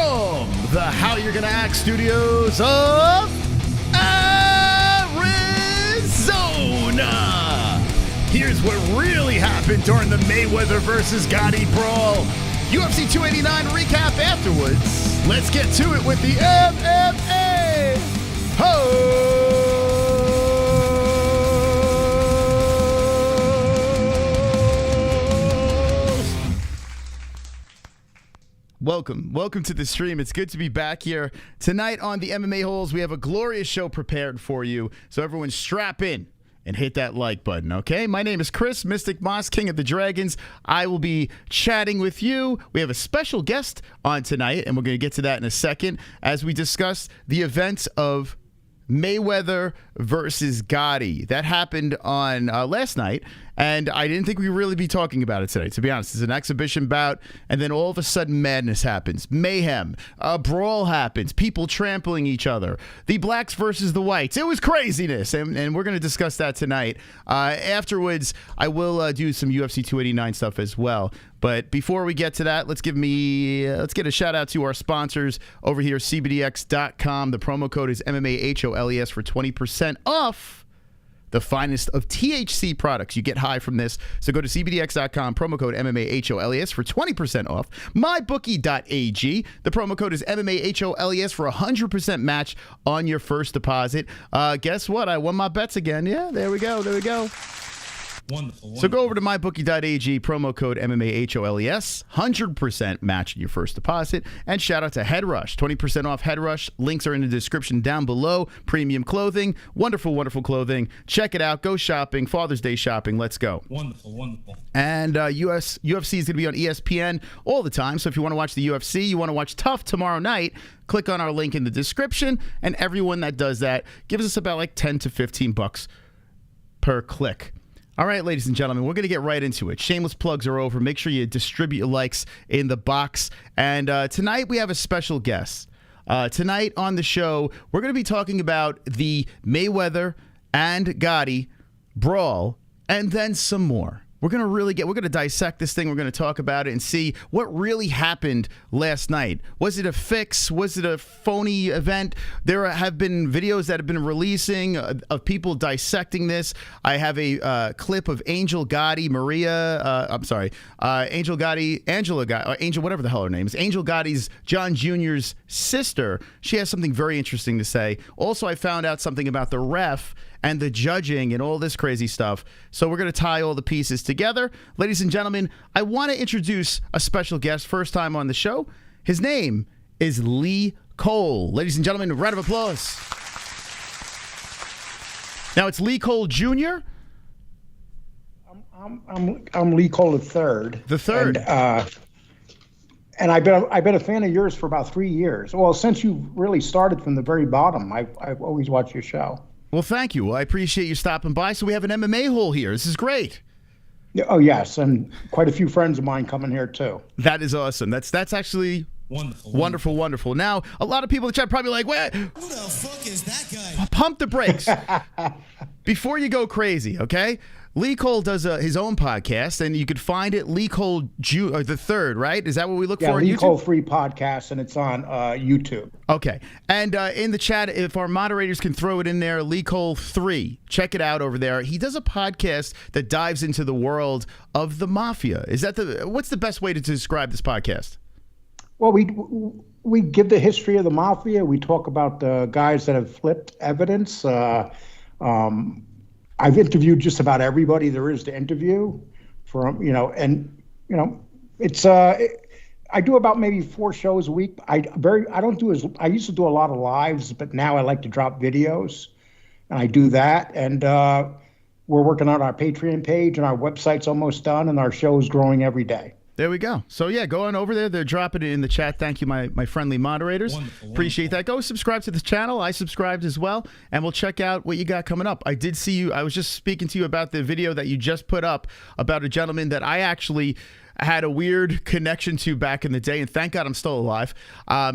From the How You're Gonna Act studios of Arizona, here's what really happened during the Mayweather versus Gotti brawl. UFC 289 recap afterwards. Let's get to it with the MMA-Holes. Welcome to the stream. It's good to be back here. Tonight on the MMA-Holes, we have a glorious show prepared for you. So everyone strap in and hit that like button, okay? My name is Chris, Mystic Moss, King of the Dragons. I will be chatting with you. We have a special guest on tonight, and we're going to get to that in a second as we discuss the events of Mayweather versus Gotti. That happened on last night, and I didn't think we'd really be talking about it today, to be honest. It's an exhibition bout, and then all of a sudden madness happens. Mayhem. A brawl happens. People trampling each other. The blacks versus the whites. It was craziness, and we're going to discuss that tonight. Afterwards, I will do some UFC 289 stuff as well. But before we get to that, let's get a shout out to our sponsors over here, CBDX.com. The promo code is MMA-HOLES for 20% off the finest of THC products. You get high from this. So go to CBDX.com, promo code MMA-HOLES for 20% off. MyBookie.ag. The promo code is MMA-HOLES for 100% match on your first deposit. Guess what? I won my bets again. Yeah, there we go. Wonderful. So go over to mybookie.ag, promo code MMA-HOLES, 100% match your first deposit, and shout out to Head Rush, 20% off Head Rush. Links are in the description down below. Premium clothing, wonderful clothing. Check it out. Go shopping. Father's Day shopping. Let's go. Wonderful. And UFC is going to be on ESPN all the time. So if you want to watch the UFC, you want to watch Tough tomorrow night, click on our link in the description. And everyone that does that gives us about like 10 to 15 bucks per click. All right, ladies and gentlemen, we're going to get right into it. Shameless plugs are over. Make sure you distribute your likes in the box. And tonight we have a special guest. Tonight on the show, we're going to be talking about the Mayweather and Gotti brawl and then some more. We're going to dissect this thing. We're going to talk about it and see what really happened last night. Was it a fix? Was it a phony event? There have been videos that have been releasing of people dissecting this. I have a clip of Angel Gotti, Angel, whatever the hell her name is. Angel Gotti's, John Jr.'s sister. She has something very interesting to say. Also, I found out something about the ref and the judging and all this crazy stuff. So we're going to tie all the pieces together. Ladies and gentlemen, I want to introduce a special guest, first time on the show. His name is Lee Cole. Ladies and gentlemen, a round of applause. Now, it's Lee Cole Jr. I'm Lee Cole III. The third. And I've been a fan of yours for about 3 years. Well, since you really started from the very bottom, I've always watched your show. Well, thank you. Well, I appreciate you stopping by. So we have an MMA hole here. This is great. Oh, yes. And quite a few friends of mine coming here, too. That is awesome. That's actually wonderful. Now, a lot of people in the chat probably like, who the fuck is that guy? Pump the brakes. Before you go crazy, okay? Lee Cole does his own podcast, and you could find it, Lee Cole the Third, right? Is that what we look for on YouTube? Lee Cole III podcast, and it's on YouTube. Okay. And in the chat, if our moderators can throw it in there, Lee Cole III, check it out over there. He does a podcast that dives into the world of the Mafia. What's the best way to describe this podcast? Well, we give the history of the Mafia. We talk about the guys that have flipped evidence. I've interviewed just about everybody there is to interview, it's I do about maybe 4 shows a week. I used to do a lot of lives, but now I like to drop videos, and I do that. And we're working on our Patreon page, and our website's almost done, and our show's growing every day. There we go. So, yeah, go on over there. They're dropping it in the chat. Thank you, my friendly moderators. Appreciate that. Go subscribe to the channel. I subscribed as well, and we'll check out what you got coming up. I did see you. I was just speaking to you about the video that you just put up about a gentleman that I actually had a weird connection to back in the day, and thank God I'm still alive.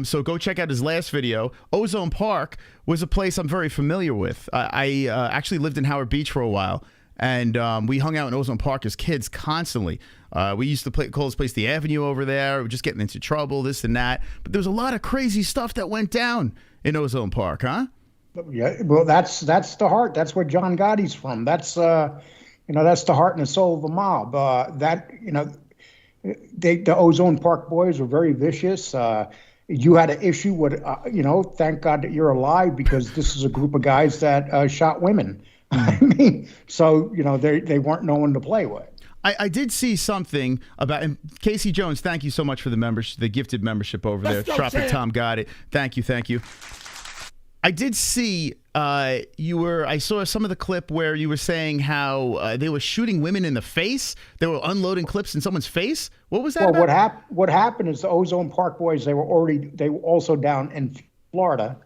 So go check out his last video. Ozone Park was a place I'm very familiar with. I actually lived in Howard Beach for a while. and we hung out in Ozone Park as kids constantly. We used to call this place the Avenue over there. We were just getting into trouble, this and that. But there was a lot of crazy stuff that went down in Ozone Park, huh? Yeah, well, that's the heart. That's where John Gotti's from. That's that's the heart and the soul of the mob. The Ozone Park boys were very vicious. You had an issue with, thank God that you're alive, because this is a group of guys that shot women. I mean, so they weren't no one to play with. I did see something about, and Casey Jones, thank you so much for the membership, the gifted membership over there. Tropic Tom got it. Thank you. I did see I saw some of the clip where you were saying how they were shooting women in the face. They were unloading clips in someone's face. What was that about? What happened is the Ozone Park boys, they were also down in Florida,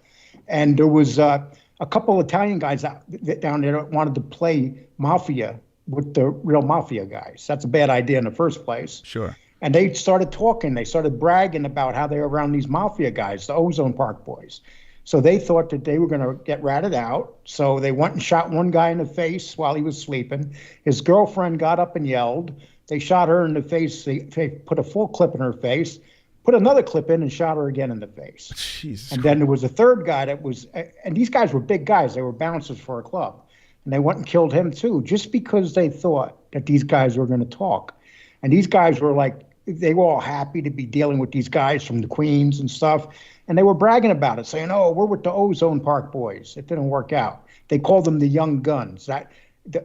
and there was a couple Italian guys down there that wanted to play Mafia with the real Mafia guys. That's a bad idea in the first place. Sure. And they started talking. They started bragging about how they were around these Mafia guys, the Ozone Park boys. So they thought that they were going to get ratted out. So they went and shot one guy in the face while he was sleeping. His girlfriend got up and yelled. They shot her in the face. They put a full clip in her face, put another clip in, and shot her again in the face. Jesus. And then there was a third guy that was, and these guys were big guys. They were bouncers for a club. And they went and killed him too, just because they thought that these guys were going to talk. And these guys were like, they were all happy to be dealing with these guys from the Queens and stuff. And they were bragging about it, saying, oh, we're with the Ozone Park boys. It didn't work out. They called them the Young Guns.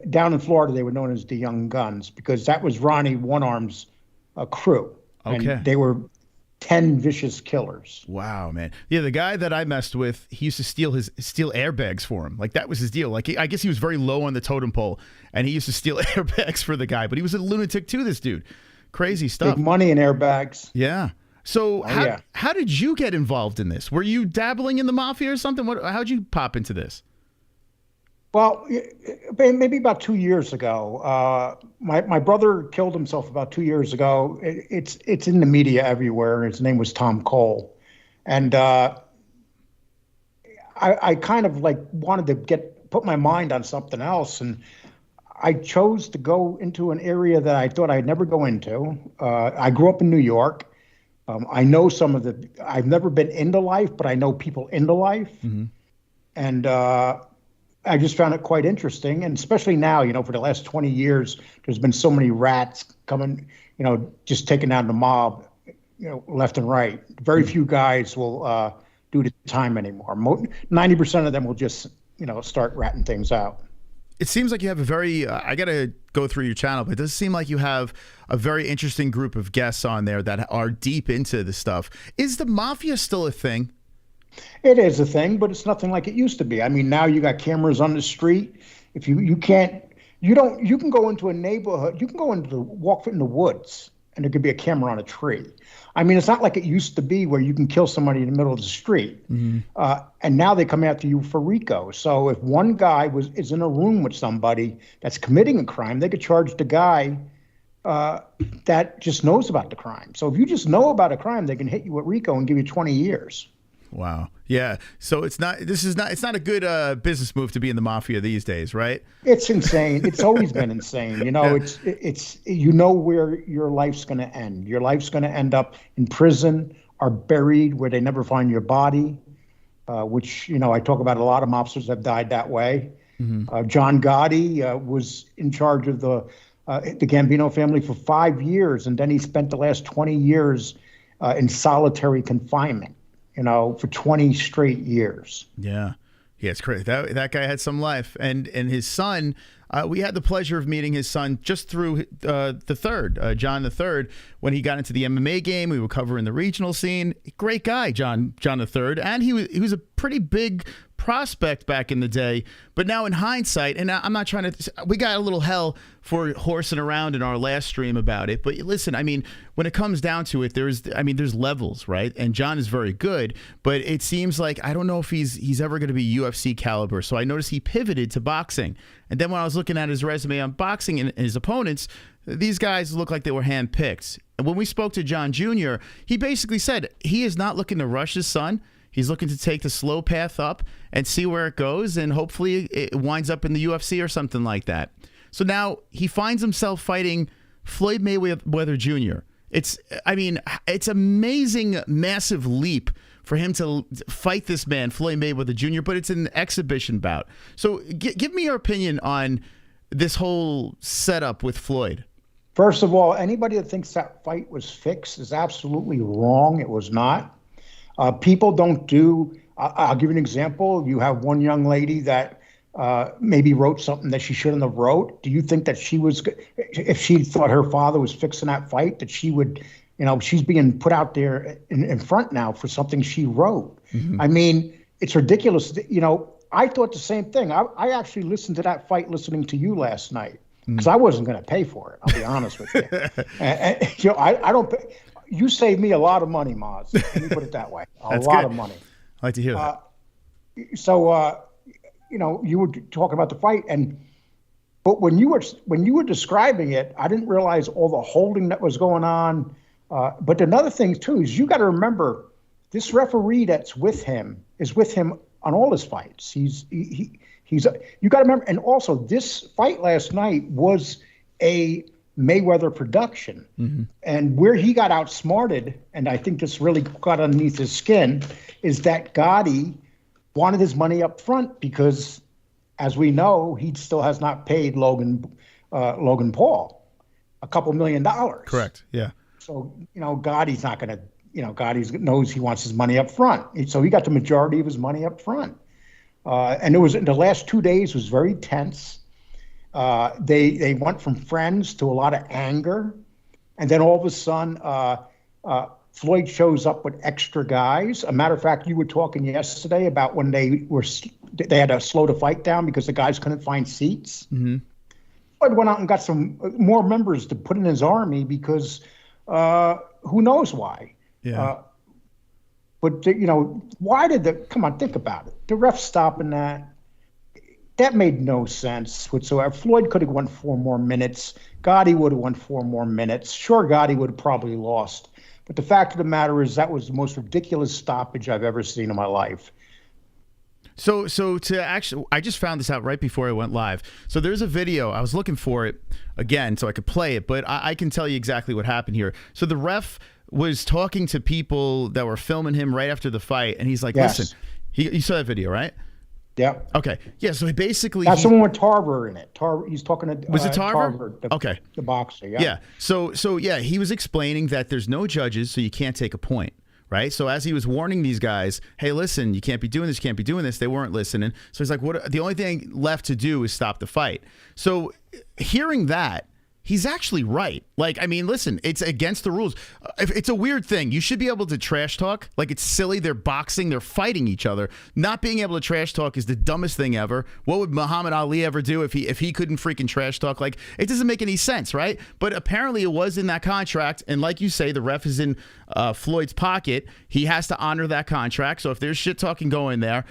Down in Florida, they were known as the Young Guns, because that was Ronnie One Arm's crew. Okay. And they were 10 vicious killers. Wow, man. Yeah, the guy that I messed with, he used to steal airbags for him. Like, that was his deal. Like, I guess he was very low on the totem pole, and he used to steal airbags for the guy. But he was a lunatic too, this dude. Crazy stuff. Big money in airbags. Yeah. So how did you get involved in this? Were you dabbling in the Mafia or something? How'd you pop into this? Well, maybe about 2 years ago. My brother killed himself about 2 years ago. It's in the media everywhere. His name was Tom Cole. And I kind of like wanted to put my mind on something else. And I chose to go into an area that I thought I'd never go into. I grew up in New York. I know I've never been into life, but I know people into life. Mm-hmm. And I just found it quite interesting. And especially now, for the last 20 years, there's been so many rats coming, just taking out the mob, left and right. Very few guys will do the time anymore. 90% of them will just, start ratting things out. It seems like you have a very, I got to go through your channel, but it does seem like you have a very interesting group of guests on there that are deep into the stuff. Is the Mafia still a thing? It is a thing, but it's nothing like it used to be. I mean, now you got cameras on the street. If you can go into a neighborhood, you can go walk in the woods, and there could be a camera on a tree. I mean, it's not like it used to be where you can kill somebody in the middle of the street. Mm-hmm. And now they come after you for RICO. So if one guy is in a room with somebody that's committing a crime, they could charge the guy that just knows about the crime. So if you just know about a crime, they can hit you with RICO and give you 20 years. Wow. Yeah. So it's not a good business move to be in the Mafia these days, right? It's insane. It's always been insane. It's where your life's going to end. Your life's going to end up in prison or buried where they never find your body, which, I talk about a lot of mobsters have died that way. Mm-hmm. John Gotti was in charge of the Gambino family for 5 years, and then he spent the last 20 years in solitary confinement. For 20 straight years. Yeah. Yeah, it's crazy. That guy had some life. And his son, we had the pleasure of meeting his son just through the third, John III, when he got into the MMA game. We were covering the regional scene. Great guy, John III. And he was a pretty big prospect back in the day, but now in hindsight, and I'm not trying to, we got a little hell for horsing around in our last stream about it, but listen, I mean, when it comes down to it, there's levels, right? And John is very good, but it seems like, I don't know if he's ever going to be UFC caliber. So I noticed he pivoted to boxing. And then when I was looking at his resume on boxing and his opponents, these guys look like they were handpicked. And when we spoke to John Jr., he basically said he is not looking to rush his son. He's looking to take the slow path up and see where it goes, and hopefully it winds up in the UFC or something like that. So now he finds himself fighting Floyd Mayweather Jr. It's amazing, massive leap for him to fight this man, Floyd Mayweather Jr., but it's an exhibition bout. So give me your opinion on this whole setup with Floyd. First of all, anybody that thinks that fight was fixed is absolutely wrong. It was not. People don't do, I'll give you an example. You have one young lady that maybe wrote something that she shouldn't have wrote. Do you think that if she thought her father was fixing that fight, that she would, she's being put out there in front now for something she wrote? Mm-hmm. I mean, it's ridiculous. I thought the same thing. I actually listened to that fight listening to you last night because I wasn't going to pay for it. I'll be honest with you. I don't pay. You saved me a lot of money, Maz. Let me put it that way. A lot of money. I like to hear that. You were talking about the fight, but when you were describing it, I didn't realize all the holding that was going on. But another thing too is you got to remember this referee that's with him is with him on all his fights. He's you got to remember, and also this fight last night was a Mayweather production, and where he got outsmarted, and I think this really got underneath his skin, is that Gotti wanted his money up front because, as we know, he still has not paid Logan Paul a couple $1 million. Correct. Yeah. So Gotti's not going to. Gotti knows he wants his money up front, so he got the majority of his money up front. And the last 2 days was very tense. They went from friends to a lot of anger, and then all of a sudden, Floyd shows up with extra guys. A matter of fact, you were talking yesterday about when they had to slow the fight down because the guys couldn't find seats. Mm-hmm. Floyd went out and got some more members to put in his army because who knows why. Yeah. But why did come on, think about it. The ref stopping that made no sense whatsoever. Floyd could have won 4 more minutes. Gotti would have won 4 more minutes. Sure, Gotti would have probably lost. But the fact of the matter is that was the most ridiculous stoppage I've ever seen in my life. So I just found this out right before I went live. So there's a video. I was looking for it again so I could play it, but I can tell you exactly what happened here. So the ref was talking to people that were filming him right after the fight, and he's like, yes. Listen, you saw that video, right? Yeah. Okay. Yeah. So he basically that's the one with Tarver in it. He's talking to was it Tarver? Okay. The boxer. Yeah. Yeah. So yeah, he was explaining that there's no judges, so you can't take a point. Right. So as he was warning these guys, hey, listen, you can't be doing this, you can't be doing this. They weren't listening. So he's like, what? The only thing left to do is stop the fight. So hearing that, he's actually right. Like, I mean, listen, it's against the rules. It's a weird thing. You should be able to trash talk. Like, it's silly. They're boxing. They're fighting each other. Not being able to trash talk is the dumbest thing ever. What would Muhammad Ali ever do if he couldn't freaking trash talk? Like, it doesn't make any sense, right? But apparently it was in that contract. And like you say, the ref is in Floyd's pocket. He has to honor that contract. So if there's shit talking going there,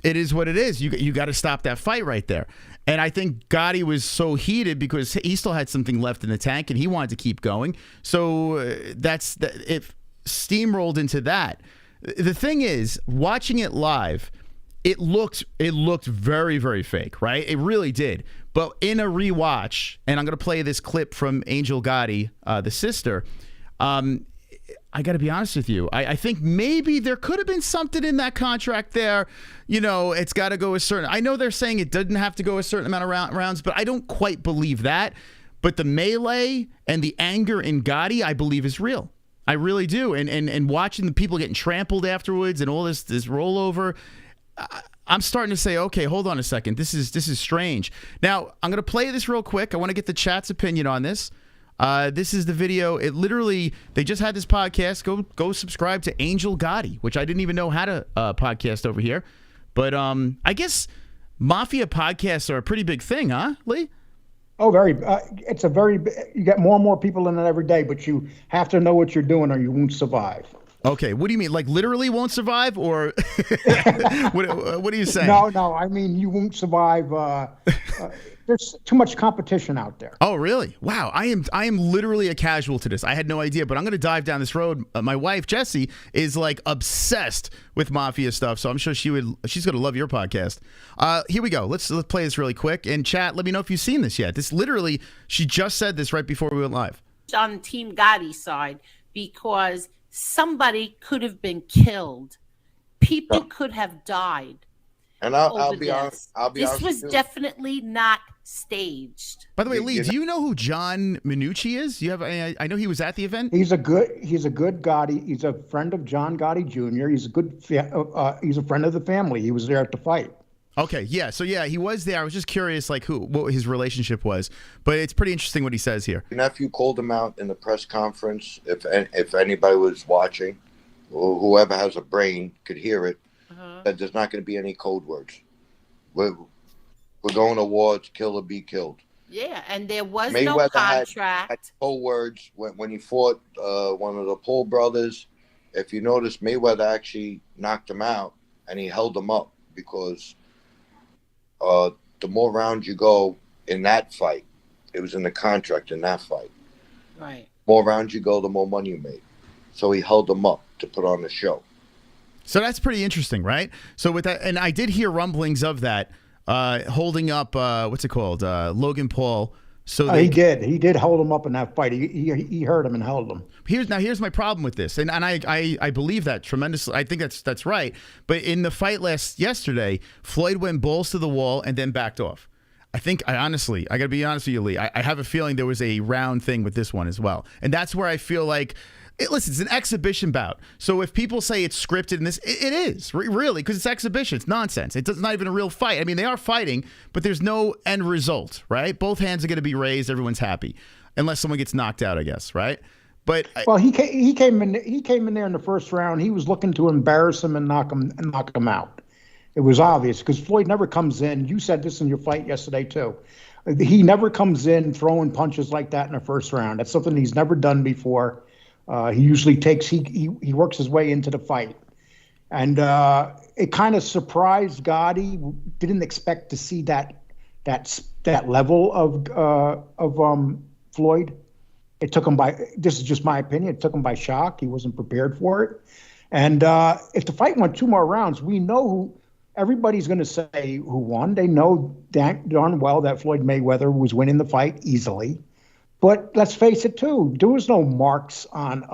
it is what it is. You got to stop that fight right there. And I think Gotti was so heated because he still had something left in the tank and he wanted to keep going. So it steamrolled into that. The thing is, watching it live, it looked very, very fake, right? It really did. But in a rewatch, and I'm going to play this clip from Angel Gotti, the sister, I got to be honest with you. I think maybe there could have been something in that contract there. It's got to go a certain. I know they're saying it doesn't have to go a certain amount of rounds, but I don't quite believe that. But the melee and the anger in Gotti, I believe, is real. I really do. And watching the people getting trampled afterwards and all this rollover, I'm starting to say, okay, hold on a second. This is strange. Now, I'm going to play this real quick. I want to get the chat's opinion on this. This is the video. It literally, they just had this podcast. Go subscribe to Angel Gotti, which I didn't even know had a podcast over here. But I guess Mafia podcasts are a pretty big thing, huh, Lee? Oh, very. It's a very. You get more and more people in it every day, but you have to know what you're doing, or you won't survive. Okay, what do you mean? Like literally won't survive, or what are you saying? No. I mean you won't survive. there's too much competition out there. Oh, really? Wow. I am literally a casual to this. I had no idea, but I'm going to dive down this road. My wife, Jessie, is like obsessed with Mafia stuff, so I'm sure she's going to love your podcast. Here we go. Let's play this really quick. And chat, let me know if you've seen this yet. This literally, she just said this right before we went live. On Team Gotti side, because somebody could have been killed. People could have died. And I'll be honest. This was definitely not staged. By the way, Lee, do you know who John Minucci is? You have? I know he was at the event. He's a good Gotti. He's a friend of John Gotti Jr. He's a friend of the family. He was there at the fight. Okay, yeah. So yeah, he was there. I was just curious, like what his relationship was. But it's pretty interesting what he says here. Your nephew called him out in the press conference. If anybody was watching, or whoever has a brain could hear it. That there's not going to be any code words. We're going to war to kill or be killed. Yeah, and there was Mayweather no contract. had code words when he fought one of the Paul brothers. If you notice, Mayweather actually knocked him out, and he held him up because the more rounds you go in that fight, it was in the contract in that fight. Right. More rounds you go, the more money you made. So he held him up to put on the show. So that's pretty interesting, right? So with that, and I did hear rumblings of that, holding up, what's it called, Logan Paul. So he did hold him up in that fight. He hurt him and held him. Here's my problem with this, and I believe that tremendously. I think that's right. But in the fight yesterday, Floyd went balls to the wall and then backed off. I gotta be honest with you, Lee. I have a feeling there was a round thing with this one as well, and that's where I feel like. Listen, it's an exhibition bout. So if people say it's scripted in this, it is, really, because it's exhibition. It's nonsense. It's not even a real fight. I mean, they are fighting, but there's no end result, right? Both hands are going to be raised. Everyone's happy. Unless someone gets knocked out, I guess, right? But well, he came in there in the first round. He was looking to embarrass him and knock him out. It was obvious because Floyd never comes in. You said this in your fight yesterday, too. He never comes in throwing punches like that in the first round. That's something he's never done before. He usually he works his way into the fight. And it kind of surprised Gotti. Didn't expect to see that level of Floyd. It took him this is just my opinion, it took him by shock. He wasn't prepared for it. And if the fight went 2 more rounds, we know everybody's going to say who won. They know darn well that Floyd Mayweather was winning the fight easily. But let's face it, too. There was no marks on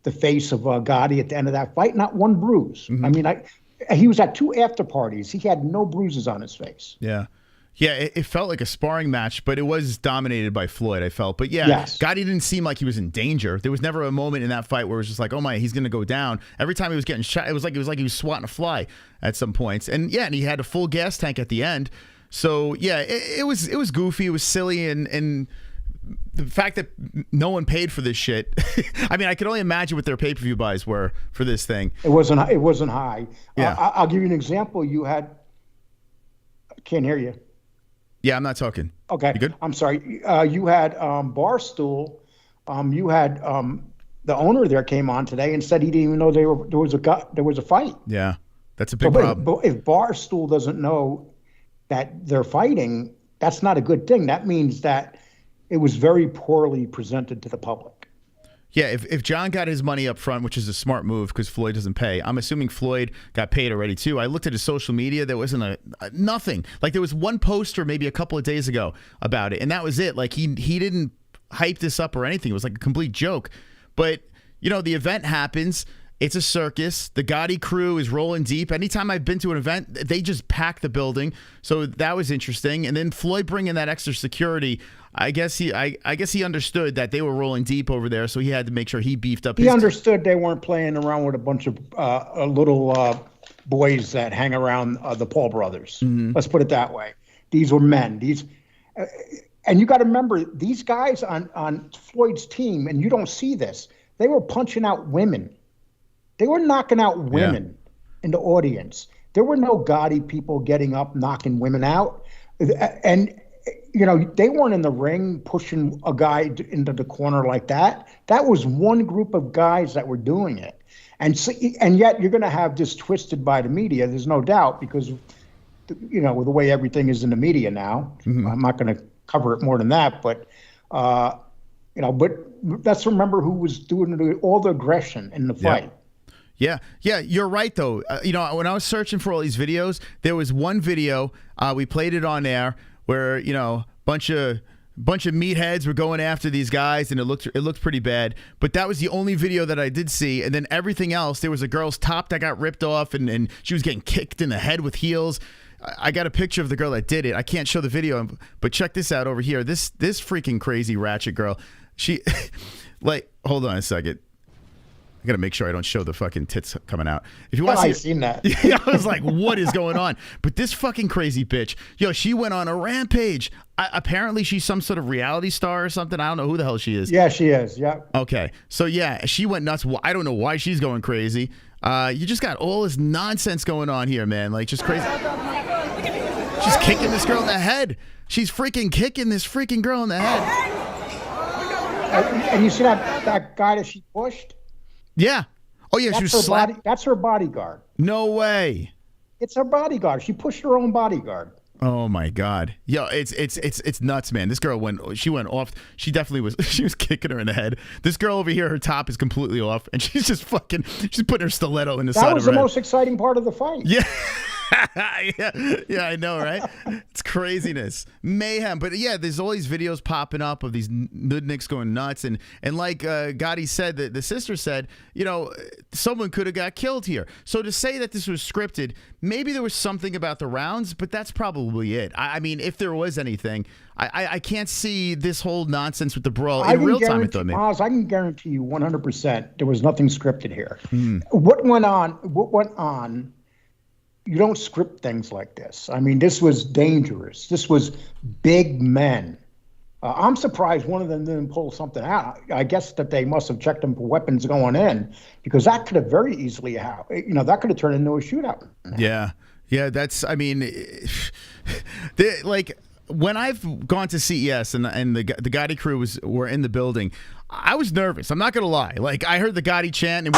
the face of Gotti at the end of that fight. Not one bruise. Mm-hmm. I mean, he was at 2 after parties. He had no bruises on his face. Yeah. Yeah, it felt like a sparring match, but it was dominated by Floyd, I felt. But yeah, yes. Gotti didn't seem like he was in danger. There was never a moment in that fight where it was just like, oh my, he's going to go down. Every time he was getting shot, it was like he was swatting a fly at some points. And yeah, and he had a full gas tank at the end. So yeah, it was goofy. It was silly, and the fact that no one paid for this shit. I mean, I could only imagine what their pay-per-view buys were for this thing. It wasn't high. Yeah. I'll give you an example. Can't hear you. Yeah, I'm not talking. Okay. You good? I'm sorry. You had Barstool. You had the owner there came on today and said he didn't even know there was a fight. Yeah, that's a big problem. But if Barstool doesn't know that they're fighting, that's not a good thing. That means that it was very poorly presented to the public. Yeah, if John got his money up front, which is a smart move because Floyd doesn't pay, I'm assuming Floyd got paid already too. I looked at his social media. There wasn't nothing. Like there was one poster maybe a couple of days ago about it, and that was it. Like he didn't hype this up or anything. It was like a complete joke. But, you know, the event happens. It's a circus. The Gotti crew is rolling deep. Anytime I've been to an event, they just pack the building. So that was interesting. And then Floyd bringing that extra security, I guess he understood that they were rolling deep over there, so he had to make sure he beefed up. He understood they weren't playing around with a bunch of little boys that hang around the Paul brothers. Mm-hmm. Let's put it that way. These were men. And you got to remember, these guys on Floyd's team, and you don't see this, they were punching out women. They were knocking out women in the audience. There were no Gotti people getting up, knocking women out. And, you know, they weren't in the ring pushing a guy into the corner like that. That was one group of guys that were doing it. And yet you're going to have this twisted by the media. There's no doubt, because you know, with the way everything is in the media now. I'm not going to cover it more than that, but you know, but let's remember who was doing all the aggression in the fight. Yeah, you're right though. You know, when I was searching for all these videos, there was one video we played it on air where, you know, bunch of meatheads were going after these guys, and it looked pretty bad. But that was the only video that I did see, and then everything else, there was a girl's top that got ripped off, and she was getting kicked in the head with heels. I got a picture of the girl that did it. I can't show the video, but check this out over here. This freaking crazy ratchet girl. She, like, hold on a second. I gotta make sure I don't show the fucking tits coming out. If you want to see, I've seen that. Yeah, I was like, what is going on? But this fucking crazy bitch, yo, she went on a rampage. Apparently, she's some sort of reality star or something. I don't know who the hell she is. Yeah, she is. Yeah. Okay, so yeah, she went nuts. I don't know why she's going crazy. You just got all this nonsense going on here, man. Like, just crazy. She's kicking this girl in the head. She's freaking kicking this freaking girl in the head. And you see that guy that she pushed? Yeah. Oh yeah, she was slapped. That's her bodyguard. No way. It's her bodyguard. She pushed her own bodyguard. Oh my God. Yo, it's nuts, man. This girl went off. She definitely was. She was kicking her in the head. This girl over here, her top is completely off, and she's just putting her stiletto in the side of her head. That was the most exciting part of the fight. Yeah. yeah, I know, right? It's craziness, mayhem. But yeah, there's all these videos popping up of these nudniks going nuts, and like Gotti said, the sister said, you know, someone could have got killed here. So to say that this was scripted, maybe there was something about the rounds, but that's probably it. I mean, if there was anything, I can't see this whole nonsense with the brawl in real time. Miles, I can guarantee you 100% there was nothing scripted here. What went on? You don't script things like this. I mean, this was dangerous. This was big men. I'm surprised one of them didn't pull something out. I guess that they must have checked them for weapons going in, because that could have very easily, that could have turned into a shootout. Yeah. That's. I mean, like when I've gone to CES and the Gotti crew were in the building, I was nervous. I'm not gonna lie. Like, I heard the Gotti chant, and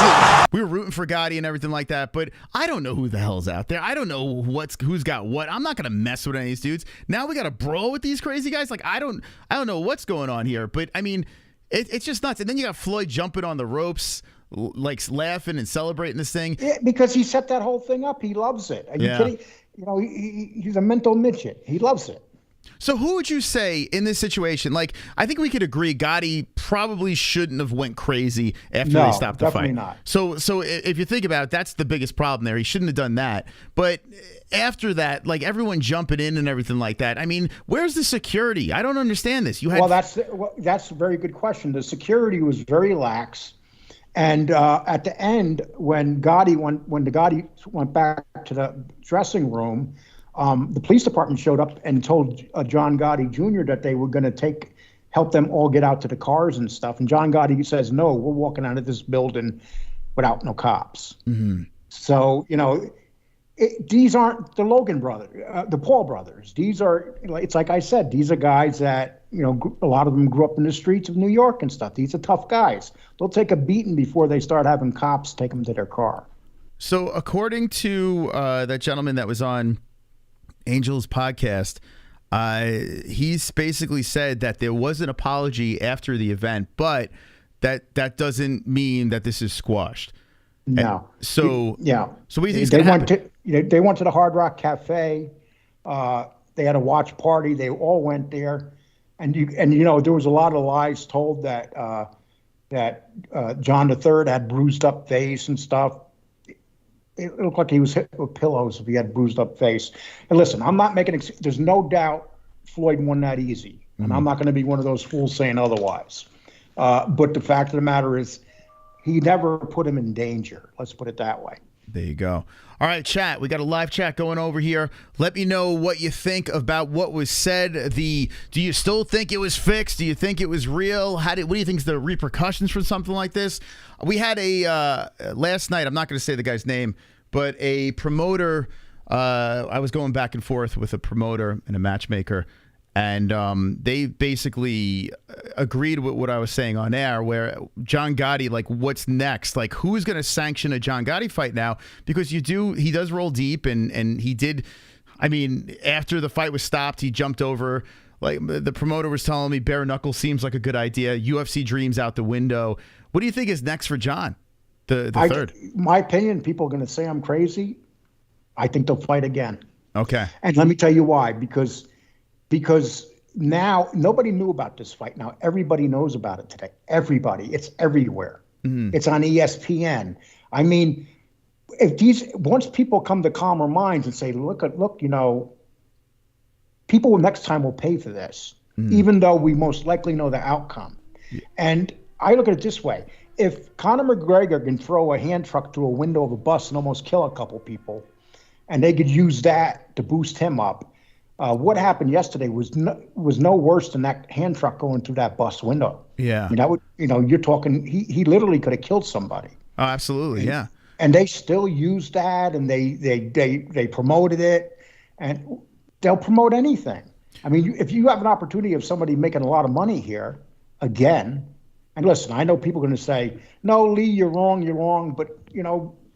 we were rooting for Gotti and everything like that. But I don't know who the hell's out there. I don't know who's got what. I'm not gonna mess with any of these dudes. Now we got to brawl with these crazy guys. Like, I don't know what's going on here. But I mean, it's just nuts. And then you got Floyd jumping on the ropes, like laughing and celebrating this thing. Yeah, because he set that whole thing up. He loves it. Are you kidding? You know, he's a mental midget. He loves it. So who would you say in this situation? Like, I think we could agree Gotti probably shouldn't have went crazy after they stopped the fight. Not. So if you think about it, that's the biggest problem there. He shouldn't have done that. But after that, like, everyone jumping in and everything like that, I mean, where's the security? I don't understand this. That's a very good question. The security was very lax. And at the end, when the Gotti went back to the dressing room, the police department showed up and told John Gotti Jr. that they were going to help them all get out to the cars and stuff. And John Gotti says, no, we're walking out of this building without no cops. Mm-hmm. So, you know, these aren't the Logan brothers, the Paul brothers. These are, it's like I said, these are guys that, you know, a lot of them grew up in the streets of New York and stuff. These are tough guys. They'll take a beating before they start having cops take them to their car. So according to that gentleman that was on Angel's podcast, he's basically said that there was an apology after the event, but that doesn't mean that this is squashed. No. So what do you think is going to happen? They went to the Hard Rock Cafe. They had a watch party. They all went there, and you know, there was a lot of lies told that John III had bruised up face and stuff. It looked like he was hit with pillows if he had bruised up face. And listen, I'm not making there's no doubt Floyd won that easy. And I'm not going to be one of those fools saying otherwise. But the fact of the matter is, he never put him in danger. Let's put it that way. There you go. All right, chat. We got a live chat going over here. Let me know what you think about what was said. Do you still think it was fixed? Do you think it was real? What do you think is the repercussions for something like this? We had last night, I'm not going to say the guy's name, but a promoter, I was going back and forth with a promoter and a matchmaker, and they basically agreed with what I was saying on air, where John Gotti, like, what's next? Like, who's going to sanction a John Gotti fight now? Because he does roll deep, and he did, I mean, after the fight was stopped, he jumped over. Like the promoter was telling me, bare knuckle seems like a good idea. UFC dreams out the window. What do you think is next for John, the third? My opinion, people are going to say I'm crazy. I think they'll fight again. Okay. And let me tell you why. Because now nobody knew about this fight. Now everybody knows about it today. Everybody. It's everywhere. Mm-hmm. It's on ESPN. I mean, once people come to calmer minds and say, look, people next time will pay for this, even though we most likely know the outcome. Yeah. And I look at it this way. If Conor McGregor can throw a hand truck through a window of a bus and almost kill a couple people, and they could use that to boost him up, what happened yesterday was no worse than that hand truck going through that bus window. Yeah. I mean, that would, you're talking, he literally could have killed somebody. Oh, absolutely. Yeah. And they still used that, and they promoted it, and they'll promote anything. I mean, if you have an opportunity of somebody making a lot of money here, again, and listen, I know people are going to say, no, Lee, you're wrong. But,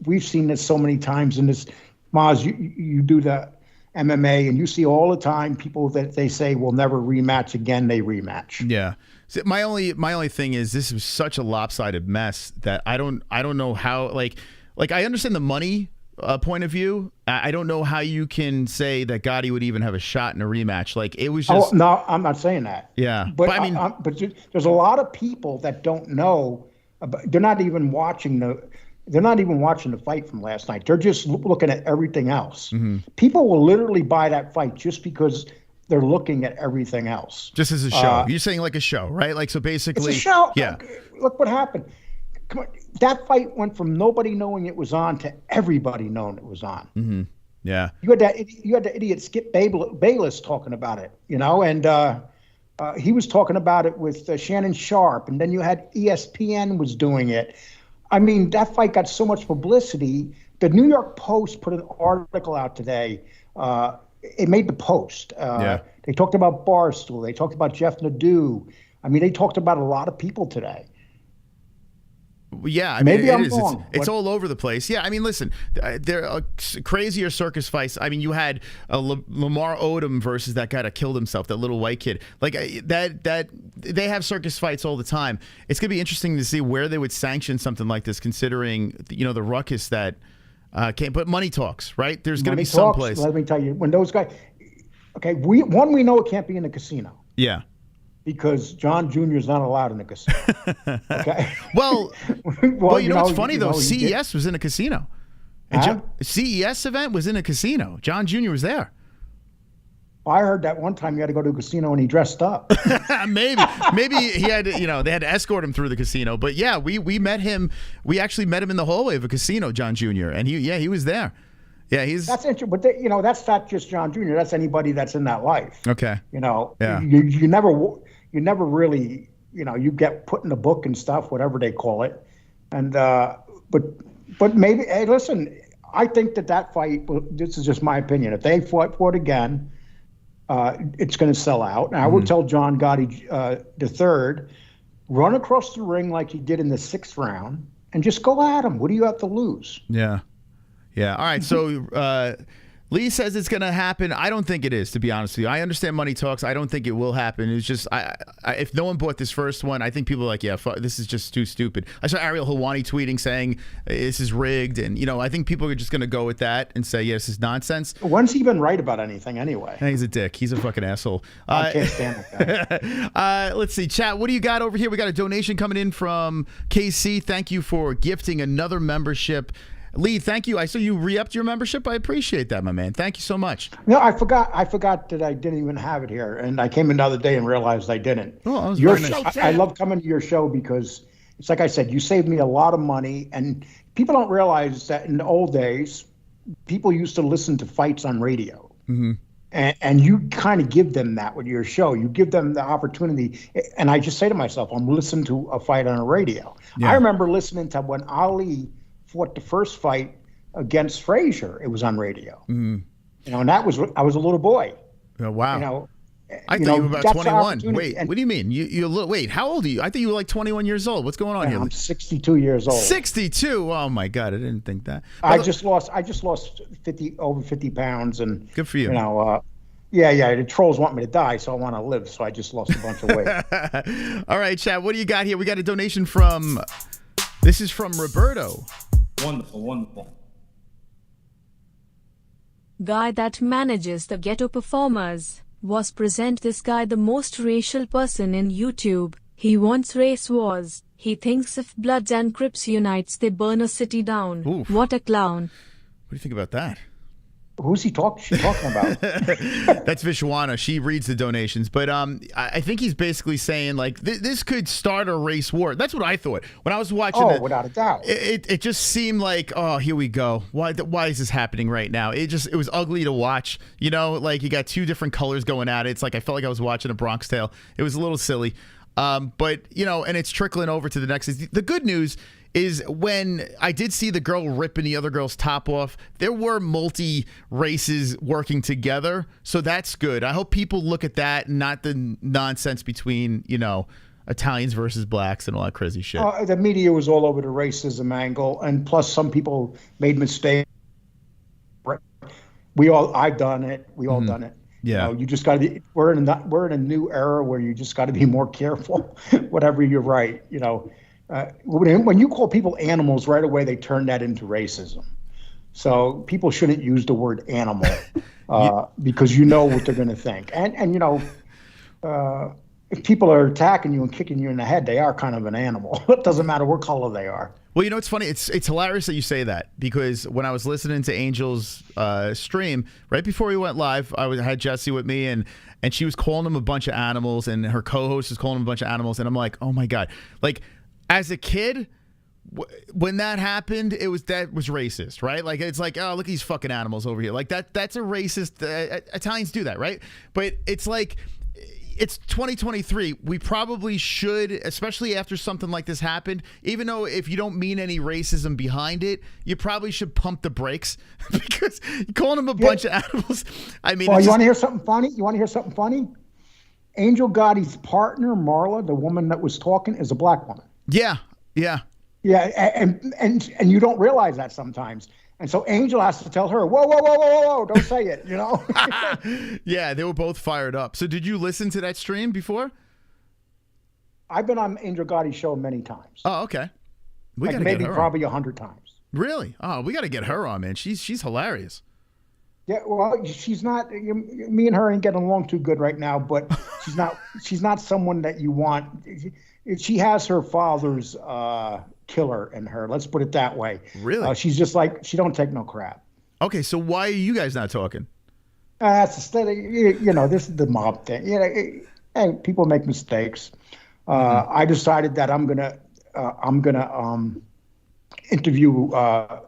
we've seen this so many times in this. Maz, you do the MMA, and you see all the time people that they say will never rematch again, they rematch. Yeah. So my only thing is this was such a lopsided mess that I don't know how, like I understand the money point of view. I don't know how you can say that Gotti would even have a shot in a rematch. Like, it was just. Oh, no, I'm not saying that. Yeah. But I mean, but there's a lot of people that don't know. They're not even watching the fight from last night. They're just looking at everything else. Mm-hmm. People will literally buy that fight just because they're looking at everything else. Just as a show. You're saying like a show, right? Like, so basically. It's a show. Yeah. Look what happened. Come on. That fight went from nobody knowing it was on to everybody knowing it was on. Mm-hmm. Yeah. You had the idiot Skip Bayless talking about it, and he was talking about it with Shannon Sharp, and then you had ESPN was doing it. I mean, that fight got so much publicity. The New York Post put an article out today. It made the Post. They talked about Barstool. They talked about Jeff Nadeau. I mean, they talked about a lot of people today. Yeah, I mean, it is. It's all over the place. Yeah, I mean, listen, there are crazier circus fights. I mean, you had Lamar Odom versus that guy that killed himself, that little white kid. Like that they have circus fights all the time. It's gonna be interesting to see where they would sanction something like this, considering the ruckus that came. But money talks, right? There's gonna be some place. Let me tell you, when those guys, okay, we know it can't be in a casino. Yeah. Because John Jr. is not allowed in a casino. Okay. well, you know what's funny though? CES was in a casino. CES event was in a casino. John Jr. was there. I heard that one time you had to go to a casino and he dressed up. maybe he had to, they had to escort him through the casino. But yeah, we met him. We actually met him in the hallway of a casino, John Jr. And he was there. Yeah, that's interesting. But that's not just John Jr. That's anybody that's in that life. Okay. Yeah. You never really, you get put in a book and stuff, whatever they call it. And but maybe, hey, listen, I think that fight, this is just my opinion. If they fought again, it's going to sell out. And I would tell John Gotti III, run across the ring like he did in the 6th round and just go at him. What do you have to lose? Yeah. Yeah. All right. So Lee says it's going to happen. I don't think it is, to be honest with you. I understand money talks. I don't think it will happen. It's just, if no one bought this first one, I think people are like, yeah, this is just too stupid. I saw Ariel Helwani tweeting saying this is rigged. And, I think people are just going to go with that and say, yeah, this is nonsense. When's he been right about anything anyway? He's a dick. He's a fucking asshole. I can't stand that guy. Let's see. Chat, what do you got over here? We got a donation coming in from KC. Thank you for gifting another membership. Lee, thank you. I saw you re-upped your membership. I appreciate that, my man. Thank you so much. No, I forgot that I didn't even have it here, and I came in the other day and realized I didn't. Oh, that was very nice. I love coming to your show because it's like I said, you saved me a lot of money, and people don't realize that in the old days, people used to listen to fights on radio. Mm-hmm. And you kind of give them that with your show. You give them the opportunity. And I just say to myself, I'm listening to a fight on a radio. Yeah. I remember listening to when Ali fought the first fight against Frazier. It was on radio. Mm-hmm. And I was a little boy. Oh, wow. I thought you were about that's the 21. opportunity. Wait, And, what do you mean? You're a little, wait, how old are you? I think you were like 21 years old. What's going on here? I'm 62 years old. 62. Oh my God, I didn't think that. I just lost over 50 pounds, and good for you. Yeah, the trolls want me to die, so I want to live. So I just lost a bunch of weight. All right, chat. What do you got here? We got a donation from. This is from Roberto. Wonderful. Guy that manages the ghetto performers. Was present this guy the most racial person in YouTube. He wants race wars. He thinks if Bloods and Crips unites, they burn a city down. Oof. What a clown. What do you think about that? Who's she talking about? That's Vishwana. She reads the donations. But I think he's basically saying, like, this could start a race war. That's what I thought. When I was watching Oh, without a doubt. It just seemed like, oh, here we go. Why is this happening right now? It was ugly to watch. Like you got two different colors going at it. It's like I felt like I was watching a Bronx Tale. It was a little silly. But, and it's trickling over to the next. The good news is when I did see the girl ripping the other girl's top off, there were multi-races working together. So that's good. I hope people look at that, not the nonsense between, Italians versus blacks and all that crazy shit. The media was all over the racism angle, and plus some people made mistakes. I've done it. We all done it. Yeah. You just got to be. We're in a new era where you just got to be more careful. Whatever you write, when you call people animals, right away they turn that into racism. So people shouldn't use the word animal because you know what they're going to think. And if people are attacking you and kicking you in the head, they are kind of an animal. It doesn't matter what color they are. Well, it's funny. It's hilarious that you say that, because when I was listening to Angel's stream right before we went live, I had Jesse with me, and she was calling him a bunch of animals, and her co-host was calling him a bunch of animals, and I'm like, oh my God, like. As a kid, when that happened, that was racist, right? Like, it's like, oh, look at these fucking animals over here. Like, that's a racist. Italians do that, right? But it's like, it's 2023. We probably should, especially after something like this happened, even though if you don't mean any racism behind it, you probably should pump the brakes, because calling them a bunch of animals. I mean, well, you want to hear something funny? Angel Gotti's partner, Marla, the woman that was talking, is a black woman. Yeah. And you don't realize that sometimes. And so Angel has to tell her, whoa, don't say it, Yeah, they were both fired up. So did you listen to that stream before? I've been on Angel Gotti's show many times. Oh, okay. We like maybe probably 100 times. Really? Oh, we got to get her on, man. She's hilarious. Yeah, well, she's not. Me and her ain't getting along too good right now, but she's not someone that you want. She has her father's killer in her. Let's put it that way. Really? She's just like, she don't take no crap. Okay, so why are you guys not talking? That's this is the mob thing. Hey, people make mistakes. I decided that I'm gonna interview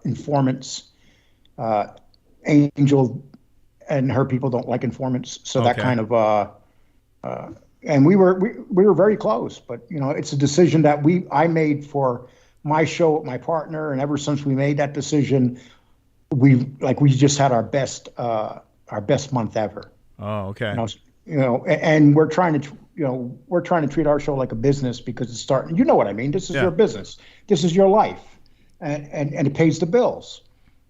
informants. Angel and her people don't like informants, so that kind of and we were very close, but it's a decision that I made for my show with my partner, and ever since we made that decision, we just had our best month ever. Oh, okay. And we're trying to treat our show like a business, because it's starting. You know what I mean? This is your business. This is your life, and it pays the bills.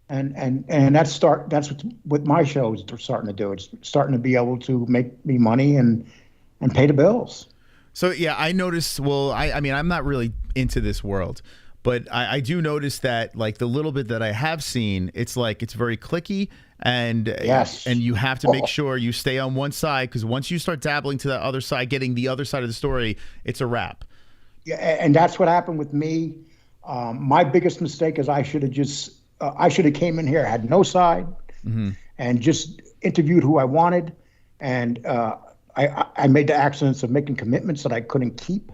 And that's what my show is starting to do. It's starting to be able to make me money and pay the bills. So yeah, I noticed. Well, I mean, I'm not really into this world, but I do notice that, like, the little bit that I have seen, it's very clicky, and yes, and you have to make sure you stay on one side, because once you start dabbling to the other side, getting the other side of the story, it's a wrap. Yeah, and that's what happened with me. My biggest mistake is I should have came in here, had no side, and just interviewed who I wanted. And I made the accidents of making commitments that I couldn't keep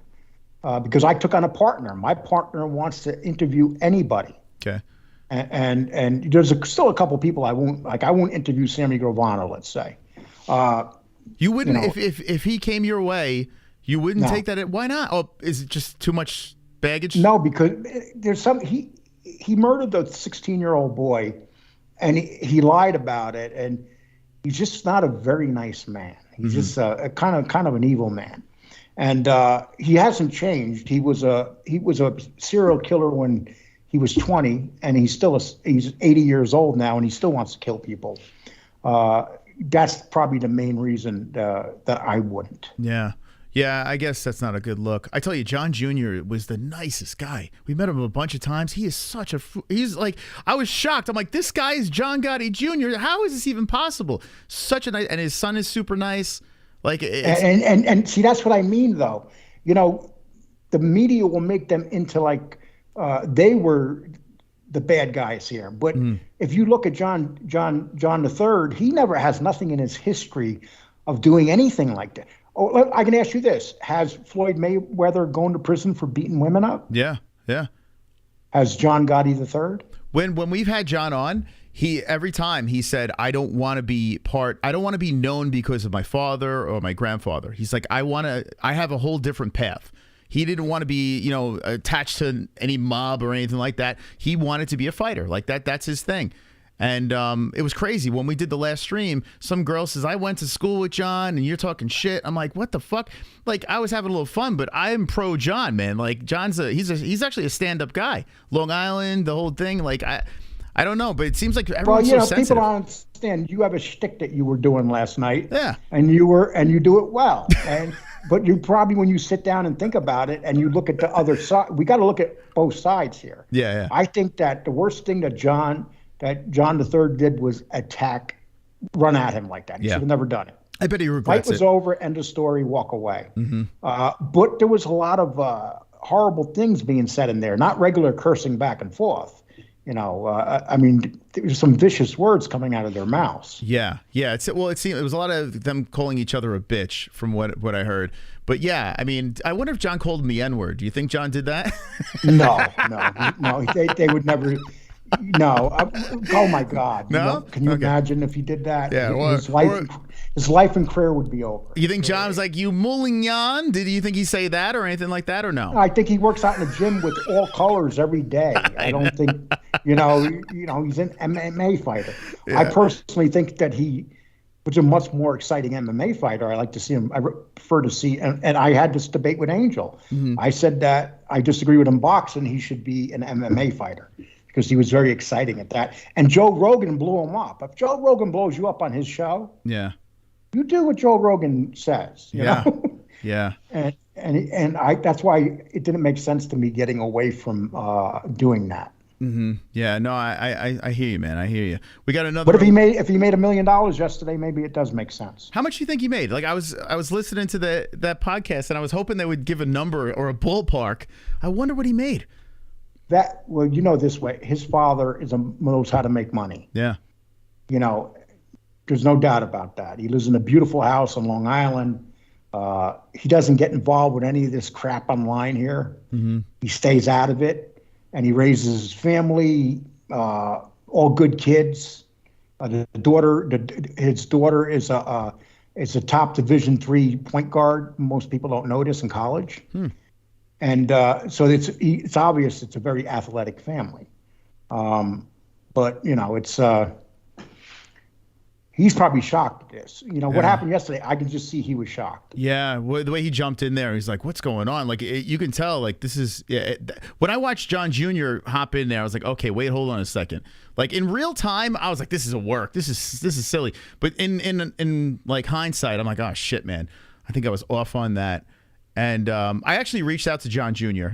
because I took on a partner. My partner wants to interview anybody. Okay. And there's still a couple people I won't interview Sammy Gravano, let's say. You wouldn't, if he came your way, you wouldn't take that. Why not? Oh, is it just too much baggage? No, because there's he murdered the 16-year-old boy, and he lied about it, and He's just not a very nice man. He's just a kind of an evil man, and he hasn't changed. He was a serial killer when he was 20, and he's 80 years old now, and he still wants to kill people. That's probably the main reason that I wouldn't. Yeah. Yeah, I guess that's not a good look. I tell you, John Jr. was the nicest guy. We met him a bunch of times. He is such a... He's like... I was shocked. I'm like, this guy is John Gotti Jr. How is this even possible? Such a nice... And his son is super nice. Like, and see, that's what I mean, though. You know, the media will make them into like... they were the bad guys here. But if you look at John III, he never has nothing in his history of doing anything like that. Oh, I can ask you this. Has Floyd Mayweather gone to prison for beating women up? Yeah, yeah. Has John Gotti III? When we've had John on, every time he said, I don't want to be known because of my father or my grandfather. He's like, I have a whole different path. He didn't want to be, you know, attached to any mob or anything like that. He wanted to be a fighter. Like that's his thing. And it was crazy. When we did the last stream, some girl says, I went to school with John and you're talking shit. I'm like, what the fuck? Like, I was having a little fun, but I'm pro John, man. Like, he's actually a stand-up guy. Long Island, the whole thing. Like, I don't know, but it seems like everyone's so sensitive. People don't understand. You have a shtick that you were doing last night. Yeah. And you do it well. But you probably, when you sit down and think about it and you look at the other side, we got to look at both sides here. Yeah. I think that the worst thing that John III did was run at him like that. He should have never done it. I bet he regrets it. Fight was over, end of story, walk away. But there was a lot of horrible things being said in there, not regular cursing back and forth. You know, I mean, there was some vicious words coming out of their mouths. Yeah. It seemed it was a lot of them calling each other a bitch from what I heard. But yeah, I mean, I wonder if John called him the N-word. Do you think John did that? No. They would never. No. Oh my God. No. You know, can you imagine if he did that? Yeah. His life and career would be over. You think John was like, you Moulignon? Did you think he say that or anything like that or no? I think he works out in the gym with all colors every day. I don't think, you know, he's an MMA fighter. Yeah. I personally think that he was a much more exciting MMA fighter. I like to see him. I prefer to see, and I had this debate with Angel. I said that I disagree with him boxing. He should be an MMA fighter, because he was very exciting at that. And Joe Rogan blew him up. If Joe Rogan blows you up on his show, you do what Joe Rogan says. You know? Yeah. And that's why it didn't make sense to me getting away from doing that. Yeah, no, I hear you, man. I hear you. We got another. But if he made $1 million yesterday, maybe it does make sense. How much do you think he made? Like I was listening to that podcast, and I was hoping they would give a number or a ballpark. I wonder what he made. Well, you know, this way, his father knows how to make money. Yeah. You know, there's no doubt about that. He lives in a beautiful house on Long Island. He doesn't get involved with any of this crap online here. He stays out of it, and he raises his family, all good kids. His daughter is a top Division III point guard. Most people don't notice in college. And so it's obvious it's a very athletic family. But, you know, he's probably shocked at this. You know, what happened yesterday, I can just see he was shocked. Yeah, the way he jumped in there, he's like, what's going on? Like, you can tell, like, this is... when I watched John Jr. hop in there, I was like, okay, wait, hold on a second. Like, in real time, I was like, this is a work. This is silly. But in like, hindsight, I'm like, oh, shit, man. I think I was off on that. And I actually reached out to John Jr.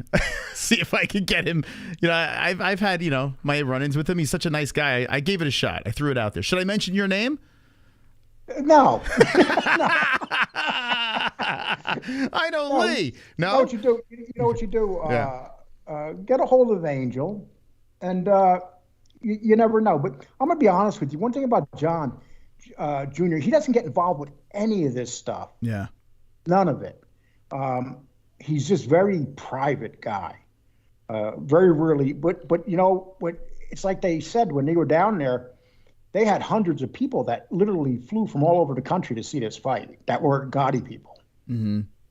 see if I could get him. You know, I've had, you know, my run-ins with him. He's such a nice guy. I gave it a shot. I threw it out there. Should I mention your name? No. I know Lee. No. You know what you do? You know what you do? Get a hold of Angel, and you never know. But I'm gonna be honest with you. One thing about John Jr., he doesn't get involved with any of this stuff. Yeah. None of it. He's just very private guy. Very rarely, but you know what? It's like they said when they were down there, they had hundreds of people that literally flew from all over the country to see this fight. That were Gotti people.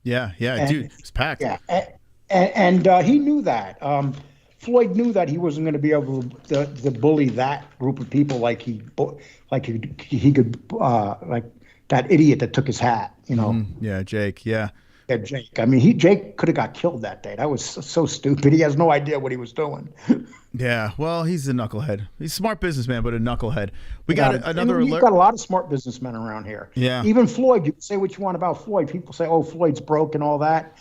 Yeah, dude, it's packed. Yeah, and he knew that. Floyd knew that he wasn't going to be able to bully that group of people like he could like that idiot that took his hat, you know. Yeah, Jake. Yeah. Yeah, Jake. I mean, Jake could have got killed that day. That was so stupid. He has no idea what he was doing. Yeah, well, he's a knucklehead. He's a smart businessman, but a knucklehead. We got another alert. We've got a lot of smart businessmen around here. Yeah. Even Floyd, you can say what you want about Floyd. People say, oh, Floyd's broke and all that.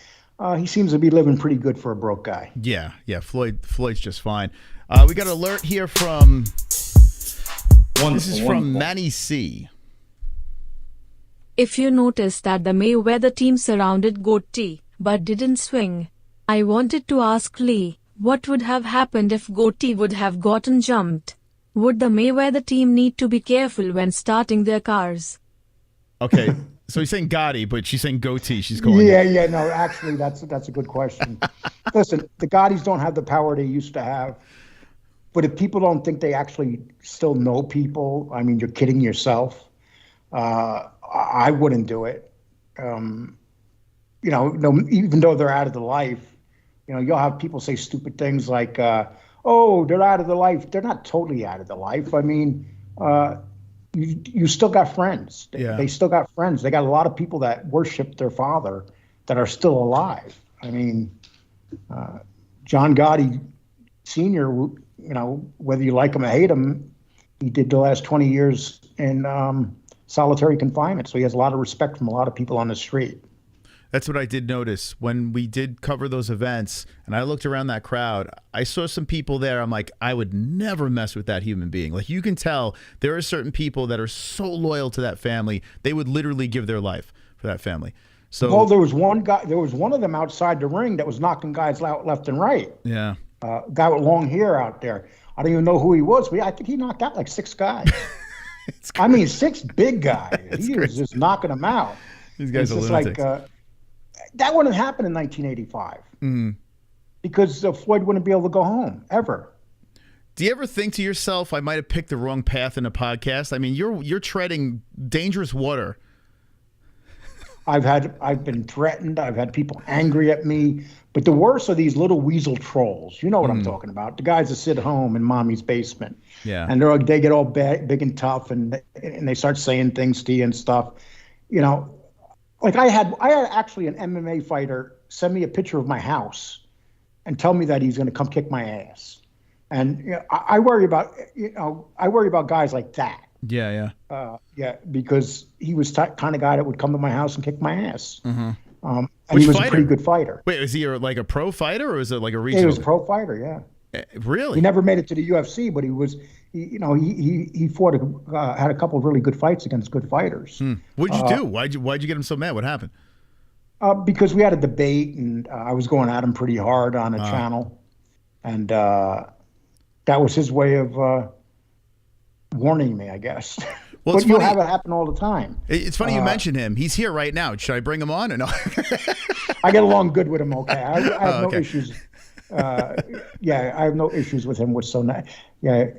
He seems to be living pretty good for a broke guy. Yeah, Floyd's just fine. We got an alert here from, this is from Manny C. If you notice that the Mayweather team surrounded Gotti, but didn't swing, I wanted to ask Lee, what would have happened if Gotti would have gotten jumped? Would the Mayweather team need to be careful when starting their cars? Okay, so he's saying Gotti, but she's saying Gotti. She's calling Yeah, no, actually, that's a good question. Listen, the Gottis don't have the power they used to have. But if people don't think they actually still know people, I mean, you're kidding yourself. I wouldn't do it. You know, even though they're out of the life, you know, you'll have people say stupid things like, oh, they're out of the life. They're not totally out of the life. I mean, you still got friends. They still got friends. They got a lot of people that worship their father that are still alive. I mean, John Gotti Sr., you know, whether you like him or hate him, he did the last 20 years in solitary confinement. So he has a lot of respect from a lot of people on the street. That's what I did notice when we did cover those events, and I looked around that crowd. I saw some people there. I'm like, I would never mess with that human being. Like, you can tell there are certain people that are so loyal to that family, they would literally give their life for that family. So, well, there was one guy. There was one of them outside the ring that was knocking guys out left and right. Yeah, guy with long hair out there. I don't even know who he was, but I think he knocked out like 6 guys. I mean, 6 big guys. He was just knocking them out. These guys are lunatics. Like, that wouldn't happen in 1985 because Floyd wouldn't be able to go home ever. Do you ever think to yourself, I might have picked the wrong path in a podcast? I mean, you're treading dangerous water. I've been threatened. I've had people angry at me. But the worst are these little weasel trolls. You know what I'm talking about. The guys that sit home in mommy's basement. Yeah. And they get all big and tough and they start saying things to you and stuff. You know, like I had actually an MMA fighter send me a picture of my house and tell me that he's going to come kick my ass. And you know, I worry about guys like that. Yeah. Because he was kind of guy that would come to my house and kick my ass. And Which he was fighter? a pretty good fighter. Wait, is he like a pro fighter or is it like a regional? He was a pro fighter, yeah. Really? He never made it to the UFC, but he fought had a couple of really good fights against good fighters. What'd you do? Why'd you get him so mad? What happened? Because we had a debate and I was going at him pretty hard on a channel, and that was his way of warning me, I guess. Well, but you have it happen all the time. It's funny you mention him. He's here right now. Should I bring him on or no? I get along good with him. Okay, I have no okay. issues. I have no issues with him whatsoever. Yeah,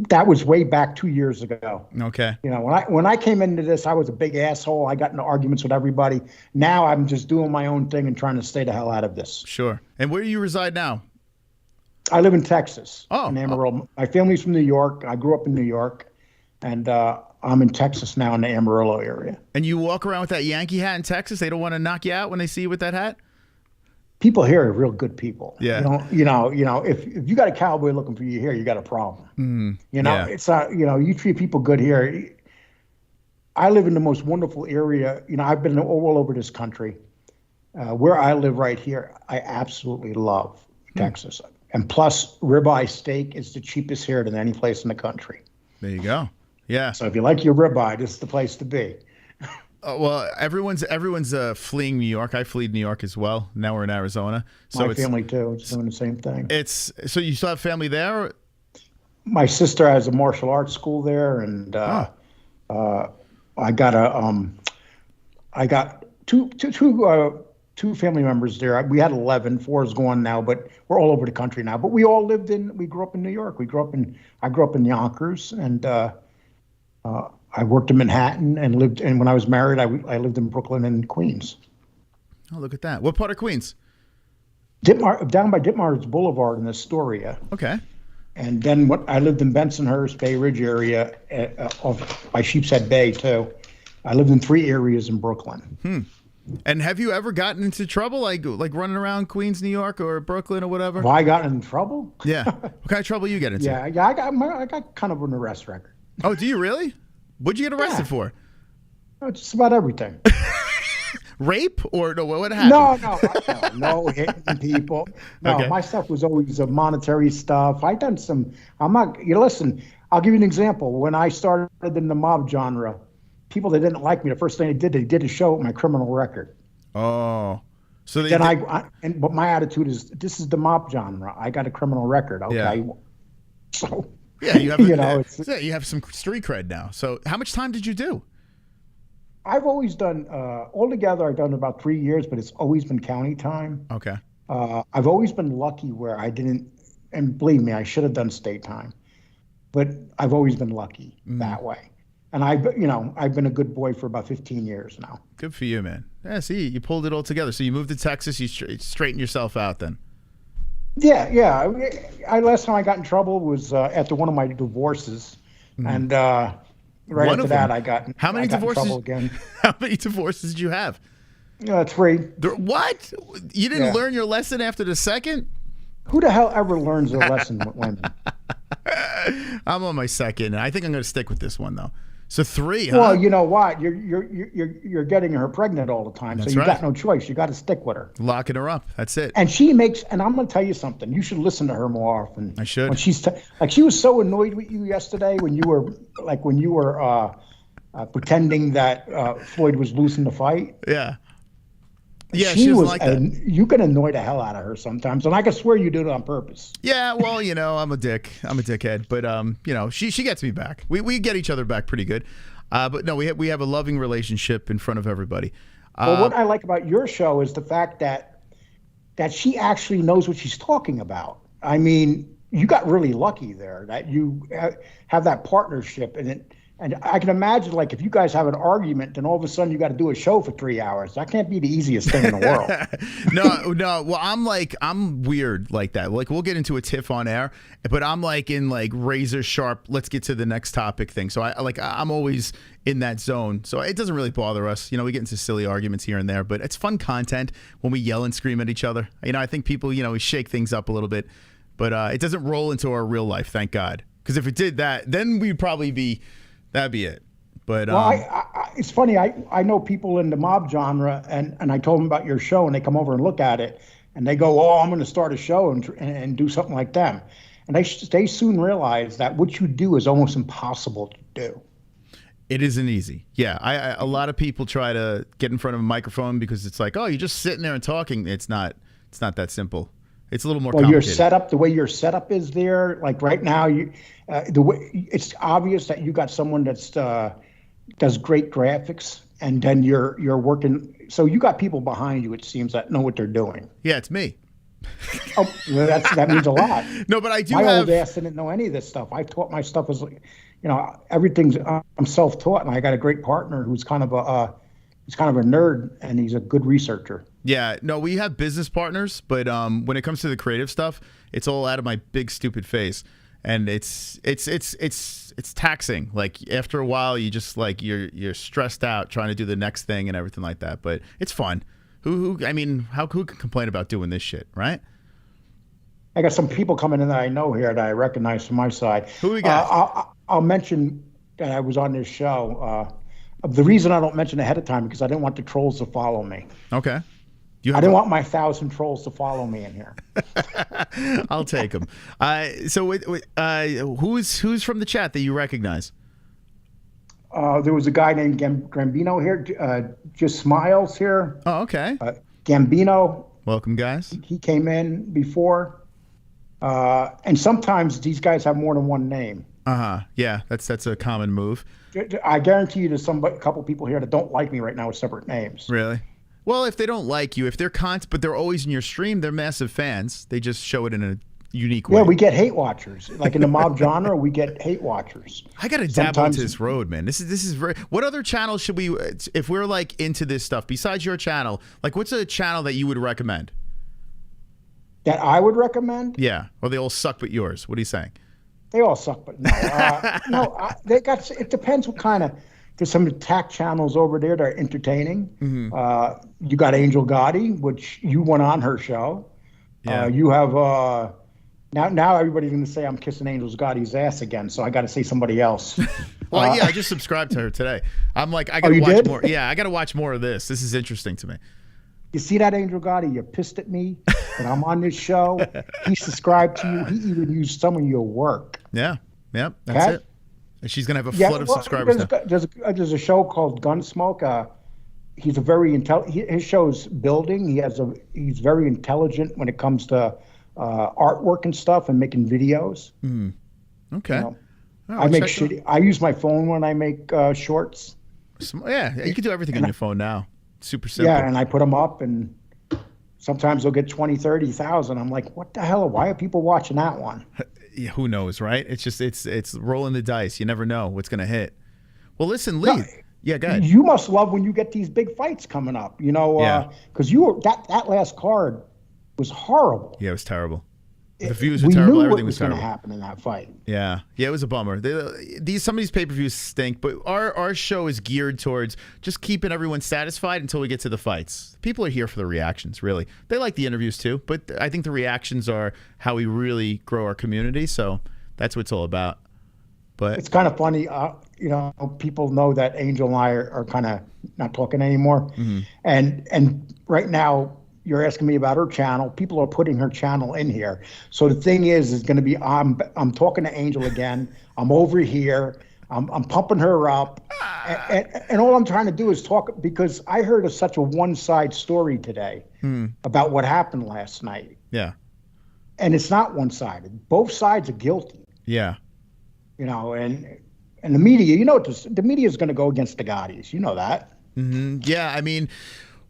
that was way back 2 years ago. Okay. You know, when I came into this, I was a big asshole. I got into arguments with everybody. Now I'm just doing my own thing and trying to stay the hell out of this. Sure. And where do you reside now? I live in Texas. Oh, in Amarillo. My family's from New York. I grew up in New York, and I'm in Texas now in the Amarillo area. And you walk around with that Yankee hat in Texas? They don't want to knock you out when they see you with that hat? People here are real good people. Yeah. You know, if you got a cowboy looking for you here, you got a problem. You know, it's not, you know, you treat people good here. I live in the most wonderful area. You know, I've been all over this country. Where I live right here, I absolutely love Texas. And plus, ribeye steak is the cheapest here than any place in the country. There you go. Yeah. So if you like your ribeye, this is the place to be. Well, everyone's fleeing New York. I fled New York as well. Now we're in Arizona. So my family too. It's doing the same thing. So you still have family there? My sister has a martial arts school there, and I got two family members there. We had 11. 4 is gone now, but we're all over the country now. But we grew up in New York. I grew up in Yonkers, and I worked in Manhattan and when I was married, I lived in Brooklyn and Queens. Oh, look at that. What part of Queens? Down by Ditmars Boulevard in Astoria. Okay. And then I lived in Bensonhurst, Bay Ridge area, by Sheepshead Bay too. I lived in 3 areas in Brooklyn. And have you ever gotten into trouble, like running around Queens, New York, or Brooklyn, or whatever? Have I gotten in trouble? Yeah. What kind of trouble you get into? Yeah, I got kind of an arrest record. Oh, do you really? What'd you get arrested for? Just about everything. Rape or no? What happened? No hitting people. No, Okay. My stuff was always monetary stuff. I done some. I'm not. You listen. I'll give you an example. When I started in the mob genre, people that didn't like me, the first thing they did is show my criminal record. Oh, so then but my attitude is, this is the mob genre. I got a criminal record. Okay. Yeah. So yeah, you have you have some street cred now. So how much time did you do? I've always done altogether. I've done about 3 years, but it's always been county time. Okay. I've always been lucky where I didn't, and believe me, I should have done state time, but I've always been lucky that way. And I've been a good boy for about 15 years now. Good for you, man. Yeah, see, you pulled it all together. So you moved to Texas. You straightened yourself out then. Yeah. Last time I got in trouble was after one of my divorces, and right after that I got in trouble again. How many divorces did you have? 3. What? You didn't learn your lesson after the second? Who the hell ever learns a lesson with women? I'm on my second, and I think I'm going to stick with this one though. So 3, huh? Well, you know what? You're getting her pregnant all the time, That's so you right. got no choice. You got to stick with her. Locking her up. That's it. And and I'm going to tell you something. You should listen to her more often. I should. When she was so annoyed with you yesterday when you were pretending that Floyd was losing the fight. Yeah. Yeah, she was like that. You can annoy the hell out of her sometimes, and I can swear you do it on purpose. Yeah, well, I'm a dick. I'm a dickhead, but she gets me back. We get each other back pretty good. But no, we have a loving relationship in front of everybody. Well, what I like about your show is the fact that she actually knows what she's talking about. I mean, you got really lucky there that you have that partnership, and I can imagine, like, if you guys have an argument and all of a sudden you got to do a show for 3 hours, that can't be the easiest thing in the world. No. Well, I'm weird like that. Like, we'll get into a tiff on air, but I'm like in like razor sharp, let's get to the next topic thing. So I'm always in that zone. So it doesn't really bother us. We get into silly arguments here and there, but it's fun content when we yell and scream at each other. I think people, we shake things up a little bit, but it doesn't roll into our real life, thank God. Because if it did that, then we'd probably be... That'd be it. But it's funny. I know people in the mob genre, and I told them about your show, and they come over and look at it, and they go, "Oh, I'm going to start a show and do something like them." And they soon realize that what you do is almost impossible to do. It isn't easy. Yeah, a lot of people try to get in front of a microphone because it's like, oh, you're just sitting there and talking. It's not that simple. It's a little more complicated. The way your setup is there, like right now, it's obvious that you got someone that's does great graphics, and then you're working. So you got people behind you, it seems, that know what they're doing. Yeah, it's me. Oh, well, that means a lot. No, but I do. My old ass didn't know any of this stuff. I taught my stuff as, everything's. I'm self-taught, and I got a great partner who's kind of a nerd, and he's a good researcher. Yeah, no, we have business partners, but when it comes to the creative stuff, it's all out of my big stupid face, and it's taxing. Like after a while, you just like you're stressed out trying to do the next thing and everything like that. But it's fun. Who can complain about doing this shit, right? I got some people coming in that I know here that I recognize from my side. Who we got? I'll mention that I was on this show. The reason I don't mention ahead of time because I didn't want the trolls to follow me. Okay. I didn't want my 1,000 trolls to follow me in here. I'll take them. So who's from the chat that you recognize? There was a guy named Gambino here. Just Smiles here. Oh, okay. Gambino. Welcome, guys. He came in before. And sometimes these guys have more than one name. Yeah, that's a common move. I guarantee you there's a couple people here that don't like me right now with separate names. Really? Well, if they don't like you, if they're but they're always in your stream, they're massive fans. They just show it in a unique way. Yeah, we get hate watchers. Like in the mob genre, we get hate watchers. I got to dabble into this road, man. This is very. What other channels should we, if we're like into this stuff besides your channel? Like, what's a channel that you would recommend? That I would recommend? Yeah, or they all suck but yours. What are you saying? They all suck, but no. They got. It depends what kind of. There's some attack channels over there that are entertaining. You got Angel Gotti, which you went on her show. Yeah. You have now everybody's going to say I'm kissing Angel Gotti's ass again, so I got to say somebody else. Well, yeah, I just subscribed to her today. I'm like, I got to watch more. Yeah, I got to watch more of this. This is interesting to me. You see that, Angel Gotti? You're pissed at me that I'm on this show. He subscribed to you. He even used some of your work. Yeah, that's it. And she's gonna have a flood of subscribers now. There's a show called Gunsmoke. He's a very his show's building. He's very intelligent when it comes to artwork and stuff and making videos. Okay. You know, I use my phone when I make shorts. Yeah, you can do everything on your phone now. Super simple. Yeah, and I put them up, and sometimes they'll get 20, 30,000. I'm like, what the hell? Why are people watching that one? Yeah, who knows, right? It's just it's rolling the dice. You never know what's gonna hit. Well, listen, Lee. Yeah, go ahead. You must love when you get these big fights coming up. You know, because that last card was horrible. Yeah, it was terrible. The views were terrible. Everything was terrible. Going to happen in that fight. Yeah, it was a bummer. Some of these pay-per-views stink, but our show is geared towards just keeping everyone satisfied until we get to the fights. People are here for the reactions, really. They like the interviews too, but I think the reactions are how we really grow our community. So that's what it's all about. But it's kind of funny, you know. People know that Angel and I are kind of not talking anymore, and right now. You're asking me about her channel. People are putting her channel in here. So the thing is going to be I'm talking to Angel again. I'm over here. I'm pumping her up, and all I'm trying to do is talk because I heard such a one-side story today about what happened last night. Yeah, and it's not one-sided. Both sides are guilty. Yeah, you know, and the media. You know, the media is going to go against the Gottis. You know that. Yeah, I mean.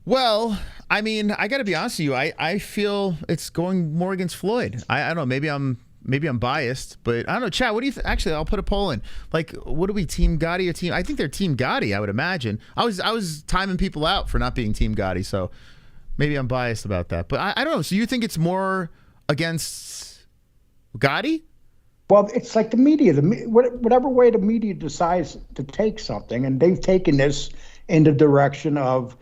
Well, I mean, I got to be honest with you. I feel it's going more against Floyd. I don't know. Maybe I'm biased, but I don't know. Chad, what do you think? Actually, I'll put a poll in. Like, what are we, Team Gotti or Team? I think they're Team Gotti. I would imagine. I was timing people out for not being Team Gotti, so maybe I'm biased about that. But I don't know. So you think it's more against Gotti? Well, it's like the media. Whatever way the media decides to take something, and they've taken this in the direction of.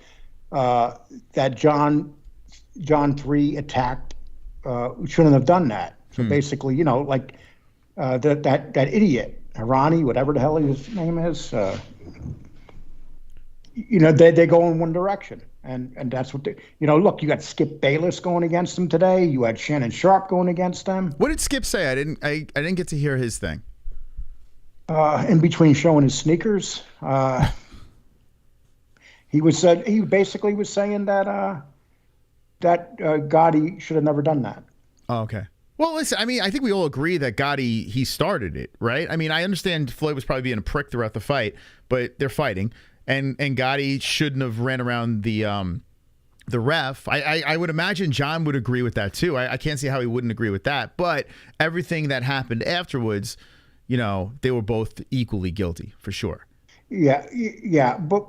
That John III attacked shouldn't have done that. So basically, you know, like that idiot Irene, whatever the hell his name is, you know, they go in one direction, and that's what they. You know, look, you got Skip Bayless going against them today. You had Shannon Sharp going against them. What did Skip say? I didn't get to hear his thing. In between showing his sneakers. He basically was saying that Gotti should have never done that. Oh, okay. Well, listen, I mean, I think we all agree that Gotti, he started it, right? I mean, I understand Floyd was probably being a prick throughout the fight, but they're fighting, and Gotti shouldn't have ran around the ref. I would imagine John would agree with that too. I can't see how he wouldn't agree with that. But everything that happened afterwards, you know, they were both equally guilty for sure. Yeah, but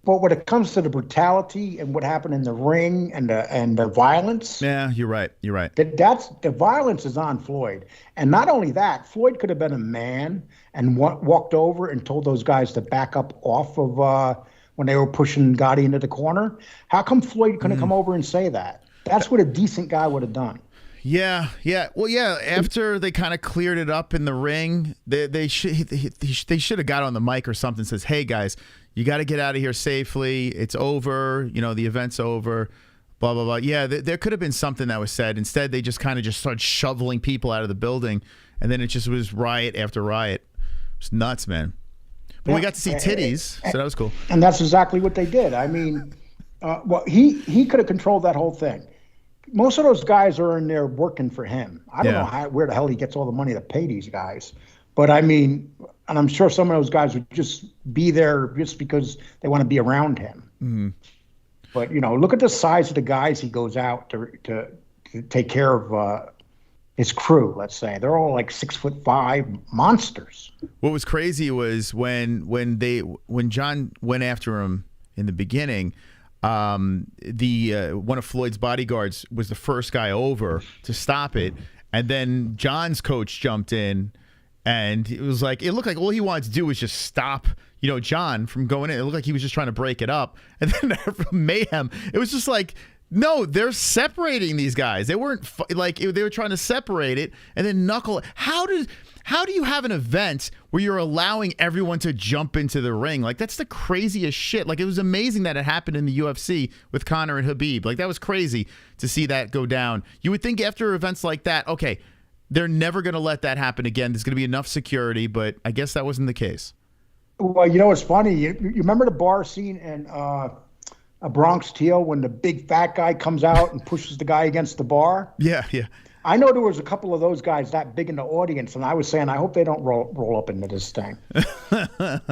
when it comes to the brutality and what happened in the ring and the violence, yeah, you're right. That's the violence is on Floyd, and not only that, Floyd could have been a man and walked over and told those guys to back up off of when they were pushing Gotti into the corner. How come Floyd couldn't come over and say that? That's what a decent guy would have done. Yeah. Well, yeah. After they kind of cleared it up in the ring, they should have got on the mic or something. Says, "Hey guys, you got to get out of here safely. It's over. You know, the event's over." Blah blah blah. Yeah, there could have been something that was said. Instead, they just kind of started shoveling people out of the building, and then it just was riot after riot. It was nuts, man. But we got to see titties, so that was cool. And that's exactly what they did. I mean, well, he could have controlled that whole thing. Most of those guys are in there working for him. I don't know where the hell he gets all the money to pay these guys. But I mean, and I'm sure some of those guys would just be there just because they want to be around him. Mm-hmm. But, you know, look at the size of the guys he goes out to take care of his crew, let's say. They're all like 6'5" monsters. What was crazy was when John went after him in the beginning, the one of Floyd's bodyguards was the first guy over to stop it, and then John's coach jumped in, and it was like, it looked like all he wanted to do was just stop, you know, John from going in. It looked like he was just trying to break it up, and then mayhem. It was just like, no, they're separating these guys. They weren't they were trying to separate it and then knuckle. How do you have an event where you're allowing everyone to jump into the ring? Like, that's the craziest shit. Like, it was amazing that it happened in the UFC with Conor and Khabib. Like, that was crazy to see that go down. You would think after events like that, okay, they're never going to let that happen again. There's going to be enough security, but I guess that wasn't the case. Well, you know, it's funny. You remember the bar scene in A Bronx Tale when the big fat guy comes out and pushes the guy against the bar? Yeah. I know there was a couple of those guys that big in the audience, and I was saying, I hope they don't roll up into this thing.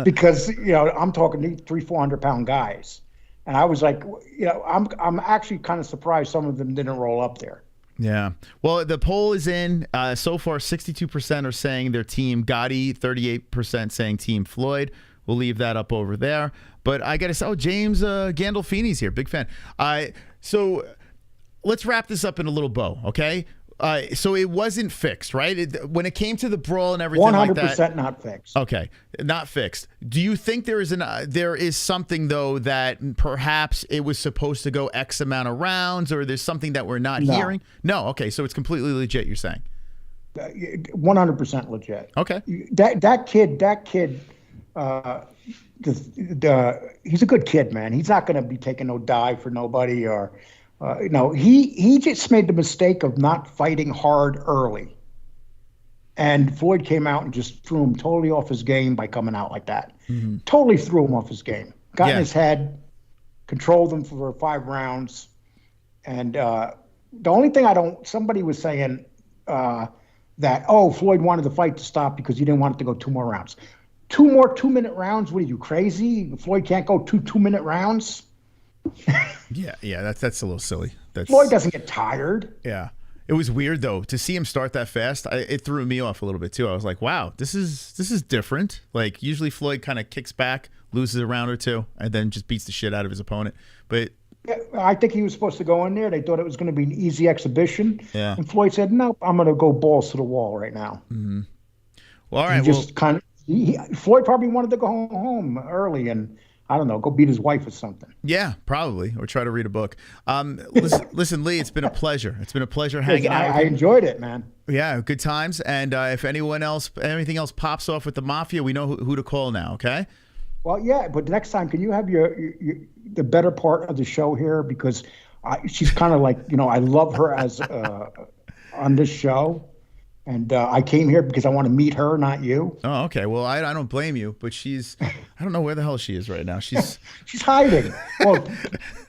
Because, you know, I'm talking 300-400-pound guys. And I was like, you know, I'm actually kind of surprised some of them didn't roll up there. Yeah. Well, the poll is in. So far, 62% are saying their team Gotti, 38% saying team Floyd. We'll leave that up over there. But I got to say, James Gandolfini's here. Big fan. So let's wrap this up in a little bow, okay? So it wasn't fixed, right? When it came to the brawl and everything 100% like that. 100% not fixed. Okay, not fixed. Do you think there is something, though, that perhaps it was supposed to go X amount of rounds, or there's something that we're not hearing? No. Okay, so it's completely legit, you're saying? 100% legit. Okay. That kid, he's a good kid, man. He's not going to be taking no dive for nobody or... no, he just made the mistake of not fighting hard early. And Floyd came out and just threw him totally off his game by coming out like that. Mm-hmm. Totally threw him off his game. Got in his head, controlled him for 5 rounds. And the only thing somebody was saying that, Floyd wanted the fight to stop because he didn't want it to go 2 more rounds. 2 more 2-minute rounds? What are you, crazy? Floyd can't go 2-minute rounds? yeah, that's a little silly. Floyd doesn't get tired. Yeah, it was weird though to see him start that fast. It threw me off a little bit too. I was like, wow, this is different. Like, usually Floyd kind of kicks back, loses a round or two, and then just beats the shit out of his opponent. But yeah, I think he was supposed to go in there. They thought it was going to be an easy exhibition. Yeah, and Floyd said, nope, I'm going to go balls to the wall right now. Mm-hmm. Well, all right. Floyd probably wanted to go home early and, I don't know, go beat his wife or something. Yeah, probably, or try to read a book. Listen, Lee, it's been a pleasure. It's been a pleasure hanging out. I enjoyed it, man. Yeah, good times. And if anything else pops off with the Mafia, we know who to call now. Okay. Well, yeah, but next time, can you have the better part of the show here, because she's kind of like, you know, I love her as on this show. And I came here because I want to meet her, not you. Oh, okay. Well, I don't blame you, but I don't know where the hell she is right now. She's hiding. Well,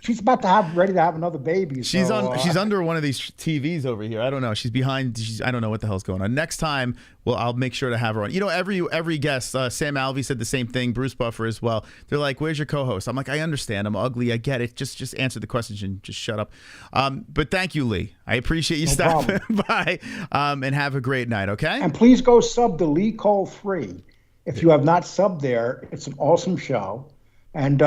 she's ready to have another baby. She's under one of these TVs over here. I don't know. She's behind. I don't know what the hell's going on. Next time, I'll make sure to have her on. You know, every guest, Sam Alvey said the same thing. Bruce Buffer as well. They're like, "Where's your co-host?" I'm like, "I understand. I'm ugly. I get it. Just answer the questions and just shut up." But thank you, Lee. I appreciate you stopping by. And have a great night. Okay. And please go sub to Lee Cole 3. If you have not subbed there, it's an awesome show. And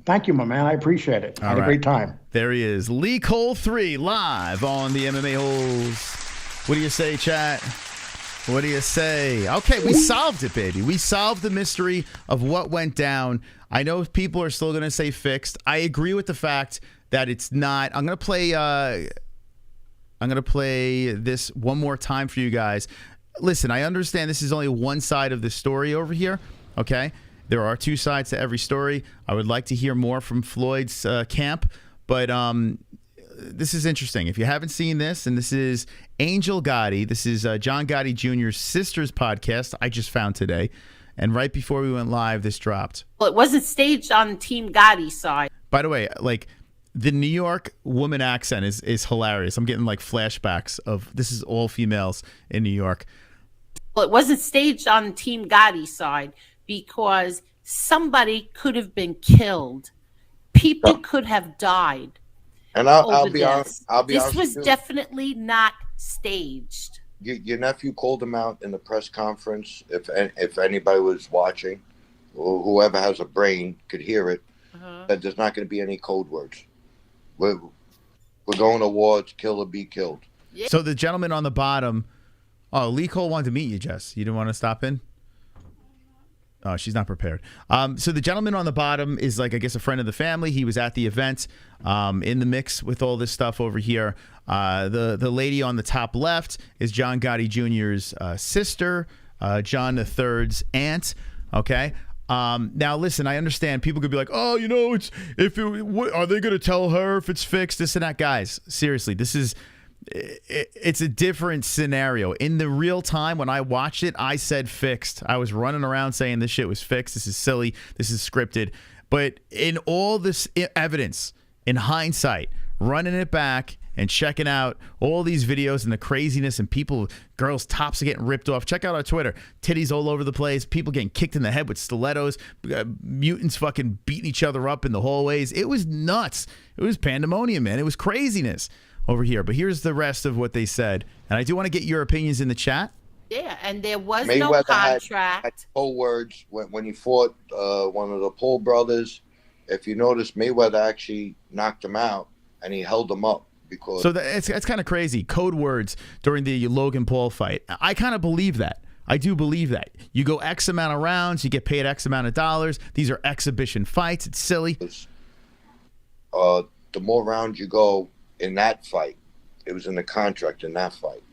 thank you, my man. I appreciate it. I had a great time. There he is, Lee Cole 3, live on the MMA-Holes. What do you say, chat? What do you say? Okay, we solved it, baby. We solved the mystery of what went down. I know people are still going to say fixed. I agree with the fact that it's not. I'm going to play this one more time for you guys. Listen, I understand this is only one side of the story over here, okay? There are 2 sides to every story. I would like to hear more from Floyd's camp, but this is interesting. If you haven't seen this, and this is Angel Gotti. This is John Gotti Jr.'s sister's podcast I just found today. And right before we went live, this dropped. Well, it wasn't staged on Team Gotti's side. By the way, like, the New York woman accent is hilarious. I'm getting like flashbacks of this is all females in New York. Well, it wasn't staged on Team Gotti's side because somebody could have been killed. People could have died. And I'll be honest. This was definitely not staged. Your nephew called him out in the press conference. If anybody was watching, or whoever has a brain could hear it. that there's not going to be any code words. We're going to war to kill or be killed. So the gentleman on the bottom, oh, Lee Cole wanted to meet you, Jess. You didn't want to stop in? Oh, she's not prepared. So the gentleman on the bottom is like, I guess, a friend of the family. He was at the event in the mix with all this stuff over here. The lady on the top left is John Gotti Jr.'s sister, John III's aunt. Okay. Now, listen, I understand people could be like, oh, you know, are they going to tell her if it's fixed, this and that? Guys, seriously, it's a different scenario. In the real time, when I watched it, I said fixed. I was running around saying this shit was fixed. This is silly. This is scripted. But in all this evidence, in hindsight, running it back and checking out all these videos and the craziness and girls' tops are getting ripped off. Check out our Twitter. Titties all over the place. People getting kicked in the head with stilettos. Mutants fucking beating each other up in the hallways. It was nuts. It was pandemonium, man. It was craziness over here. But here's the rest of what they said. And I do want to get your opinions in the chat. Yeah, and there was Mayweather no contract. had no words when he fought one of the Paul brothers. If you notice, Mayweather actually knocked him out and he held him up. Because so it's kind of crazy. Code words during the Logan Paul fight. I kind of believe that. I do believe that. You go X amount of rounds, you get paid X amount of dollars. These are exhibition fights. It's silly. The more rounds you go in that fight, it was in the contract in that fight.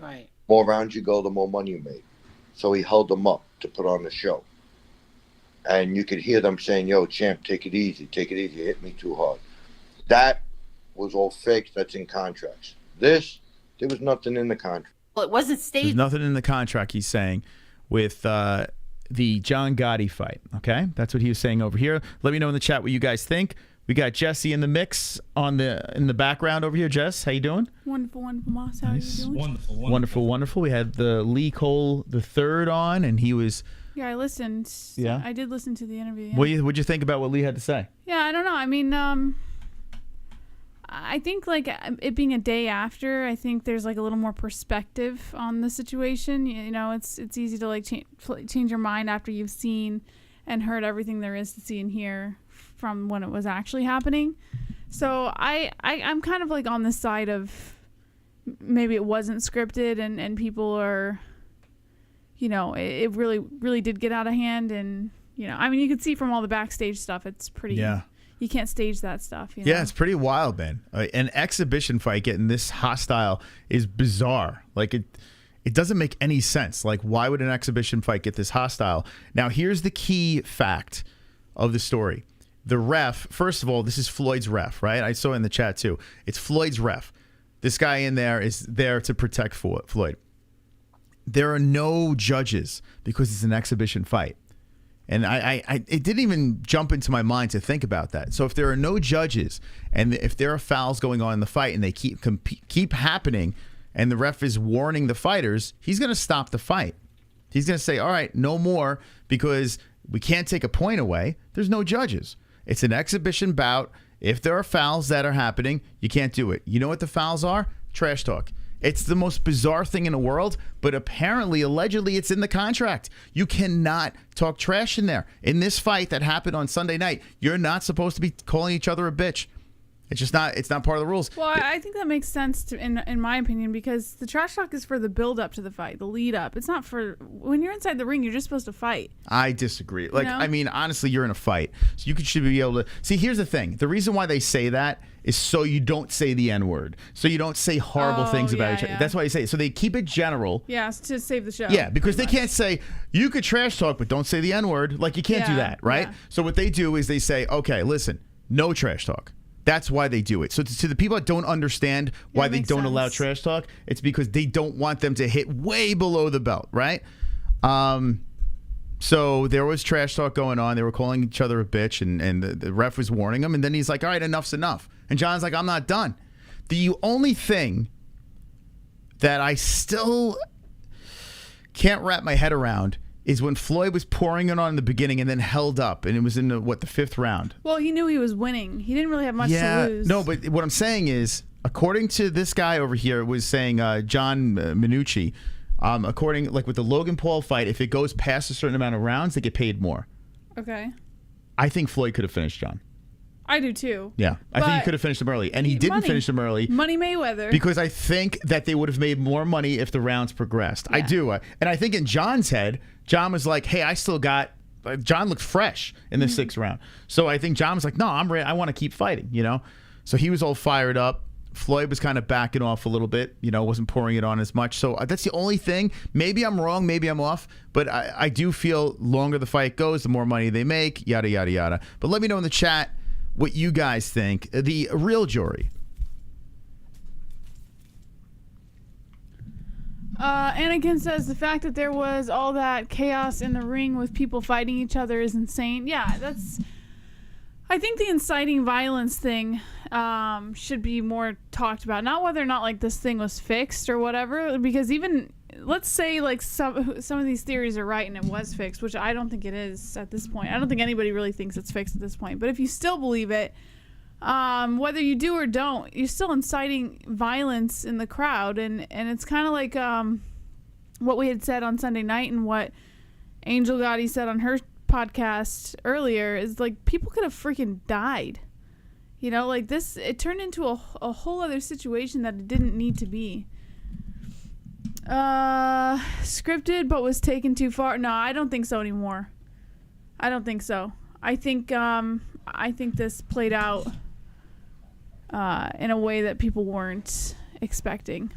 Right. The more rounds you go, the more money you made. So he held them up to put on the show. And you could hear them saying, yo, champ, take it easy. Take it easy. You hit me too hard. That was all fixed. That's in contracts. There was nothing in the contract. Well, it wasn't staged. There's nothing in the contract, he's saying, with the John Gotti fight. Okay? That's what he was saying over here. Let me know in the chat what you guys think. We got Jesse in the mix in the background over here. Jess, how you doing? Wonderful, wonderful, Moss. How Nice. are you doing? Wonderful. We had the Lee Cole III on, and he was... Yeah, I listened. Yeah? I did listen to the interview. Yeah. What'd you think about what Lee had to say? Yeah, I don't know. I mean, I think like it being a day after, I think there's like a little more perspective on the situation. You know, it's easy to like change your mind after you've seen and heard everything there is to see and hear from when it was actually happening. So I'm kind of like on the side of maybe it wasn't scripted and people are, you know, it really did get out of hand. And, you know, I mean, you could see from all the backstage stuff, it's pretty, Yeah. You can't stage that stuff. You know? Yeah, it's pretty wild, man. An exhibition fight getting this hostile is bizarre. Like, it doesn't make any sense. Like, why would an exhibition fight get this hostile? Now, here's the key fact of the story. The ref, first of all, this is Floyd's ref, right? I saw it in the chat, too. It's Floyd's ref. This guy in there is there to protect Floyd. There are no judges because it's an exhibition fight. And it didn't even jump into my mind to think about that. So if there are no judges and if there are fouls going on in the fight and they keep happening and the ref is warning the fighters, he's going to stop the fight. He's going to say, all right, no more, because we can't take a point away. There's no judges. It's an exhibition bout. If there are fouls that are happening, you can't do it. You know what the fouls are? Trash talk. It's the most bizarre thing in the world, but apparently, allegedly, it's in the contract. You cannot talk trash in there. In this fight that happened on Sunday night, you're not supposed to be calling each other a bitch. It's just not. It's not part of the rules. Well, I think that makes sense in my opinion, because the trash talk is for the build up to the fight, the lead up. It's not for when you're inside the ring. You're just supposed to fight. I disagree. Like, You know? I mean, honestly, you're in a fight, so you should be able to see. Here's the thing: the reason why they say that is so you don't say the N-word, so you don't say horrible things about each other. yeah. That's why they say it. So they keep it general. Yeah, it's to save the show. Yeah, because they can't say, you could trash talk, but don't say the N-word. Like, you can't do Yeah, that, right? yeah. So what they do is they say, okay, listen, no trash talk. That's why they do it. So to the people that don't understand why they makes don't allow sense. trash talk, it's because they don't want them to hit way below the belt, right? So there was trash talk going on. They were calling each other a bitch, and the ref was warning them. And then he's like, all right, enough's enough. And John's like, I'm not done. The only thing that I still can't wrap my head around is when Floyd was pouring it on in the beginning and then held up, and it was in the fifth round. Well, he knew he was winning. He didn't really have much to lose. No, but what I'm saying is, according to this guy over here, was saying John Minucci, according like with the Logan Paul fight, if it goes past a certain amount of rounds, they get paid more. Okay. I think Floyd could have finished John. I do too. Yeah, I think he But could have finished him early, and he didn't money. finish him early Money Mayweather. because I think that they would have made more money if the rounds progressed. I Yeah. do, and I think in John's head, John was like, "Hey, I still got." John looked fresh in the sixth round, so I think John was like, "No, I'm ready. I want to keep fighting," you know. So he was all fired up. Floyd was kind of backing off a little bit, you know, wasn't pouring it on as much. So that's the only thing. Maybe I'm wrong, maybe I'm off, but I do feel longer the fight goes, the more money they make, yada, yada, yada. But let me know in the chat what you guys think. The real jury. Anakin says the fact that there was all that chaos in the ring with people fighting each other is insane. Yeah, I think the inciting violence thing should be more talked about. Not whether or not like this thing was fixed or whatever, because even let's say like some of these theories are right and it was fixed, which I don't think it is at this point. I don't think anybody really thinks it's fixed at this point. But if you still believe it, whether you do or don't, you're still inciting violence in the crowd, and it's kind of like what we had said on Sunday night and what Angel Gotti said on her podcast earlier is like people could have freaking died, you know, like this. It turned into a whole other situation that it didn't need to be. Scripted but was taken too far. No, I don't think so anymore. I don't think so. I think this played out in a way that people weren't expecting.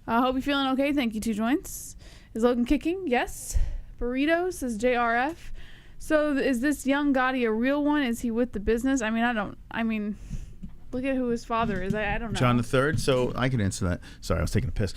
Hope you're feeling okay. Thank you, 2 joints. Is Logan kicking? Yes. Burrito says JRF. So is this young Gotti a real one? Is he with the business? I mean, look at who his father is. I don't know. John III. So I can answer that. Sorry, I was taking a piss.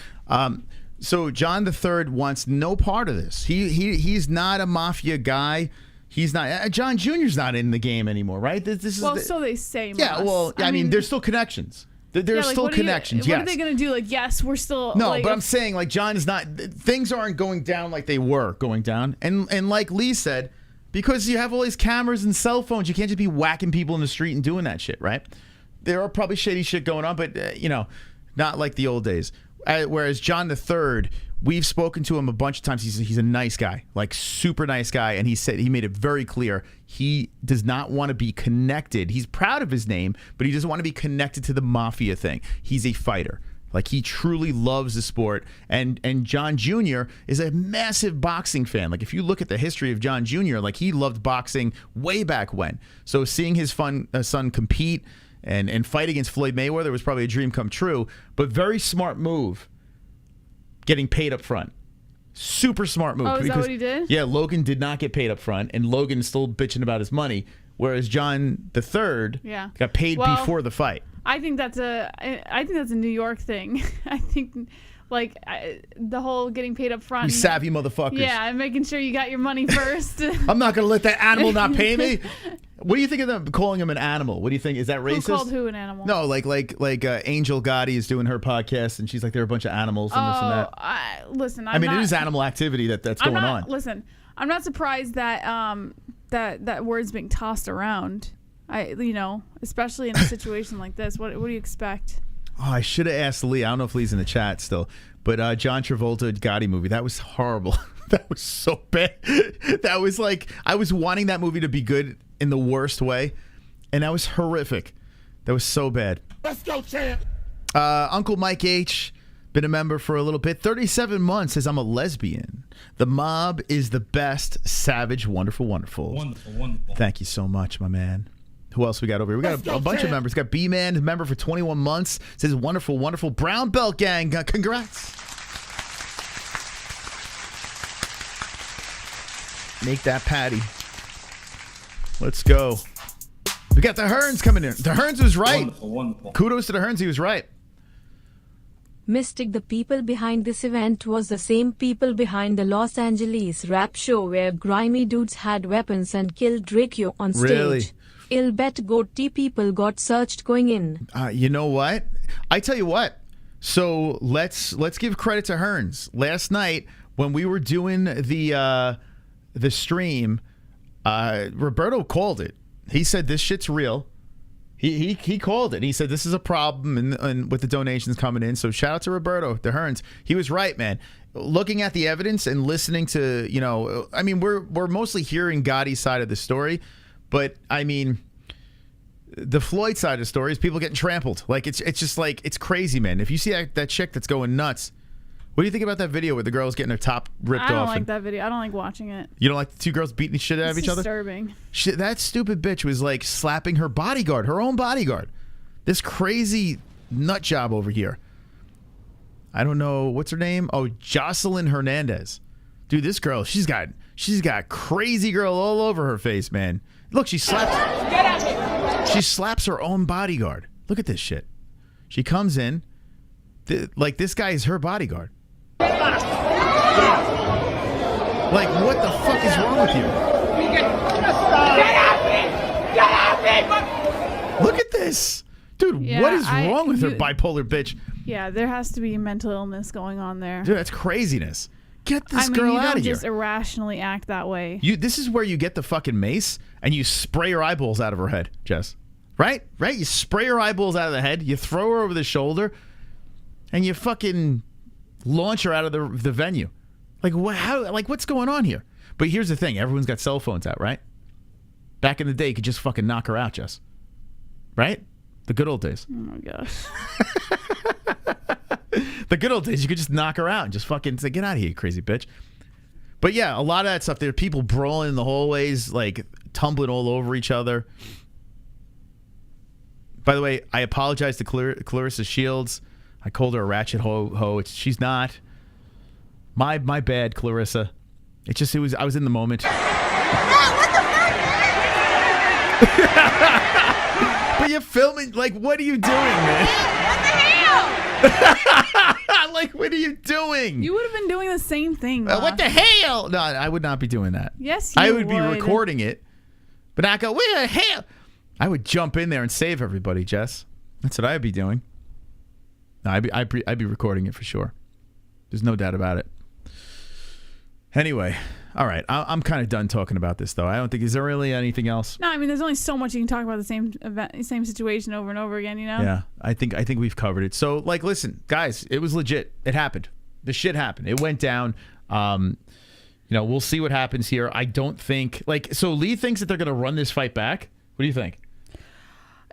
So John III wants no part of this. He's not a mafia guy. He's not. John Jr.'s not in the game anymore, right? This is so they say. Yeah. Well, I mean, there's still connections. There's still connections. What are they going to do? Like, yes, we're still. No, like, but I'm saying, like, John is not. Things aren't going down like they were going down. And like Lee said, because you have all these cameras and cell phones, you can't just be whacking people in the street and doing that shit, right? There are probably shady shit going on, but, you know, not like the old days. Whereas John III, we've spoken to him a bunch of times. He's a nice guy, like super nice guy. And he made it very clear he does not want to be connected. He's proud of his name, but he doesn't want to be connected to the mafia thing. He's a fighter. Like, he truly loves the sport. And John Jr. is a massive boxing fan. Like, if you look at the history of John Jr., like, he loved boxing way back when. So seeing his son compete and fight against Floyd Mayweather was probably a dream come true, but very smart move getting paid up front. Super smart move. Oh, is that what he did? Yeah, Logan did not get paid up front, and Logan's still bitching about his money, whereas John III got paid before the fight. I think that's a New York thing. I think like the whole getting paid up front. You savvy motherfuckers. Yeah, and making sure you got your money first. I'm not going to let that animal not pay me. What do you think of them calling him an animal? What do you think? Is that racist? Who called who an animal? No, like Angel Gotti is doing her podcast, and she's like, they're a bunch of animals and this and that. Listen, I mean, it is animal activity that's going on. Listen, I'm not surprised that that word's being tossed around. Especially in a situation like this. What do you expect? Oh, I should have asked Lee. I don't know if Lee's in the chat still, but John Travolta Gotti movie, that was horrible. That was so bad. That was like, I was wanting that movie to be good in the worst way, and that was horrific. That was so bad. Let's go, champ. Uncle Mike H, been a member for a little bit. 37 months, says I'm a lesbian. The mob is the best. Savage, wonderful, wonderful. Wonderful, wonderful. Thank you so much, my man. Who else we got over here? We got a bunch of members. We got B-Man, member for 21 months. Says wonderful, wonderful. Brown Belt Gang, congrats. Make that patty. Let's go. We got the Hearns coming in. The Hearns was right. Wonderful, wonderful. Kudos to the Hearns. He was right. Mystic, the people behind this event was the same people behind the Los Angeles rap show where grimy dudes had weapons and killed Draco on stage. Really? I'll bet Gotti people got searched going in. You know what? I tell you what. So let's give credit to Hearns. Last night when we were doing the stream, Roberto called it. He said this shit's real. He called it. He said this is a problem and with the donations coming in. So shout out to Roberto, the Hearns. He was right, man. Looking at the evidence and listening to, I mean, we're mostly hearing Gotti's side of the story, but I mean, The Floyd side of the story is people getting trampled. Like it's just like it's crazy, man. If you see that chick that's going nuts, what do you think about that video where the girl's getting her top ripped off? I don't like that video. I don't like watching it. You don't like the two girls beating the shit out of each other? Disturbing. Shit, that stupid bitch was like slapping her bodyguard, her own bodyguard. This crazy nut job over here. I don't know what's her name. Oh, Jocelyn Hernandez. Dude, this girl, she's got crazy girl all over her face, man. Look, she slaps her own bodyguard. Look at this shit. She comes in, like this guy is her bodyguard. Like, what the fuck is wrong with you? Look at this. Dude, Yeah, what is wrong with her bipolar bitch? Yeah, there has to be mental illness going on there. Dude, that's craziness. Get this girl you out don't of here. just irrationally act that way. This is where you get the fucking mace and you spray her eyeballs out of her head, Jess. Right? You spray her eyeballs out of the head, you throw her over the shoulder, and you fucking launch her out of the venue. Like, how? Like, what's going on here? But here's the thing. Everyone's got cell phones out, right? Back in the day, you could just fucking knock her out, Jess. Right? The good old days. Oh, my gosh. The good old days, you could just knock her out and just fucking say, get out of here, you crazy bitch. But yeah, a lot of that stuff. There are people brawling in the hallways, like tumbling all over each other. By the way, I apologize to Clarissa Shields. I called her a ratchet hoe. She's not. My bad, Clarissa. I was in the moment. But you're filming, like, what are you doing, man? What the hell? Like, what are you doing? You would have been doing the same thing. What the hell? No, I would not be doing that. Yes, you I would be recording it, but not go, where the hell? I would jump in there and save everybody, Jess. That's what I'd be doing. No, I'd be recording it for sure. There's no doubt about it. Anyway, all right. I'm kind of done talking about this, though. I don't think, is there really anything else? No, I mean, there's only so much you can talk about the same event, same situation over and over again, you know? Yeah, I think we've covered it. So, like, listen, guys, it was legit. It happened. The shit happened. It went down. We'll see what happens here. I don't think, like, so Lee thinks that they're going to run this fight back. What do you think?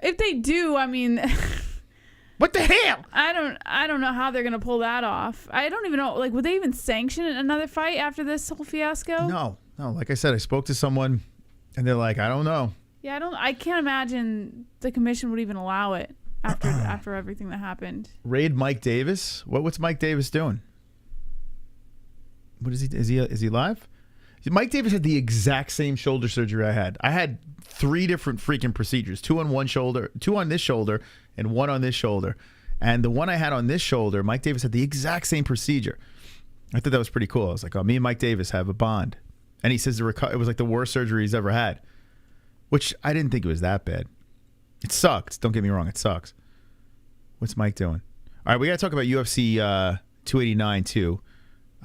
If they do, I mean... What the hell? I don't know how they're gonna pull that off. I don't even know. Like, would they even sanction another fight after this whole fiasco? No. Like I said, I spoke to someone, and they're like, I don't know. Yeah, I can't imagine the commission would even allow it after everything that happened. Raid Mike Davis. What's Mike Davis doing? What is he? Is he live? Mike Davis had the exact same shoulder surgery I had. I had 3 different freaking procedures: 2 on one shoulder, 2 on this shoulder, and 1 on this shoulder. And the one I had on this shoulder, Mike Davis had the exact same procedure. I thought that was pretty cool. I was like, oh, me and Mike Davis have a bond. And he says it was like the worst surgery he's ever had, which I didn't think it was that bad. It sucks. Don't get me wrong. It sucks. What's Mike doing? All right, we got to talk about UFC 289 too.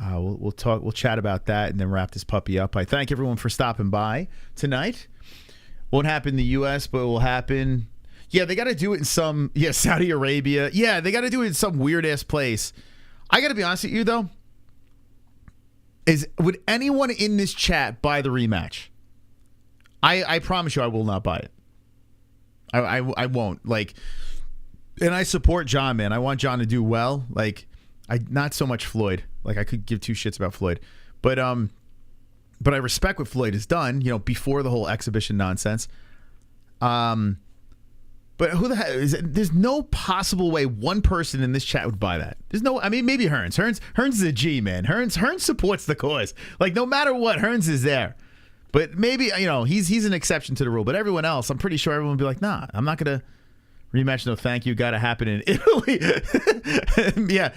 We'll chat about that and then wrap this puppy up. I thank everyone for stopping by tonight. Won't happen in the U.S., but it will happen. Yeah, they got to do it in Saudi Arabia. Yeah, they got to do it in some weird-ass place. I got to be honest with you, though. Would anyone in this chat buy the rematch? I promise you I will not buy it. I won't. Like, and I support John, man. I want John to do well. Like, not so much Floyd. Like, I could give 2 shits about Floyd. But I respect what Floyd has done, before the whole exhibition nonsense. But who the hell is it? There's no possible way one person in this chat would buy that. There's no, I mean, maybe Hearns. Hearns is a G, man. Hearns supports the cause. Like, no matter what, Hearns is there. But maybe, he's an exception to the rule. But everyone else, I'm pretty sure everyone would be like, nah, I'm not going to rematch. No, thank you. Got to happen in Italy. Yeah.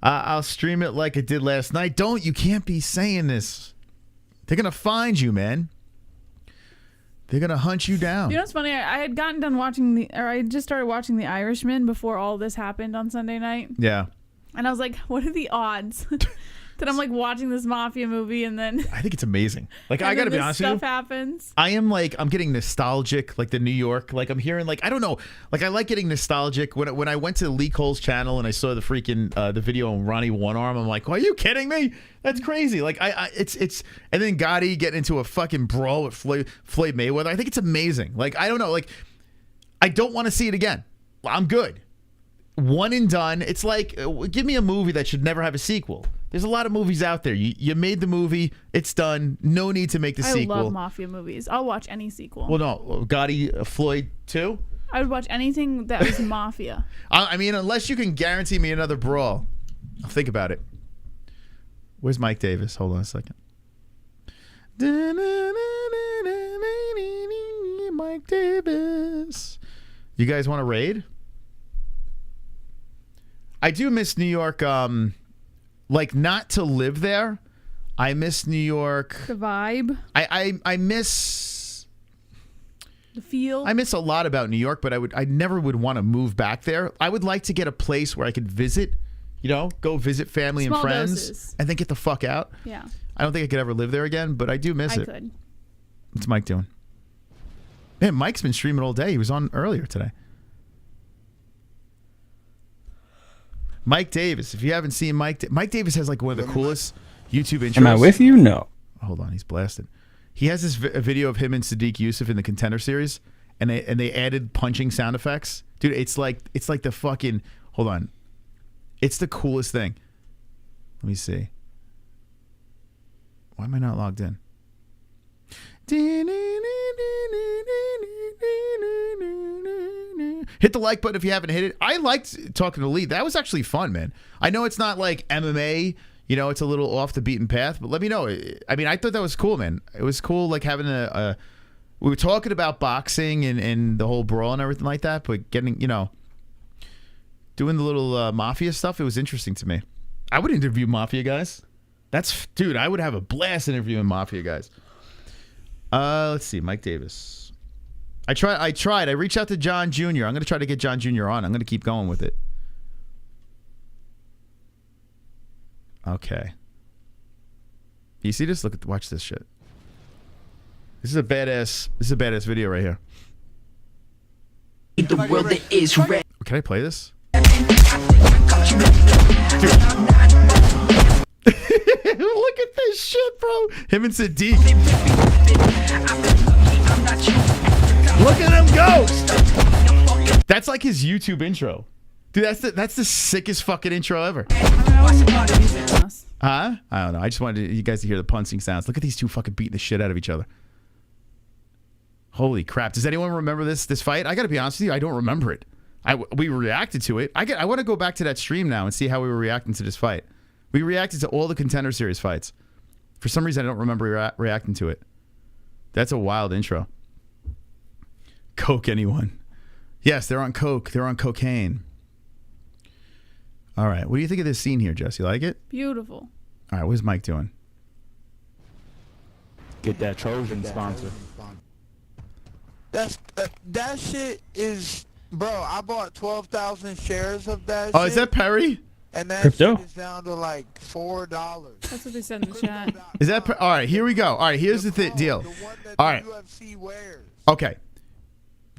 I'll stream it like it did last night. You can't be saying this. They're going to find you, man. They're going to hunt you down. You know what's funny? I had gotten done I just started watching The Irishman before all this happened on Sunday night. Yeah. And I was like, what are the odds That I'm like watching this mafia movie and then I think it's amazing. Like and I gotta then be this honest with stuff you. happens. I'm getting nostalgic, like the New York. Like I'm hearing, like I don't know, like I like getting nostalgic. When I went to Lee Cole's channel and I saw the freaking the video on Ronnie One Arm, I'm like, are you kidding me? That's crazy. Like it's and then Gotti getting into a fucking brawl with Floyd Mayweather. I think it's amazing. Like I don't know, like I don't want to see it again. I'm good. One and done. It's like give me a movie that should never have a sequel. There's a lot of movies out there. You made the movie. It's done. No need to make the sequel. I love mafia movies. I'll watch any sequel. Well, no. Gotti, Floyd, too? I would watch anything that was mafia. I mean, unless you can guarantee me another brawl. I'll think about it. Where's Mike Davis? Hold on a second. Mike Davis. You guys want to raid? I do miss New York. Like not to live there. I miss New York. The vibe. I miss the feel. I miss a lot about New York, but I never would want to move back there. I would like to get a place where I could visit, you know, go visit family Small and friends doses. and then get the fuck out. Yeah. I don't think I could ever live there again, but I do miss I it. could. What's Mike doing? Man, Mike's been streaming all day. He was on earlier today. Mike Davis. If you haven't seen Mike Davis has like one of the coolest YouTube intros. Am I with you? No. Hold on, he's blasted. He has this video of him and Sadiq Yusuf in the Contender Series, and they added punching sound effects. Dude, it's like the fucking. Hold on, it's the coolest thing. Let me see. Why am I not logged in? Hit the like button if you haven't hit it. I liked talking to Lee. That was actually fun, man. I know it's not like MMA, you know, it's a little off the beaten path, but let me know. I mean, I thought that was cool, man. It was cool, like having we were talking about boxing and the whole brawl and everything like that, but getting, you know, doing the little Mafia stuff, it was interesting to me. I would interview Mafia guys. Dude, I would have a blast interviewing Mafia guys. Let's see, Mike Davis. I tried. I reached out to John Jr. I'm going to try to get John Jr. on. I'm going to keep going with it. Okay. You see this? Watch this shit. This is a badass video right here. The world that is red. Can I play this? Look at this shit, bro. Him and Sadiq. Look at him go. That's like his YouTube intro. Dude, that's the sickest fucking intro ever. Huh? I don't know. I just wanted you guys to hear the punching sounds. Look at these two fucking beating the shit out of each other. Holy crap. Does anyone remember this fight? I got to be honest with you. I don't remember it. We reacted to it. I want to go back to that stream now and see how we were reacting to this fight. We reacted to all the Contender Series fights. For some reason, I don't remember reacting to it. That's a wild intro. Coke, anyone? Yes, they're on coke. They're on cocaine. All right. What do you think of this scene here, Jess? You like it? Beautiful. All right. What's Mike doing? Get that Trojan sponsor. That shit is, bro. I bought 12,000 shares of that. Oh, shit, is that Perry? And that Crypto? shit is down to like $4. That's what they said in the chat. Is that all right? Here we go. All right. Here's the deal. The one that All the right. UFC wears. Okay.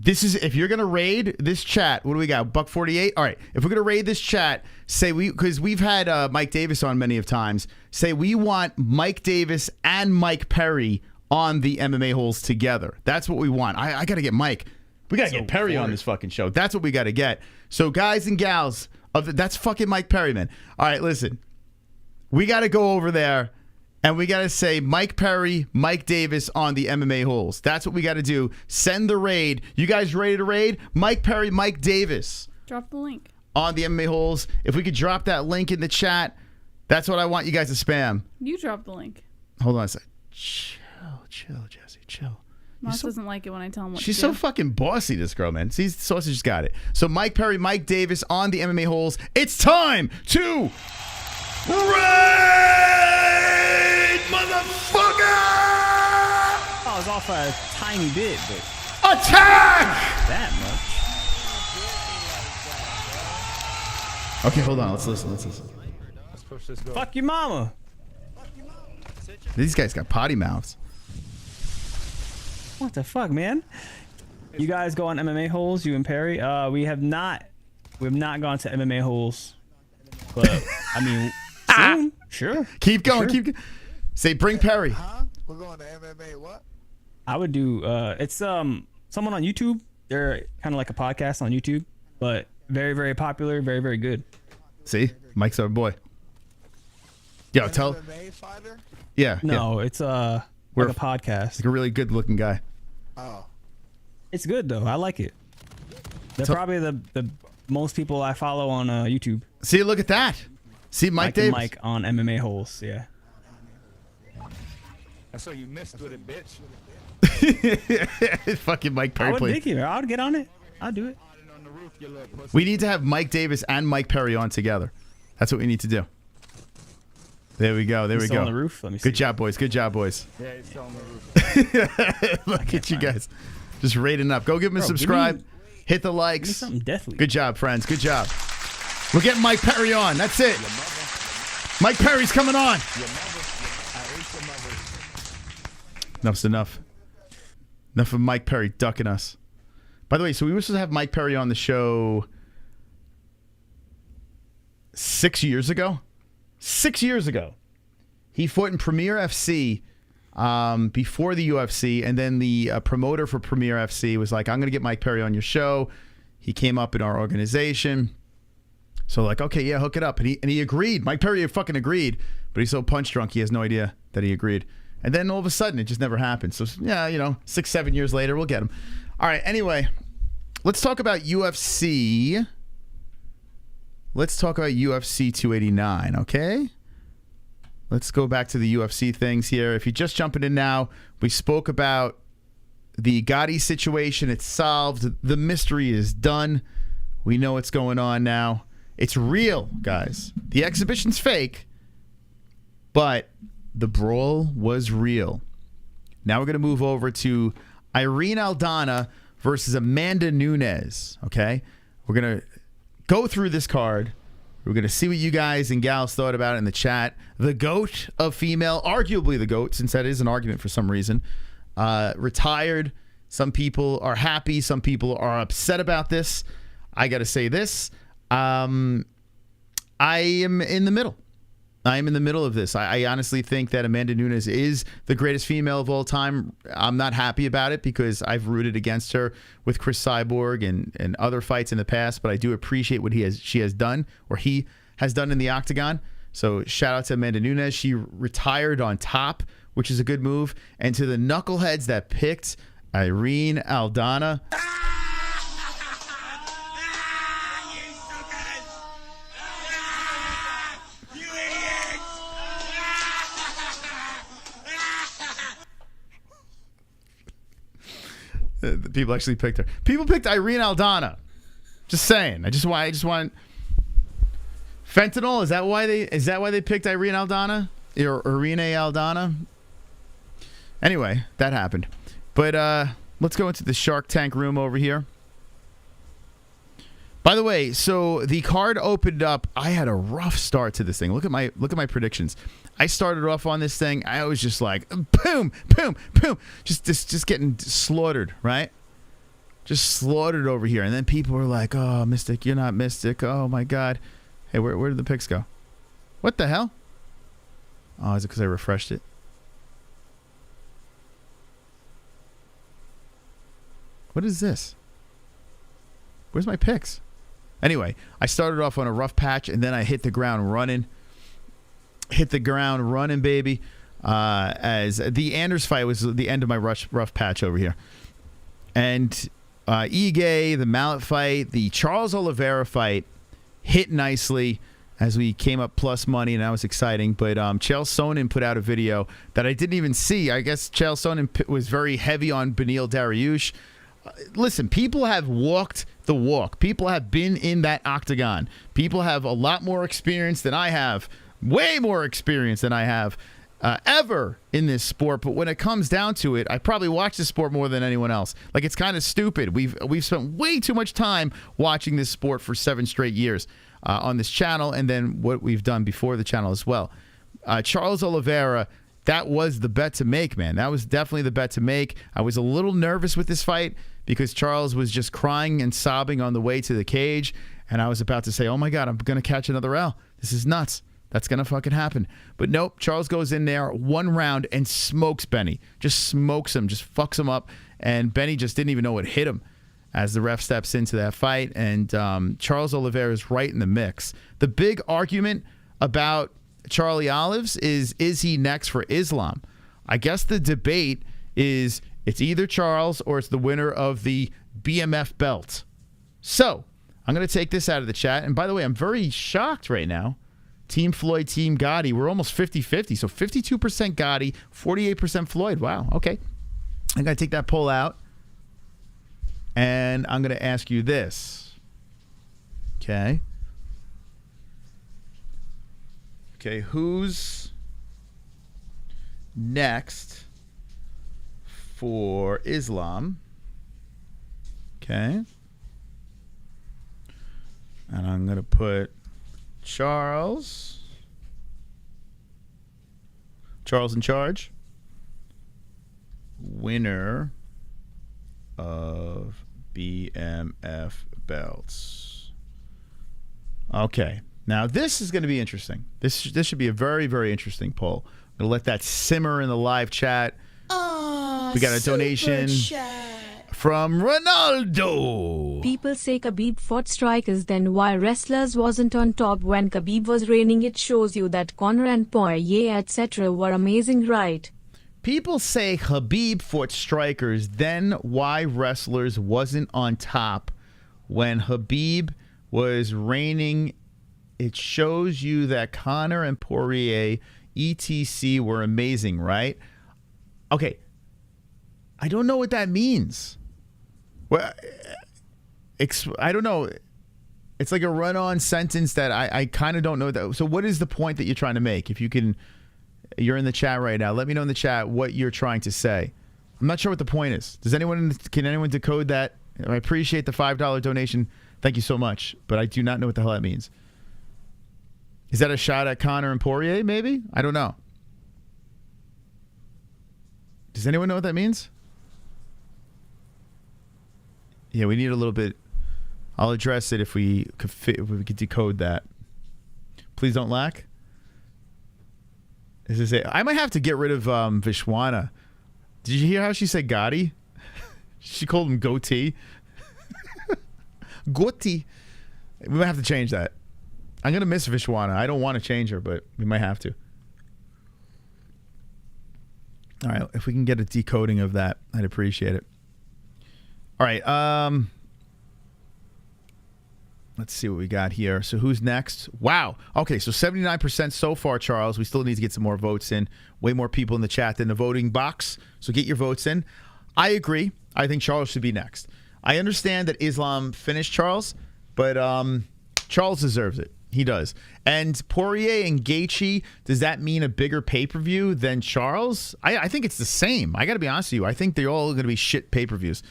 This is, if you're gonna raid this chat, what do we got? $1.48. All right. If we're gonna raid this chat, say because we've had Mike Davis on many of times. Say we want Mike Davis and Mike Perry on the MMA-Holes together. That's what we want. I gotta get Mike. We gotta get Perry on this fucking show. That's what we gotta get. So guys and gals, that's fucking Mike Perry, man. All right, listen. We gotta go over there. And we got to say Mike Perry, Mike Davis on the MMA-Holes. That's what we got to do. Send the raid. You guys ready to raid? Mike Perry, Mike Davis. Drop the link. On the MMA-Holes. If we could drop that link in the chat, that's what I want you guys to spam. You drop the link. Hold on a sec. Chill, Jesse, chill. Moss doesn't like it when I tell him what She's to do. so fucking bossy, this girl, man. See, Sausage's got it. So Mike Perry, Mike Davis on the MMA-Holes. It's time to raid, motherfucker! I was off a tiny bit, but attack! that much. Okay, hold on. Let's listen. Let's push this. Fuck your mama. These guys got potty mouths. What the fuck, man? You guys go on MMA-Holes, you and Perry? We have not gone to MMA-Holes. But, I mean, soon. Sure. Keep going. Sure. Say, bring Perry. Huh? We're going to MMA what? I would do, it's someone on YouTube. They're kind of like a podcast on YouTube, but very, very popular, very, very good. See? Mike's our boy. Yo, tell. MMA fighter? Yeah. No, it's like a podcast. Like a really good looking guy. Oh. It's good, though. I like it. They're probably the most people I follow on YouTube. See, look at that. See, Mike Davis. Mike on MMA-Holes, yeah. So you missed with it, bitch. Fucking Mike Perry. I would think it. I would get on it. I'll do it. We need to have Mike Davis and Mike Perry on together. That's what we need to do. There we go. There we go. On the roof. Let me see. Good job, boys. Good job, boys. Yeah, he's still on the roof. Look at you guys. Just rating up. Go give him a subscribe. Hit the likes. Give me something deathly. Good job, friends. Good job. We're getting Mike Perry on. That's it. Mike Perry's coming on. Enough's enough. Enough of Mike Perry ducking us. By the way, so we were supposed to have Mike Perry on the show 6 years ago. 6 years ago. He fought in Premier FC before the UFC, and then the promoter for Premier FC was like, I'm going to get Mike Perry on your show. He came up in our organization. So like, okay, yeah, hook it up. And he agreed. Mike Perry fucking agreed, but he's so punch drunk he has no idea that he agreed. And then all of a sudden, it just never happened. So, yeah, 6, 7 years later, we'll get him. All right, anyway, let's talk about UFC. Let's talk about UFC 289, okay? Let's go back to the UFC things here. If you're just jumping in now, we spoke about the Gotti situation. It's solved. The mystery is done. We know what's going on now. It's real, guys. The exhibition's fake, but the brawl was real. Now we're going to move over to Irene Aldana versus Amanda Nunes, okay? We're going to go through this card. We're going to see what you guys and gals thought about it in the chat. The GOAT of female, arguably the GOAT, since that is an argument for some reason, retired. Some people are happy. Some people are upset about this. I got to say this. I am in the middle. I am in the middle of this. I honestly think that Amanda Nunes is the greatest female of all time. I'm not happy about it because I've rooted against her with Chris Cyborg and other fights in the past, but I do appreciate what she has done or he has done in the octagon. So shout out to Amanda Nunes. She retired on top, which is a good move. And to the knuckleheads that picked Irene Aldana. The people actually picked her. People picked Irene Aldana. Just saying. I just want fentanyl. Is that why they picked Irene Aldana or Irene Aldana? Anyway, that happened. But let's go into the Shark Tank room over here. By the way, so the card opened up. I had a rough start to this thing. Look at my predictions. I started off on this thing. I was just like, boom, boom, boom, just getting slaughtered, right? Just slaughtered over here. And then people were like, "Oh, Mystic, you're not Mystic. Oh my God, hey, where did the picks go? What the hell? Oh, is it because I refreshed it? What is this? Where's my picks? Anyway, I started off on a rough patch, and then I hit the ground running. Baby. As the Anders fight was the end of my rough patch over here. And Ige, the Mallet fight, the Charles Oliveira fight hit nicely as we came up plus money, and that was exciting. But Chael Sonnen put out a video that I didn't even see. I guess Chael Sonnen was very heavy on Beneil Dariush. Listen, people have walked the walk. People have been in that octagon. People have a lot more experience than I have. Way more experience than I have ever in this sport. But when it comes down to it, I probably watch this sport more than anyone else. Like, it's kind of stupid. We've spent way too much time watching this sport for 7 straight years on this channel, and then what we've done before the channel as well. Charles Oliveira, that was the bet to make, man. That was definitely the bet to make. I was a little nervous with this fight because Charles was just crying and sobbing on the way to the cage, and I was about to say, oh my God, I'm going to catch another L. This is nuts. That's going to fucking happen. But nope, Charles goes in there 1 round and smokes Benny. Just smokes him, just fucks him up, and Benny just didn't even know what hit him as the ref steps into that fight, and Charles Oliveira is right in the mix. The big argument about Charlie Olives is he next for Islam? I guess the debate is it's either Charles or it's the winner of the BMF belt. So I'm going to take this out of the chat. And by the way, I'm very shocked right now. Team Floyd, Team Gotti. We're almost 50-50. So 52% Gotti, 48% Floyd. Wow. Okay. I'm going to take that poll out. And I'm going to ask you this. Okay. Okay, who's next for Islam? Okay. And I'm going to put Charles. Charles in charge. Winner of BMF belts. Okay. Now, this is going to be interesting. This should be a very, very interesting poll. I'm going to let that simmer in the live chat. We got a donation from Ronaldo. People say Khabib fought strikers, then why wrestlers wasn't on top when Khabib was reigning. It shows you that Conor and Poirier etc. were amazing, right? People say Khabib fought strikers, then why wrestlers wasn't on top when Khabib was reigning. It shows you that Conor and Poirier, etc. were amazing, right? Okay. I don't know what that means. Well, I don't know. It's like a run-on sentence that I kind of don't know. That. So what is the point that you're trying to make? If you can, you're in the chat right now. Let me know in the chat what you're trying to say. I'm not sure what the point is. Can anyone decode that? I appreciate the $5 donation. Thank you so much. But I do not know what the hell that means. Is that a shot at Conor and Poirier, maybe? I don't know. Does anyone know what that means? Yeah, we need a little bit. I'll address it if we could decode that. Please don't lack. This is it. I might have to get rid of Vishwana. Did you hear how she said Gotti? She called him Gotti. Gotti. We might have to change that. I'm going to miss Vishwana. I don't want to change her, but we might have to. All right. If we can get a decoding of that, I'd appreciate it. All right. Let's see what we got here. So who's next? Wow. Okay, so 79% so far, Charles. We still need to get some more votes in. Way more people in the chat than the voting box. So get your votes in. I agree. I think Charles should be next. I understand that Islam finished Charles, but Charles deserves it. He does. And Poirier and Gaethje, does that mean a bigger pay-per-view than Charles? I think it's the same. I got to be honest with you. I think they're all going to be shit pay-per-views.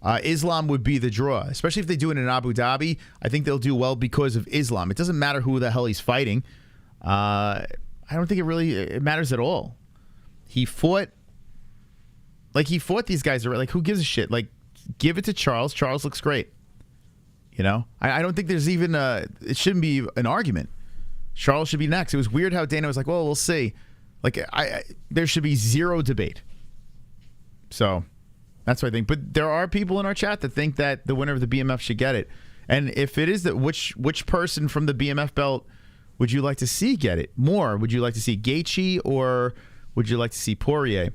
Islam would be the draw, especially if they do it in Abu Dhabi. I think they'll do well because of Islam. It doesn't matter who the hell he's fighting. I don't think it matters at all. He fought these guys. Like, who gives a shit? Like, give it to Charles. Charles looks great. You know, I don't think there's even it shouldn't be an argument. Charles should be next. It was weird how Dana was like, well, we'll see. Like, there should be zero debate. So that's what I think. But there are people in our chat that think that the winner of the BMF should get it. And if it is that, which person from the BMF belt would you like to see get it more? Would you like to see Gaethje or would you like to see Poirier?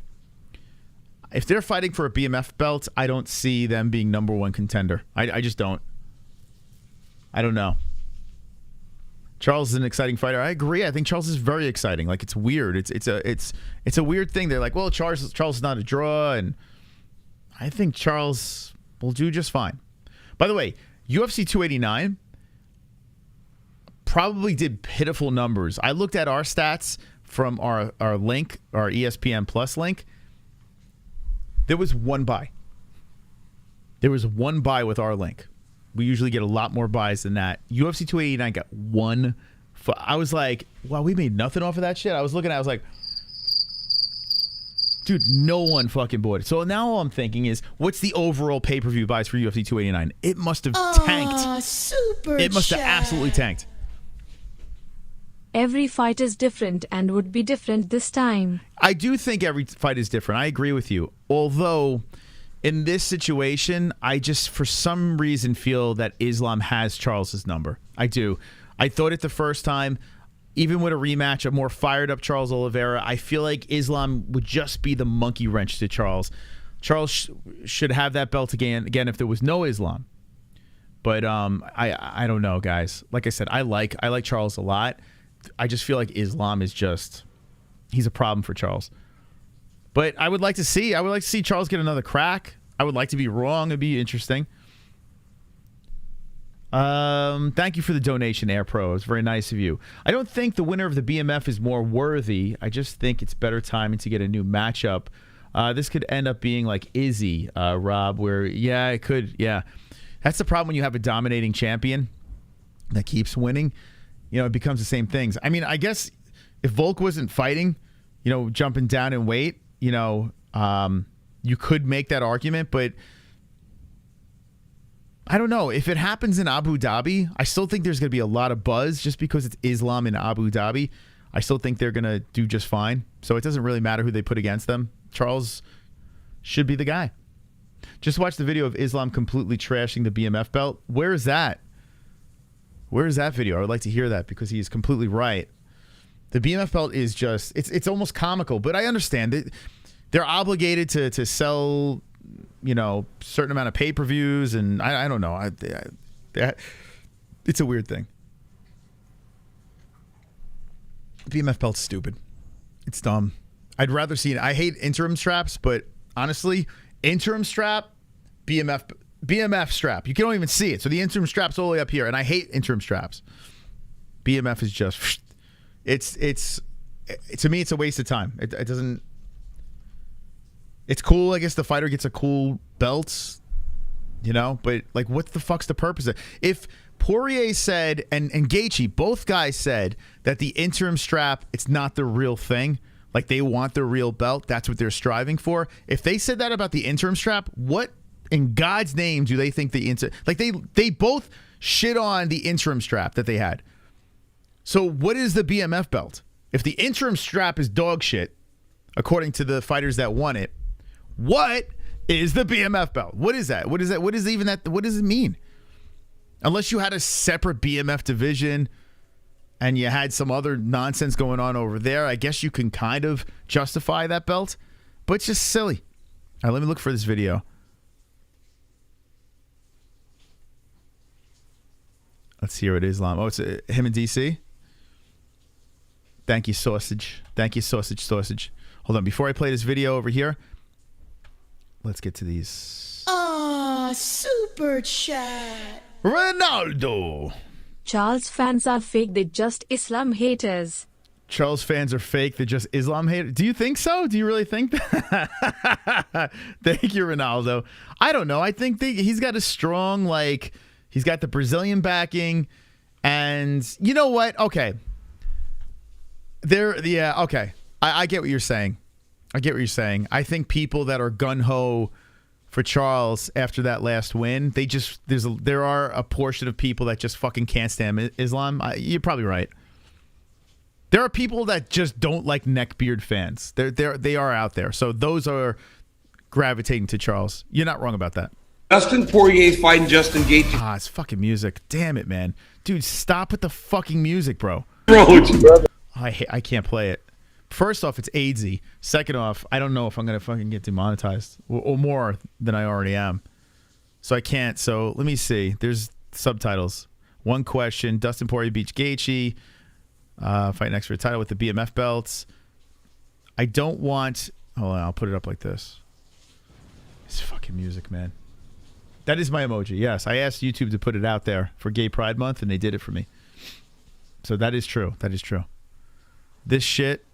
If they're fighting for a BMF belt, I don't see them being number one contender. I just don't. I don't know. Charles is an exciting fighter. I agree. I think Charles is very exciting. Like, it's weird. It's a weird thing. They're like, well, Charles is not a draw, and I think Charles will do just fine. By the way, UFC 289 probably did pitiful numbers. I looked at our stats from our link, our ESPN Plus link. There was one buy. There was one buy with our link. We usually get a lot more buys than that. UFC 289 got one. I was like, wow, we made nothing off of that shit. I was looking at it, I was like, Dude, no one fucking bought it. So now all I'm thinking is, what's the overall pay-per-view buys for UFC 289? It must have tanked. Super It must have absolutely tanked. Every fight is different and would be different this time. I do think every fight is different. I agree with you. Although, in this situation, I just, for some reason, feel that Islam has Charles's number. I do. I thought it the first time. Even with a rematch, a more fired-up Charles Oliveira, I feel like Islam would just be the monkey wrench to Charles. Charles should have that belt again if there was no Islam. But I don't know, guys. Like I said, I like Charles a lot. I just feel like Islam is just, he's a problem for Charles. But I would like to see Charles get another crack. I would like to be wrong. It'd be interesting. Thank you for the donation, Air Pro. It's very nice of you. I don't think the winner of the BMF is more worthy. I just think it's better timing to get a new matchup. This could end up being like IZZY, Rob, where, yeah, it could. Yeah. That's the problem when you have a dominating champion that keeps winning. You know, it becomes the same things. I mean, I guess if Volk wasn't fighting, you know, jumping down in weight, you know, you could make that argument, but I don't know. If it happens in Abu Dhabi, I still think there's going to be a lot of buzz just because it's Islam in Abu Dhabi. I still think they're going to do just fine. So it doesn't really matter who they put against them. Charles should be the guy. Just watch the video of Islam completely trashing the BMF belt. Where is that? Where is that video? I would like to hear that because he is completely right. The BMF belt is just, it's almost comical, but I understand that they're obligated to sell, you know, certain amount of pay-per-views, and I don't know. It's a weird thing. BMF belt's stupid. It's dumb. I'd rather see it. I hate interim straps, but honestly, interim strap, BMF strap. You can't even see it. So the interim strap's all the way up here, and I hate interim straps. BMF is just, it's to me, it's a waste of time. It doesn't. It's cool, I guess the fighter gets a cool belt, you know, but like what the fuck's the purpose of it? If Poirier said, and Gaethje, both guys said that the interim strap, it's not the real thing, like they want the real belt, that's what they're striving for. If they said that about the interim strap, what in God's name do they think they both shit on the interim strap that they had. So what is the BMF belt? If the interim strap is dog shit, according to the fighters that won it, what is the BMF belt? What is that? What is that? What is even that? What does it mean? Unless you had a separate BMF division and you had some other nonsense going on over there, I guess you can kind of justify that belt, but it's just silly. All right, let me look for this video. Let's hear what Islam. Oh, it's him in DC. Thank you, sausage. Thank you, sausage. Hold on. Before I play this video over here, let's get to these. Super chat. Ronaldo. Charles fans are fake, they just Islam haters. Charles fans are fake, they're just Islam haters. Do you think so? Do you really think that? Thank you, Ronaldo. I don't know. I think he's got a strong, like, he's got the Brazilian backing. And you know what? Okay. Okay. I get what you're saying. I think people that are gung-ho for Charles after that last win, there are a portion of people that just fucking can't stand Islam. You're probably right. There are people that just don't like neckbeard fans. They are out there. So those are gravitating to Charles. You're not wrong about that. Dustin Poirier's fighting Justin Gaethje. It's fucking music. Damn it, man. Dude, stop with the fucking music, bro. I can't play it. First off, it's IZZY. Second off, I don't know if I'm going to fucking get demonetized or more than I already am. So I can't. So let me see. There's subtitles. One question. Dustin Poirier beats Gaethje. Fight next for a title with the BMF belts. I don't want... Hold on, I'll put it up like this. It's fucking music, man. That is my emoji. Yes, I asked YouTube to put it out there for Gay Pride Month, and they did it for me. So that is true. That is true. This shit...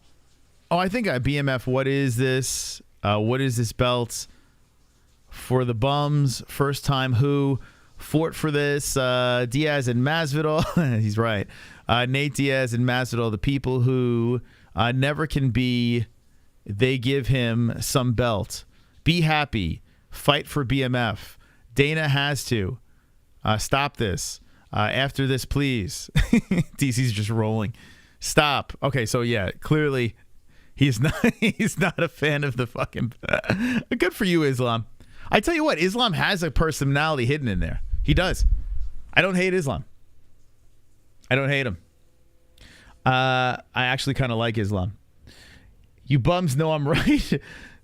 Oh, I think BMF, what is this? What is this belt? For the bums, first time who fought for this? Diaz and Masvidal. He's right. Nate Diaz and Masvidal, the people who never can be they give him some belt. Be happy. Fight for BMF. Dana has to. Stop this. After this, please. DC's just rolling. Stop. Okay, so yeah, clearly he's not a fan of the fucking... Good for you, Islam. I tell you what, Islam has a personality hidden in there. He does. I don't hate Islam. I don't hate him. I actually kind of like Islam. You bums know I'm right.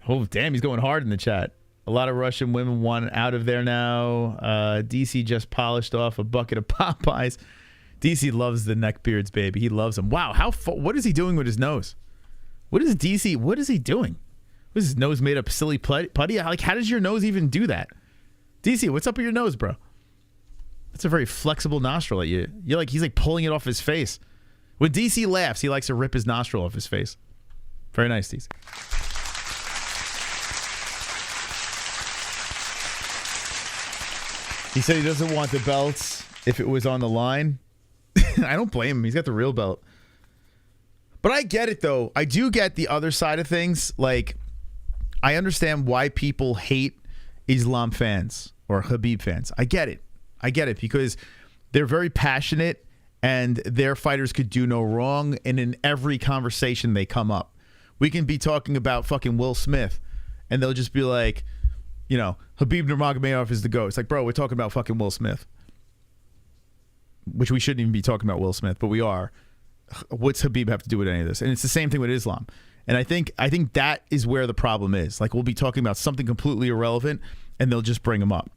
Oh, damn, he's going hard in the chat. A lot of Russian women want out of there now. DC just polished off a bucket of Popeyes. DC loves the neckbeards, baby. He loves them. Wow, what is he doing with his nose? What is he doing? Was his nose made up silly putty? Like, how does your nose even do that? DC, what's up with your nose, bro? That's a very flexible nostril at you. He's like pulling it off his face. When DC laughs, he likes to rip his nostril off his face. Very nice, DC. He said he doesn't want the belts if it was on the line. I don't blame him. He's got the real belt. But I get it, though. I do get the other side of things. Like, I understand why people hate Islam fans or Khabib fans. I get it. I get it because they're very passionate and their fighters could do no wrong. And in every conversation they come up. We can be talking about fucking Will Smith and they'll just be like, you know, Khabib Nurmagomedov is the GOAT. It's like, bro, we're talking about fucking Will Smith. Which we shouldn't even be talking about Will Smith, but we are. What's Khabib have to do with any of this? And it's the same thing with Islam. And I think that is where the problem is. Like, we'll be talking about something completely irrelevant and they'll just bring him up.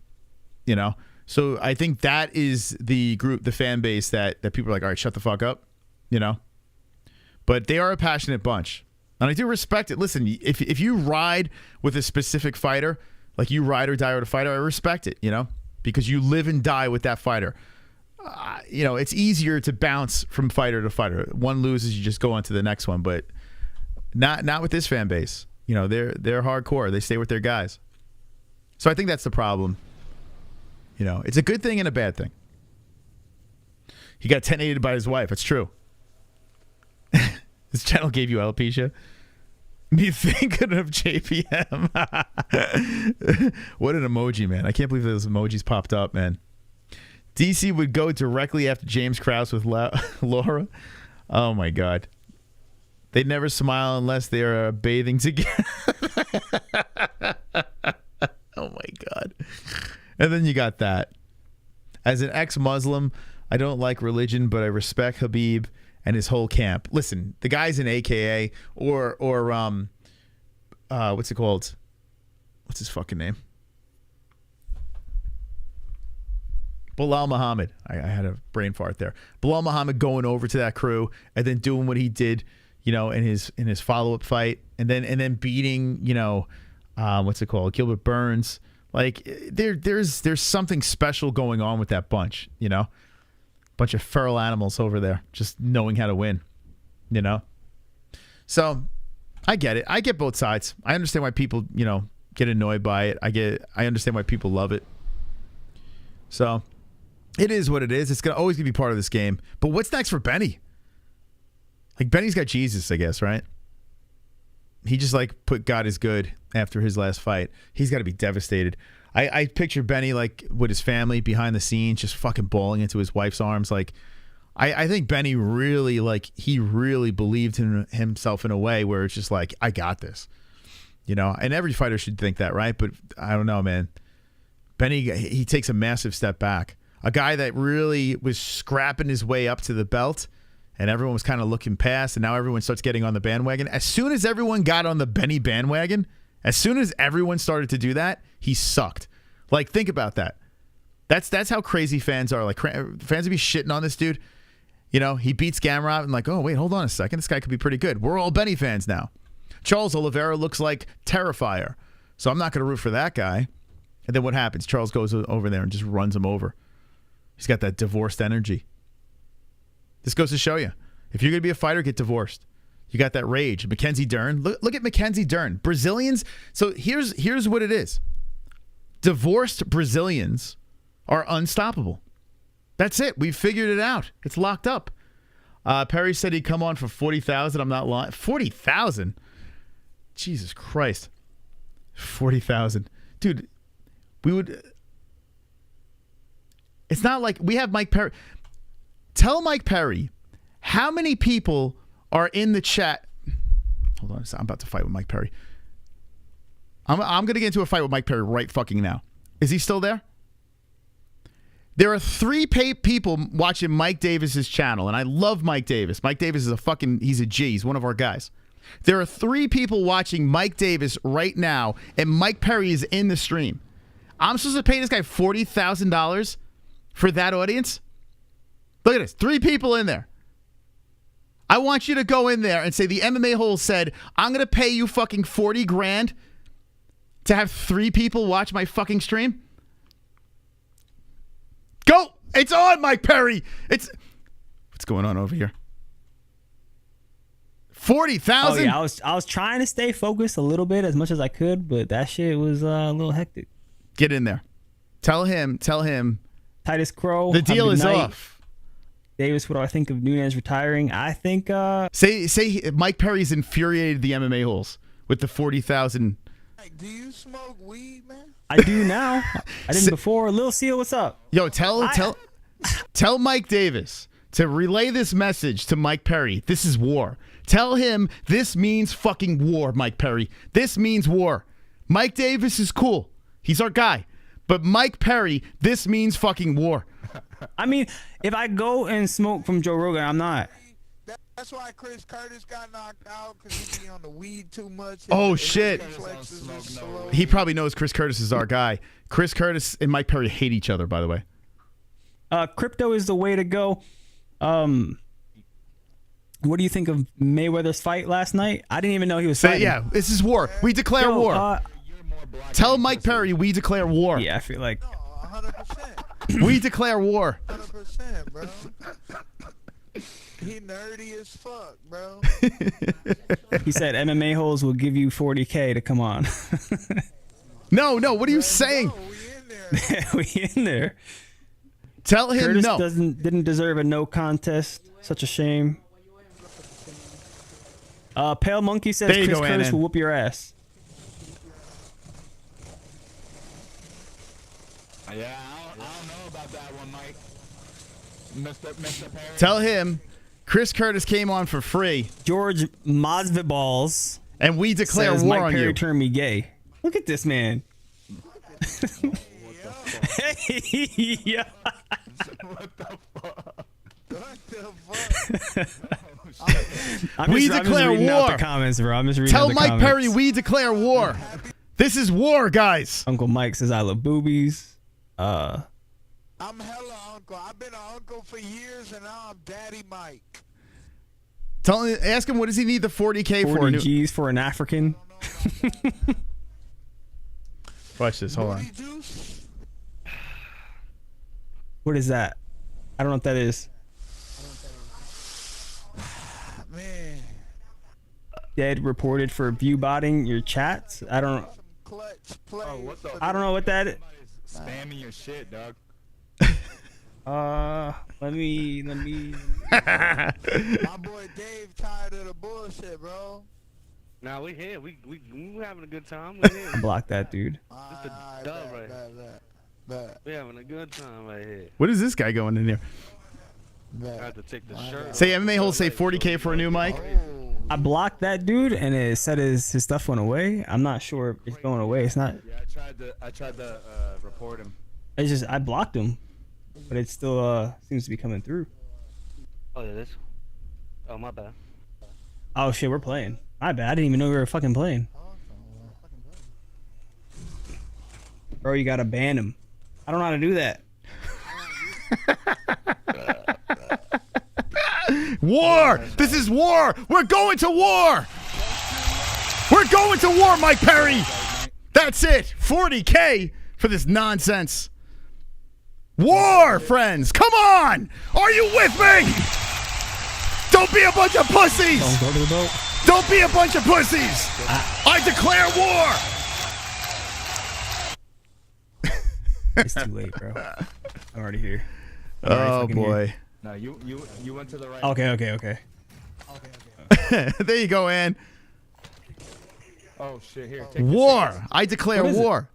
You know? So I think that is the group, the fan base that people are like, all right, shut the fuck up. You know? But they are a passionate bunch. And I do respect it. Listen, if you ride with a specific fighter, like you ride or die with a fighter, I respect it, you know? Because you live and die with that fighter. You know, it's easier to bounce from fighter to fighter. One loses, you just go on to the next one. But not with this fan base. You know, they're hardcore. They stay with their guys. So I think that's the problem. You know, it's a good thing and a bad thing. He got 10-8'd by his wife. It's true. This channel gave you alopecia. Me thinking of JPM. What an emoji, man. I can't believe those emojis popped up, man. DC would go directly after James Krause with Laura. Oh, my God. They'd never smile unless they are bathing together. Oh, my God. And then you got that. As an ex-Muslim, I don't like religion, but I respect Khabib and his whole camp. Listen, the guy's an AKA or what's it called? What's his fucking name? Bilal Muhammad. I had a brain fart there. Bilal Muhammad going over to that crew and then doing what he did, you know, in his follow-up fight, and then beating, you know, what's it called? Gilbert Burns. Like there's something special going on with that bunch, you know? Bunch of feral animals over there just knowing how to win, you know? So I get it. I get both sides. I understand why people, you know, get annoyed by it. I understand why people love it. So it is what it is. It's always gonna be part of this game. But what's next for Benny? Like, Benny's got Jesus, I guess, right? He just like put God is good after his last fight. He's got to be devastated. I picture Benny like with his family behind the scenes, just fucking bawling into his wife's arms. Like, I think Benny really, like, he really believed in himself in a way where it's just like, I got this, you know. And every fighter should think that, right? But I don't know, man. Benny, he takes a massive step back. A guy that really was scrapping his way up to the belt, and everyone was kind of looking past, and now everyone starts getting on the bandwagon. As soon as everyone got on the Benny bandwagon, as soon as everyone started to do that, he sucked. Like, think about that. That's how crazy fans are. Like, fans would be shitting on this dude. You know, he beats Gamrot and like, oh, wait, hold on a second. This guy could be pretty good. We're all Benny fans now. Charles Oliveira looks like Terrifier, so I'm not going to root for that guy. And then what happens? Charles goes over there and just runs him over. He's got that divorced energy. This goes to show you. If you're going to be a fighter, get divorced. You got that rage. Mackenzie Dern. Look at Mackenzie Dern. Brazilians. So here's what it is. Divorced Brazilians are unstoppable. That's it. We figured it out. It's locked up. Perry said he'd come on for $40,000. I'm not lying. $40,000? Jesus Christ. 40,000. Dude, we would... It's not like we have Mike Perry. Tell Mike Perry how many people are in the chat. Hold on. I'm about to fight with Mike Perry. I'm going to get into a fight with Mike Perry right fucking now. Is he still there? There are 3 people watching Mike Davis's channel, and I love Mike Davis. Mike Davis is he's a G. He's one of our guys. There are 3 people watching Mike Davis right now, and Mike Perry is in the stream. I'm supposed to pay this guy $40,000 for that audience? Look at this. 3 people in there. I want you to go in there and say the MMA-Holes said, I'm going to pay you fucking 40 grand to have 3 people watch my fucking stream? Go! It's on, Mike Perry! What's going on over here? 40,000? Oh yeah, I was trying to stay focused a little bit as much as I could, but that shit was a little hectic. Get in there. Tell him. Titus Crow. The deal is off. Davis, what do I think of Nunes retiring? I think say Mike Perry's infuriated the MMA-Holes with the 40,000. Do you smoke weed, man? I do now. I didn't before. Lil Seal, what's up? Yo, tell Mike Davis to relay this message to Mike Perry. This is war. Tell him this means fucking war, Mike Perry. This means war. Mike Davis is cool. He's our guy. But Mike Perry, this means fucking war. I mean, if I go and smoke from Joe Rogan, I'm not. That's why Chris Curtis got knocked out, because he be on the weed too much. Oh, shit. He probably knows Chris Curtis is our guy. Chris Curtis and Mike Perry hate each other, by the way. Crypto is the way to go. What do you think of Mayweather's fight last night? I didn't even know he was fighting. Yeah, this is war. We declare war. Tell Mike Perry we declare war. Yeah, I feel like... 100%. We declare war. 100%, bro. He nerdy as fuck, bro. He said MMA-Holes will give you 40K to come on. No, what are you saying? We in there. Tell him Curtis no. Didn't deserve a no contest. Such a shame. Pale Monkey says Chris Curtis will whoop your ass. Yeah, I don't know about that one, Mike. Mr. Perry. Tell him Chris Curtis came on for free. George Masvidballs. And we declare war Mike on Perry you. Turned me gay. Look at this man. Hey, yeah. What the fuck? We declare war. Out the comments, bro. I'm just reading Tell out the Mike comments. Perry we declare war. This is war, guys. Uncle Mike says I love boobies. I'm hella uncle. I've been an uncle for years, and now I'm Daddy Mike. Ask him what does he need the 40K for? 40 G's for an African. Watch this. Hold on. What is that? I don't know what that is. Man. Dead reported for view botting your chats. I don't. I don't know what that is. Spamming your shit, dog. Let me. My boy Dave tired of the bullshit, bro. Nah, we here. We having a good time. We here. Block that dude. Just a dub right. We having a good time right here. What is this guy going in here? I have to take the shirt. Say MMA-Holes say 40K for a new mic. I blocked that dude, and it said his stuff went away. I'm not sure if it's going away. It's not. Yeah, I tried to report him. It's just I blocked him, but it still seems to be coming through. Oh yeah, this. Oh my bad. Oh shit, we're playing. My bad. I didn't even know we were fucking playing. Bro, you gotta ban him. I don't know how to do that. War! This is war! We're going to war! We're going to war, Mike Perry! That's it! 40K for this nonsense. War, friends! Come on! Are you with me? Don't be a bunch of pussies! Don't go to the boat. Don't be a bunch of pussies! I declare war! It's too late, bro. I'm already here. Oh boy. Here. No, you went to the right. Okay. There you go, Ann. Oh shit! Here, take War. this. I declare What is it? war.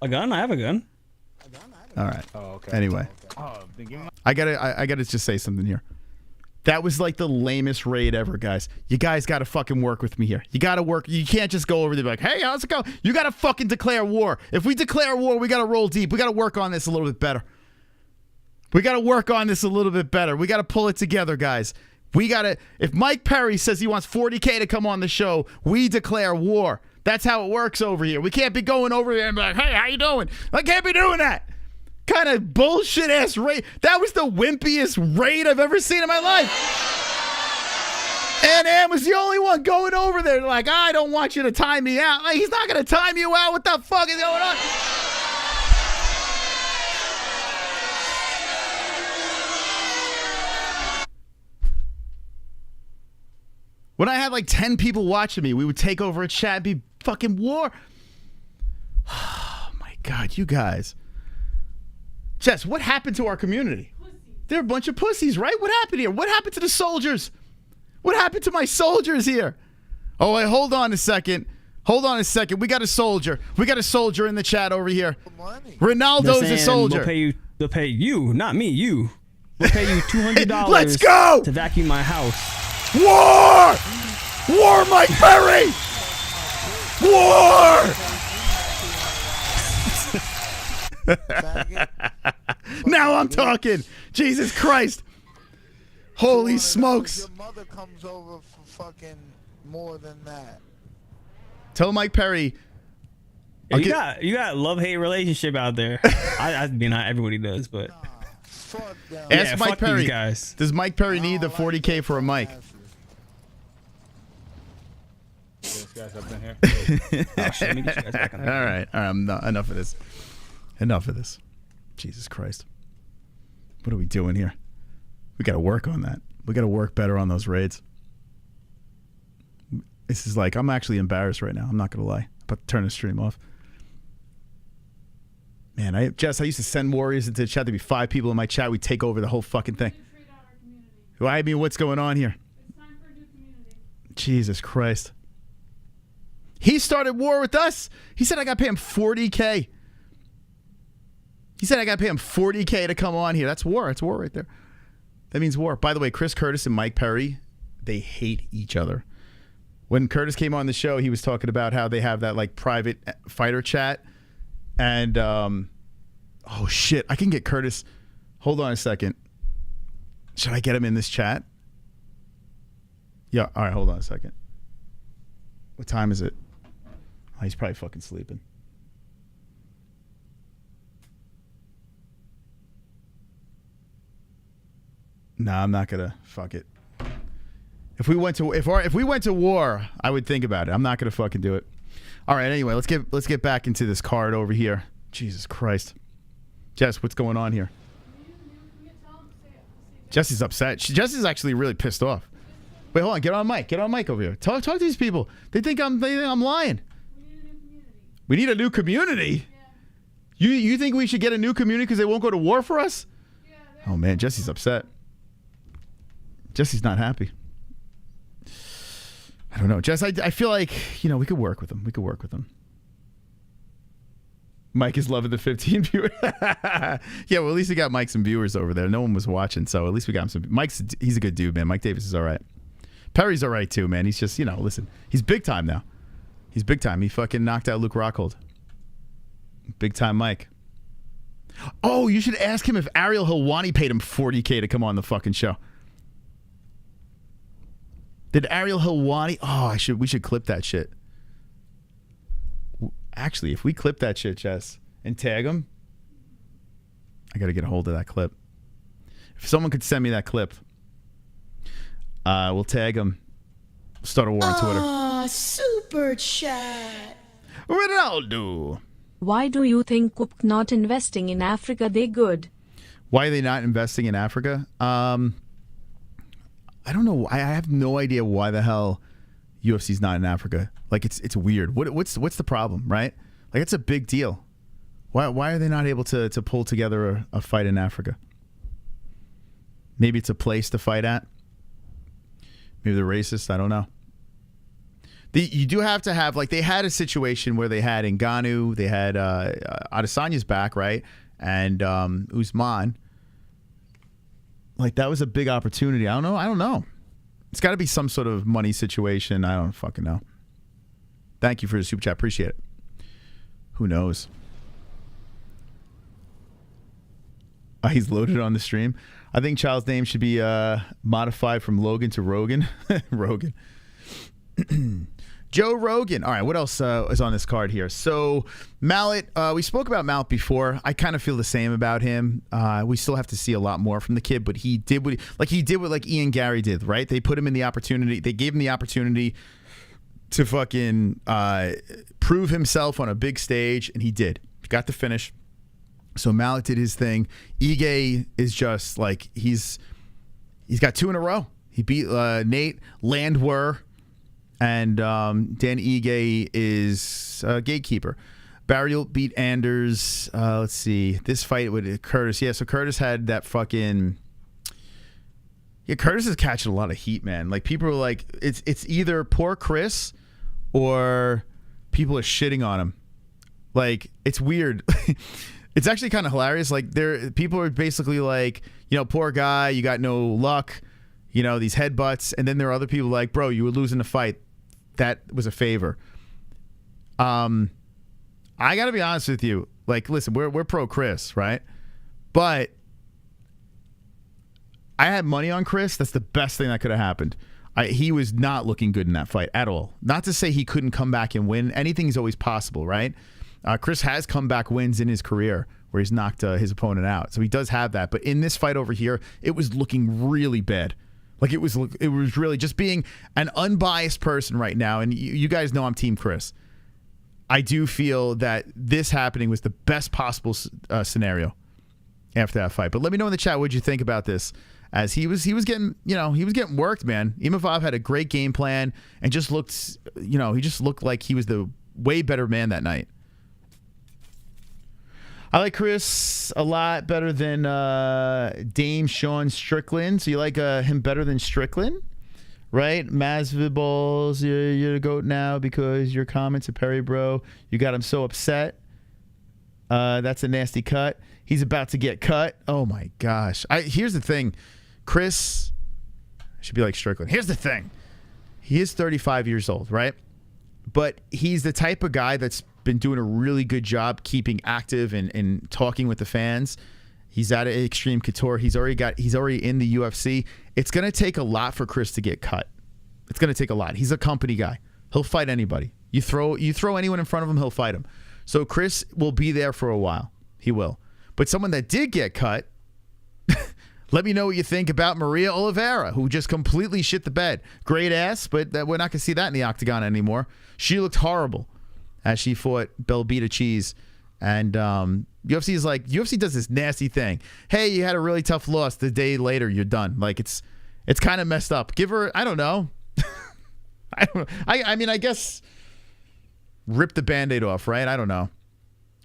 A gun? I have a gun. All right. Oh, okay. Anyway, Oh, then give me my- I gotta just say something here. That was like the lamest raid ever, guys. You guys gotta fucking work with me here. You gotta work. You can't just go over there and be like, hey, how's it go? You gotta fucking declare war. If we declare war, we gotta roll deep. We gotta work on this a little bit better. We gotta work on this a little bit better. We gotta pull it together, guys. We gotta. If Mike Perry says he wants 40K to come on the show, we declare war. That's how it works over here. We can't be going over there and be like, hey, how you doing? I can't be doing that. Kind of bullshit ass raid. That was the wimpiest raid I've ever seen in my life. And Am was the only one going over there like, I don't want you to time me out. Like, he's not going to time you out. What the fuck is going on? When I had like 10 people watching me, we would take over a chat and be fucking war. Oh my God, you guys. Jess, what happened to our community? They're a bunch of pussies, right? What happened here? What happened to the soldiers? What happened to my soldiers here? Oh, wait, hold on a second. Hold on a second. We got a soldier. We got a soldier in the chat over here. Ronaldo's a soldier. They'll pay you, not me, you. We'll pay you $200. Let's go! To vacuum my house. War! War, Mike Perry! War! Now I'm talking. Jesus Christ. Holy smokes. Your mother comes over for fucking more than that. Tell Mike Perry. Yeah, you got a love-hate relationship out there. I mean, not everybody does, but Ask Mike fuck Perry. these guys. Does Mike Perry need the 40K for a mic? This guy's up in here. Oh, shit, let me get you guys back on All right. Enough of this. Enough of this. Jesus Christ. What are we doing here? We got to work on that. We got to work better on those raids. This is like, I'm actually embarrassed right now. I'm not going to lie. I'm about to turn the stream off. Man, Jess, I used to send warriors into the chat. There'd be 5 people in my chat. We'd take over the whole fucking thing. Well, I mean, what's going on here? Jesus Christ. He started war with us. He said I got to pay him 40K. He said I got to pay him 40K to come on here. That's war. That's war right there. That means war. By the way, Chris Curtis and Mike Perry, they hate each other. When Curtis came on the show, he was talking about how they have that like private fighter chat. And, oh shit, I can get Curtis. Hold on a second. Should I get him in this chat? Yeah, all right, hold on a second. What time is it? Oh, he's probably fucking sleeping. Nah, I'm not gonna. Fuck it. If we went to war, I would think about it. I'm not gonna fucking do it. All right. Anyway, let's get back into this card over here. Jesus Christ, Jess, what's going on here? Jesse's upset. Jesse's actually really pissed off. Wait, hold on. Get on mic. Get on mic over here. Talk to these people. They think I'm lying. We need a new community. You think we should get a new community because they won't go to war for us? Oh man, Jesse's upset. Jesse's not happy. I don't know. Jess, I feel like, we could work with him. We could work with him. Mike is loving the 15 viewers. Yeah, well, at least we got Mike some viewers over there. No one was watching, so at least we got him some. He's a good dude, man. Mike Davis is all right. Perry's all right, too, man. He's just, listen. He's big time now. He's big time. He fucking knocked out Luke Rockhold. Big time Mike. Oh, you should ask him if Ariel Helwani paid him $40K to come on the fucking show. Did Ariel Helwani? Oh, we should clip that shit. Actually, if we clip that shit, Jess, and tag him, I got to get a hold of that clip. If someone could send me that clip, we'll tag him. Start a war on Twitter. Ah, super chat. Ronaldo. Why do you think Coop not investing in Africa they good? Why are they not investing in Africa? I don't know. I have no idea why the hell UFC's not in Africa. Like it's weird. What's the problem, right? Like it's a big deal. Why are they not able to pull together a fight in Africa? Maybe it's a place to fight at. Maybe they're racist. I don't know. You do have to have, like, they had a situation where they had Ngannou, they had Adesanya's back, right? And Usman. Like, that was a big opportunity. I don't know. It's got to be some sort of money situation. I don't fucking know. Thank you for the super chat. Appreciate it. Who knows? He's loaded on the stream. I think Child's name should be modified from Logan to Rogan. Rogan. Joe Rogan. All right, what else is on this card here? So, Mallet, we spoke about Mallet before. I kind of feel the same about him. We still have to see a lot more from the kid, but he did what Ian Gary did, right? They put him in the opportunity. They gave him the opportunity to fucking prove himself on a big stage, and he did. He got the finish. So Mallet did his thing. Ige is just like he's got 2 in a row. He beat Nate Landwehr. And Dan Ige is gatekeeper. Barriel beat Anders. Let's see. This fight with Curtis. Yeah, so Curtis had that fucking... Yeah, Curtis is catching a lot of heat, man. Like, people are like, it's either poor Chris or people are shitting on him. Like, it's weird. It's actually kind of hilarious. Like, people are basically like, poor guy, you got no luck, these headbutts. And then there are other people like, bro, you were losing the fight. That was a favor. I got to be honest with you. Like, listen, we're pro Chris, right? But I had money on Chris. That's the best thing that could have happened. He was not looking good in that fight at all. Not to say he couldn't come back and win. Anything is always possible, right? Chris has comeback wins in his career where he's knocked his opponent out. So he does have that. But in this fight over here, it was looking really bad. Like, it was really just being an unbiased person right now. And you guys know I'm Team Chris. I do feel that this happening was the best possible scenario after that fight. But let me know in the chat what you think about this. As he was getting, he was getting worked, man. Imavov had a great game plan and just looked, he just looked like he was the way better man that night. I like Chris a lot better than Dame Sean Strickland. So you like him better than Strickland, right? Masviballs, you're the GOAT now because your comments to Perry, bro. You got him so upset. That's a nasty cut. He's about to get cut. Oh, my gosh. Here's the thing. Chris should be like Strickland. Here's the thing. He is 35 years old, right? But he's the type of guy that's been doing a really good job keeping active and talking with the fans. He's at Extreme Couture. He's already in the UFC. It's going to take a lot for Chris to get cut. It's going to take a lot. He's a company guy. He'll fight anybody. You throw anyone in front of him, he'll fight him. So Chris will be there for a while. He will. But someone that did get cut, let me know what you think about Maria Oliveira, who just completely shit the bed. Great ass, but we're not going to see that in the octagon anymore. She looked horrible as she fought Belbita Cheese. And UFC is like, UFC does this nasty thing. Hey, you had a really tough loss. The day later, you're done. Like, it's kind of messed up. Give her, I don't know. I mean, I guess rip the Band-Aid off, right? I don't know.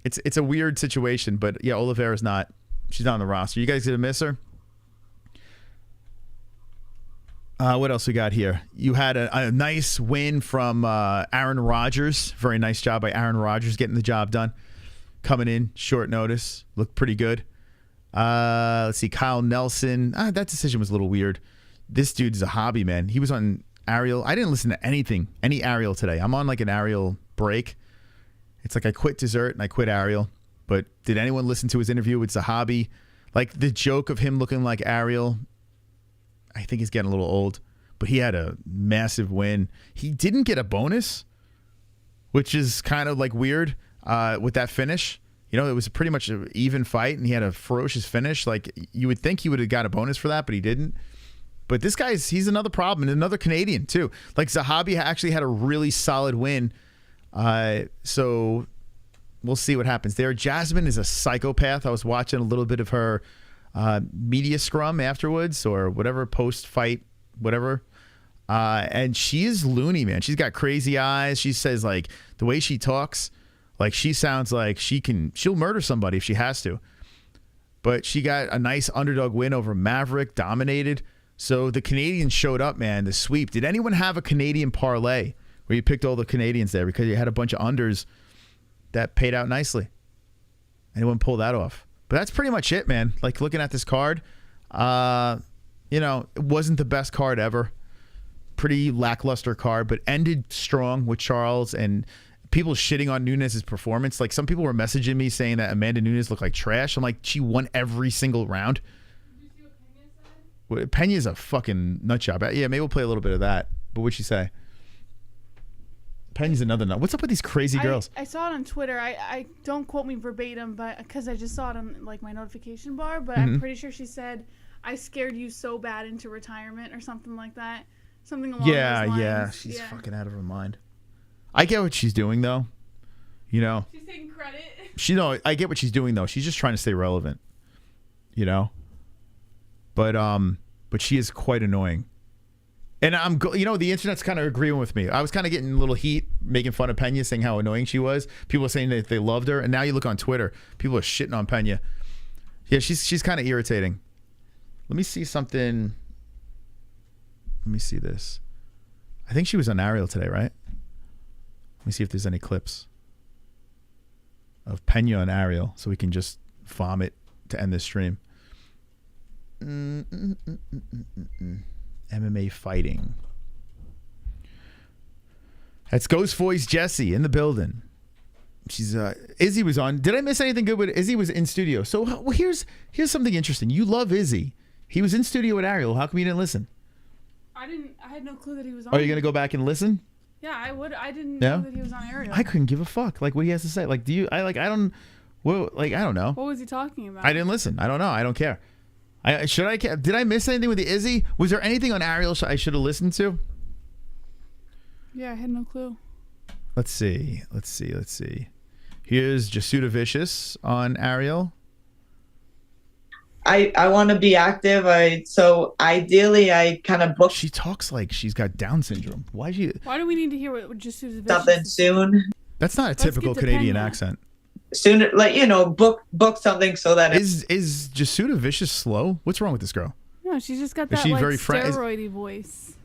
It's a weird situation, but yeah, Oliveira's not. She's not on the roster. You guys gonna miss her? What else we got here? You had a nice win from Aaron Rodgers. Very nice job by Aaron Rodgers getting the job done. Coming in short notice. Looked pretty good. Let's see. Kyle Nelson. That decision was a little weird. This dude's a hobby, man. He was on Ariel. I didn't listen to any Ariel today. I'm on like an Ariel break. It's like I quit dessert and I quit Ariel. But did anyone listen to his interview with Zahabi? Like the joke of him looking like Ariel, I think he's getting a little old. But he had a massive win. He didn't get a bonus, which is kind of like weird with that finish. You know, it was pretty much an even fight, and he had a ferocious finish. Like, you would think he would have got a bonus for that, but he didn't. But this he's another problem, and another Canadian, too. Like, Zahabi actually had a really solid win. So we'll see what happens there. Jasmine is a psychopath. I was watching a little bit of her media scrum afterwards, or whatever, post-fight, whatever. And she is loony, man. She's got crazy eyes. She says, like, the way she talks, like, she sounds like she'll murder somebody if she has to. But she got a nice underdog win over Maverick, dominated. So the Canadians showed up, man, the sweep. Did anyone have a Canadian parlay where you picked all the Canadians there because you had a bunch of unders that paid out nicely. Anyone pull that off? But that's pretty much it, man. Like, looking at this card, you know, it wasn't the best card ever. Pretty lackluster card, but ended strong with Charles and people shitting on Nunes' performance. Like, some people were messaging me saying that Amanda Nunes looked like trash. I'm like, she won every single round. Did you see what Pena said? Pena's a fucking nut job. Yeah, maybe we'll play a little bit of that. But what'd she say? Pena's another nut. What's up with these crazy girls? I saw it on Twitter. I don't quote me verbatim, but because I just saw it on like my notification bar. But I'm pretty sure she said, "I scared you so bad into retirement" or something like that. Something along those lines. Yeah. She's fucking out of her mind. I get what she's doing though. You know. She's taking credit. I get what she's doing though. She's just trying to stay relevant. You know. But she is quite annoying. And you know, the internet's kind of agreeing with me. I was kind of getting a little heat, making fun of Pena, saying how annoying she was. People were saying that they loved her, and now you look on Twitter, people are shitting on Pena. Yeah, she's kind of irritating. Let me see something. Let me see this. I think she was on Ariel today, right? Let me see if there's any clips of Pena and Ariel, so we can just vomit to end this stream. MMA fighting. That's Ghost Voice Jesse in the building. She's Izzy was on. Did I miss anything good with Izzy? Was in studio. So well, here's something interesting. You love Izzy. He was in studio with Ariel. How come you didn't listen? I had no clue that he was on. Are you gonna go back and listen? Yeah, I would. I didn't know that he was on Ariel. I couldn't give a fuck. Like what he has to say. Like I don't know. What was he talking about? I didn't listen. I don't know. I don't care. Did I miss anything with the Izzy? Was there anything on Ariel I should have listened to? Yeah, I had no clue. Let's see. Here's Jasuda Vicious on Ariel. I want to be active. So ideally I kind of book. She talks like she's got Down syndrome. Why do we need to hear what Jasuda Vicious something soon? That's not a typical Canadian accent. Sooner, like, you know, book something so that is Jasuda Vicious slow? What's wrong with this girl? No, she's just got that like steroidy voice.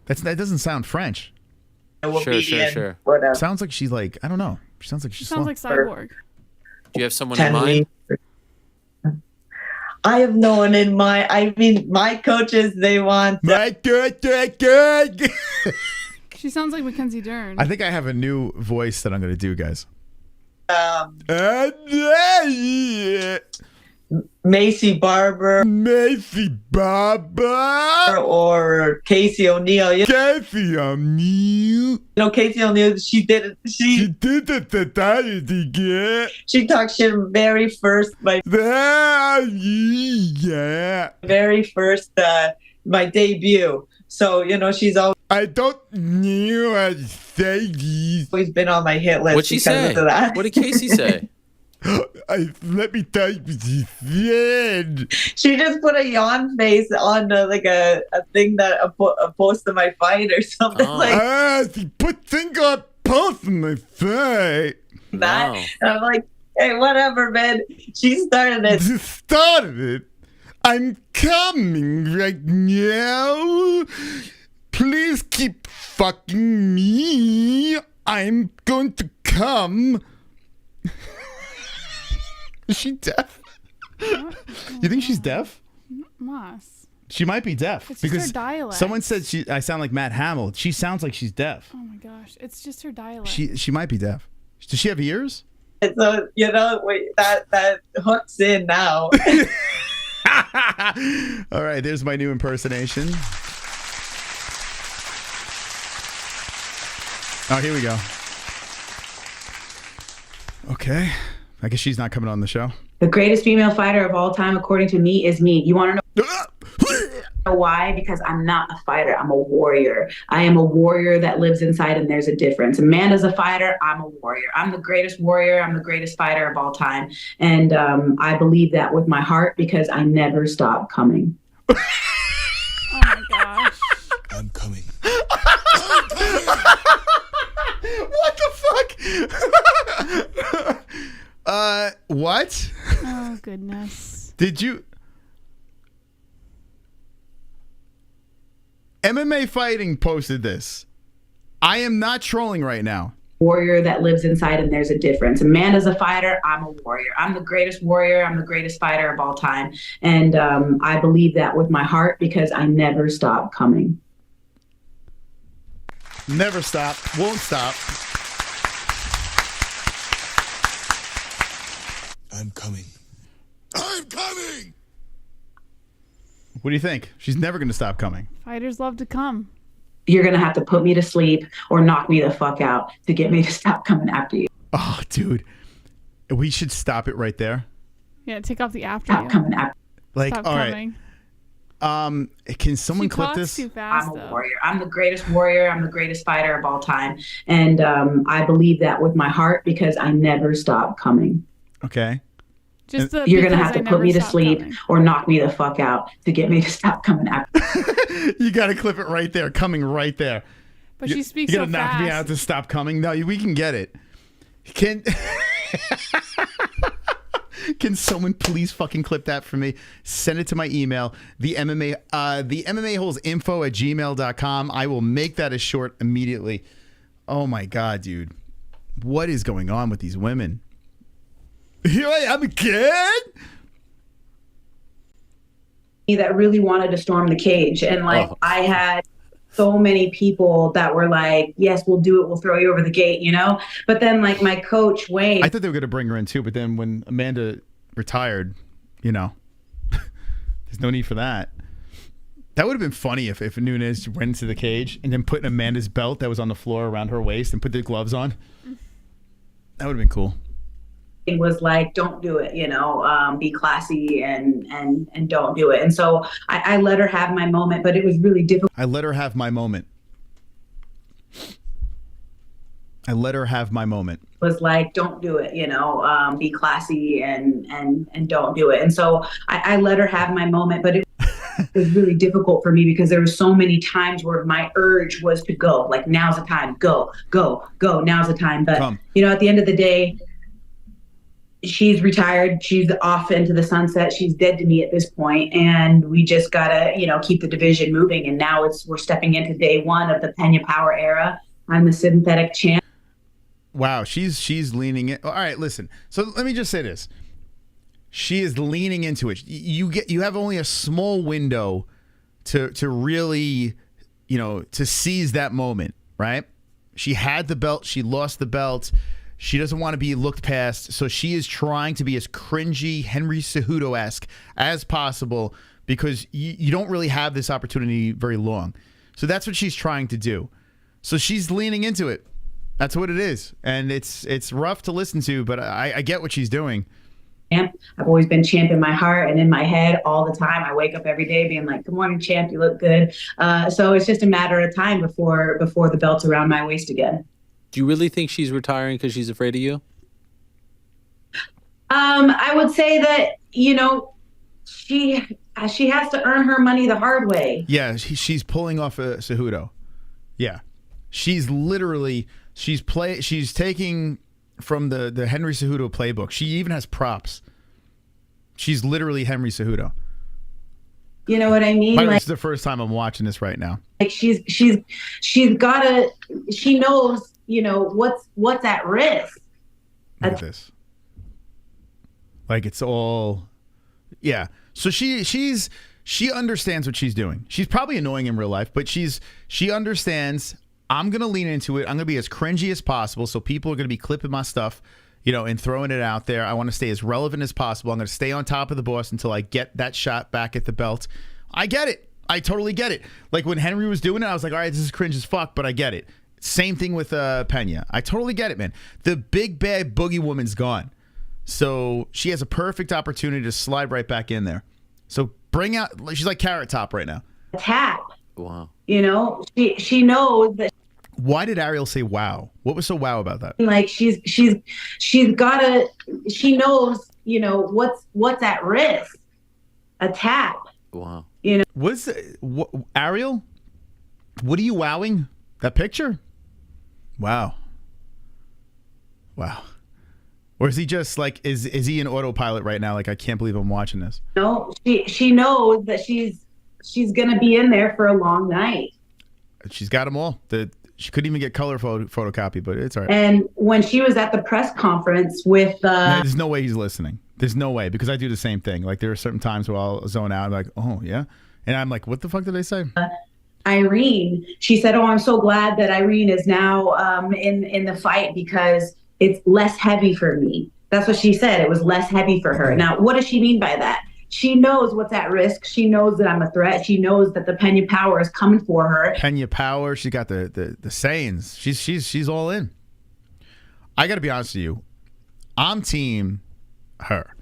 That doesn't sound French. Sure. Whatever. Sounds like she's like, I don't know. She sounds like she's sounds like Cyborg. Do you have someone in mind? I have no one in mind. I mean, my coaches, they want. She sounds like Mackenzie Dern. I think I have a new voice that I'm going to do, guys. Macy Barber, or Casey O'Neill. You know, Casey O'Neill. She did it. She talked shit very first. Very first. My debut. So, you know, she's always. I don't know how to say these. Always been on my hit list. What'd she say? What did Casey say? Let me tell you what she said. She just put a yawn face on like a thing that a post of my fight or something she put thing on post of my fight. That. Wow. And I'm like, hey, whatever, man. She started it. She started it. I'm coming right now. Please keep fucking me. I'm going to come. Is she deaf? You think she's deaf? Moss. She might be deaf. It's because just her dialect. Someone said I sound like Matt Hamill. She sounds like she's deaf. Oh my gosh. It's just her dialect. She might be deaf. Does she have ears? So, you know, that hooks in now. All right, there's my new impersonation. Oh, here we go. Okay. I guess she's not coming on the show. The greatest female fighter of all time, according to me, is me. You want to know why? Because I'm not a fighter. I'm a warrior. I am a warrior that lives inside, and there's a difference. Amanda's a fighter. I'm a warrior. I'm the greatest warrior. I'm the greatest fighter of all time. And I believe that with my heart because I never stop coming. Oh my gosh. I'm coming. What the fuck? What? Oh, goodness. Did you... MMA Fighting posted this. I am not trolling right now. Warrior that lives inside, and there's a difference. Amanda's a fighter. I'm a warrior. I'm the greatest warrior. I'm the greatest fighter of all time. And I believe that with my heart because I never stop coming. Never stop. Won't stop. I'm coming. I'm coming! What do you think? She's never going to stop coming. Fighters love to come. You're going to have to put me to sleep or knock me the fuck out to get me to stop coming after you. Oh, dude. We should stop it right there. Yeah, take off the after. Stop coming after. Like, Stop all coming. right. Can someone clip talks this? Too fast, I'm a warrior. I'm the greatest warrior. I'm the greatest fighter of all time. And I believe that with my heart because I never stop coming. Okay. You're going to have to put me to sleep or knock me the fuck out to get me to stop coming after. You got to clip it right there. Coming right there. But she speaks you so gotta knock me out to stop coming. No, we can get it. Can someone please fucking clip that for me? Send it to my email, the MMA-Holes info@gmail.com. I will make that a short immediately. Oh my God, dude. What is going on with these women? Here I am again. That really wanted to storm the cage. And like, I had so many people that were like, yes, we'll do it. We'll throw you over the gate, you know? But then like my coach, Wayne. I thought they were going to bring her in too, but then when Amanda retired, you know, there's no need for that. That would have been funny if Nunes went into the cage and then put Amanda's belt that was on the floor around her waist and put the gloves on. That would have been cool. It was like, don't do it, you know, be classy and don't do it. And so I let her have my moment, but it was really difficult. I let her have my moment. I let her have my moment. It was like, don't do it, you know, be classy and don't do it. And so I let her have my moment, but it was really difficult for me because there were so many times where my urge was to go, like, now's the time, go, now's the time. But, you know, at the end of the day, she's retired. She's off into the sunset. She's dead to me at this point. And we just gotta, you know, keep the division moving. And now we're stepping into day one of the Pena Power era. I'm the synthetic champ. Wow, she's leaning in. All right, listen. So let me just say this. She is leaning into it. You have only a small window to really, you know, to seize that moment, right? She had the belt. She lost the belt. She doesn't want to be looked past, so she is trying to be as cringy, Henry Cejudo-esque as possible because you don't really have this opportunity very long. So that's what she's trying to do. So she's leaning into it. That's what it is. And it's rough to listen to, but I get what she's doing. I've always been champ in my heart and in my head all the time. I wake up every day being like, good morning, champ, you look good. So it's just a matter of time before the belt's around my waist again. Do you really think she's retiring because she's afraid of you? I would say that, you know, she has to earn her money the hard way. Yeah, she's pulling off a Cejudo. Yeah. She's literally, she's taking from the Henry Cejudo playbook. She even has props. She's literally Henry Cejudo. You know what I mean? By the way, like, this is the first time I'm watching this right now. Like she knows, you know, what's at risk. Look at this. Like it's all, yeah. So she understands what she's doing. She's probably annoying in real life, but she understands. I'm gonna lean into it. I'm gonna be as cringy as possible, so people are gonna be clipping my stuff, you know, and throwing it out there. I want to stay as relevant as possible. I'm gonna stay on top of the boss until I get that shot back at the belt. I get it. I totally get it. Like when Henry was doing it, I was like, all right, this is cringe as fuck, but I get it. Same thing with Pena. I totally get it, man. The big bad boogie woman's gone. So she has a perfect opportunity to slide right back in there. So bring out, she's like Carrot Top right now. Tap. Wow. You know, she knows that. Why did Ariel say wow? What was so wow about that? Like she knows, you know, what's at risk. A tap. Wow. You know. Ariel? What are you wowing? That picture? Wow. Wow. Or is he just like, is he an autopilot right now? Like, I can't believe I'm watching this. No, she knows that she's going to be in there for a long night. She's got them all. She couldn't even get color photocopy, but it's all right. And when she was at the press conference with... No, there's no way he's listening. There's no way, because I do the same thing. Like, there are certain times where I'll zone out. I'm like, oh, yeah? And I'm like, what the fuck did they say? Irene, she said, oh, I'm so glad that Irene is now in the fight because it's less heavy for me. That's what she said. It was less heavy for her. Now, what does she mean by that? She knows what's at risk. She knows that I'm a threat. She knows that the Pena power is coming for her. Pena power. She got the sayings. She's all in. I got to be honest with you. I'm team her.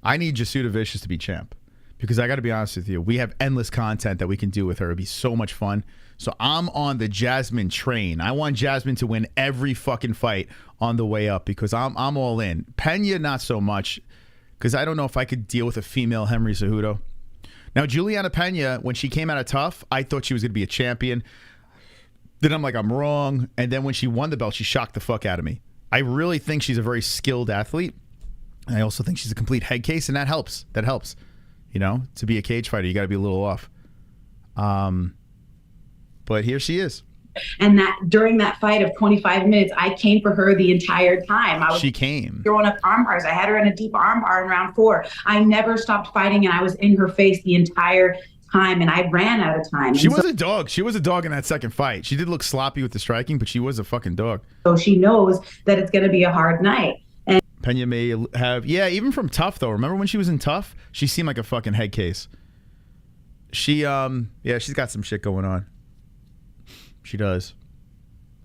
I need Jasuda Vicious to be champ because I got to be honest with you. We have endless content that we can do with her. It'd be so much fun. So I'm on the Jasmine train. I want Jasmine to win every fucking fight on the way up because I'm all in. Pena, not so much. Because I don't know if I could deal with a female Henry Cejudo. Now, Juliana Pena, when she came out of Tough, I thought she was going to be a champion. Then I'm like, I'm wrong. And then when she won the belt, she shocked the fuck out of me. I really think she's a very skilled athlete. I also think she's a complete head case, and that helps. That helps. You know, to be a cage fighter, you got to be a little off. But here she is. And that during that fight of 25 minutes, I came for her the entire time. She came. Throwing up arm bars. I had her in a deep arm bar in round 4. I never stopped fighting, and I was in her face the entire time, and I ran out of time. She was a dog. She was a dog in that second fight. She did look sloppy with the striking, but she was a fucking dog. So she knows that it's going to be a hard night. And Pena may have, yeah, even from Tough, though. Remember when she was in Tough? She seemed like a fucking head case. She, yeah, she's got some shit going on. She does.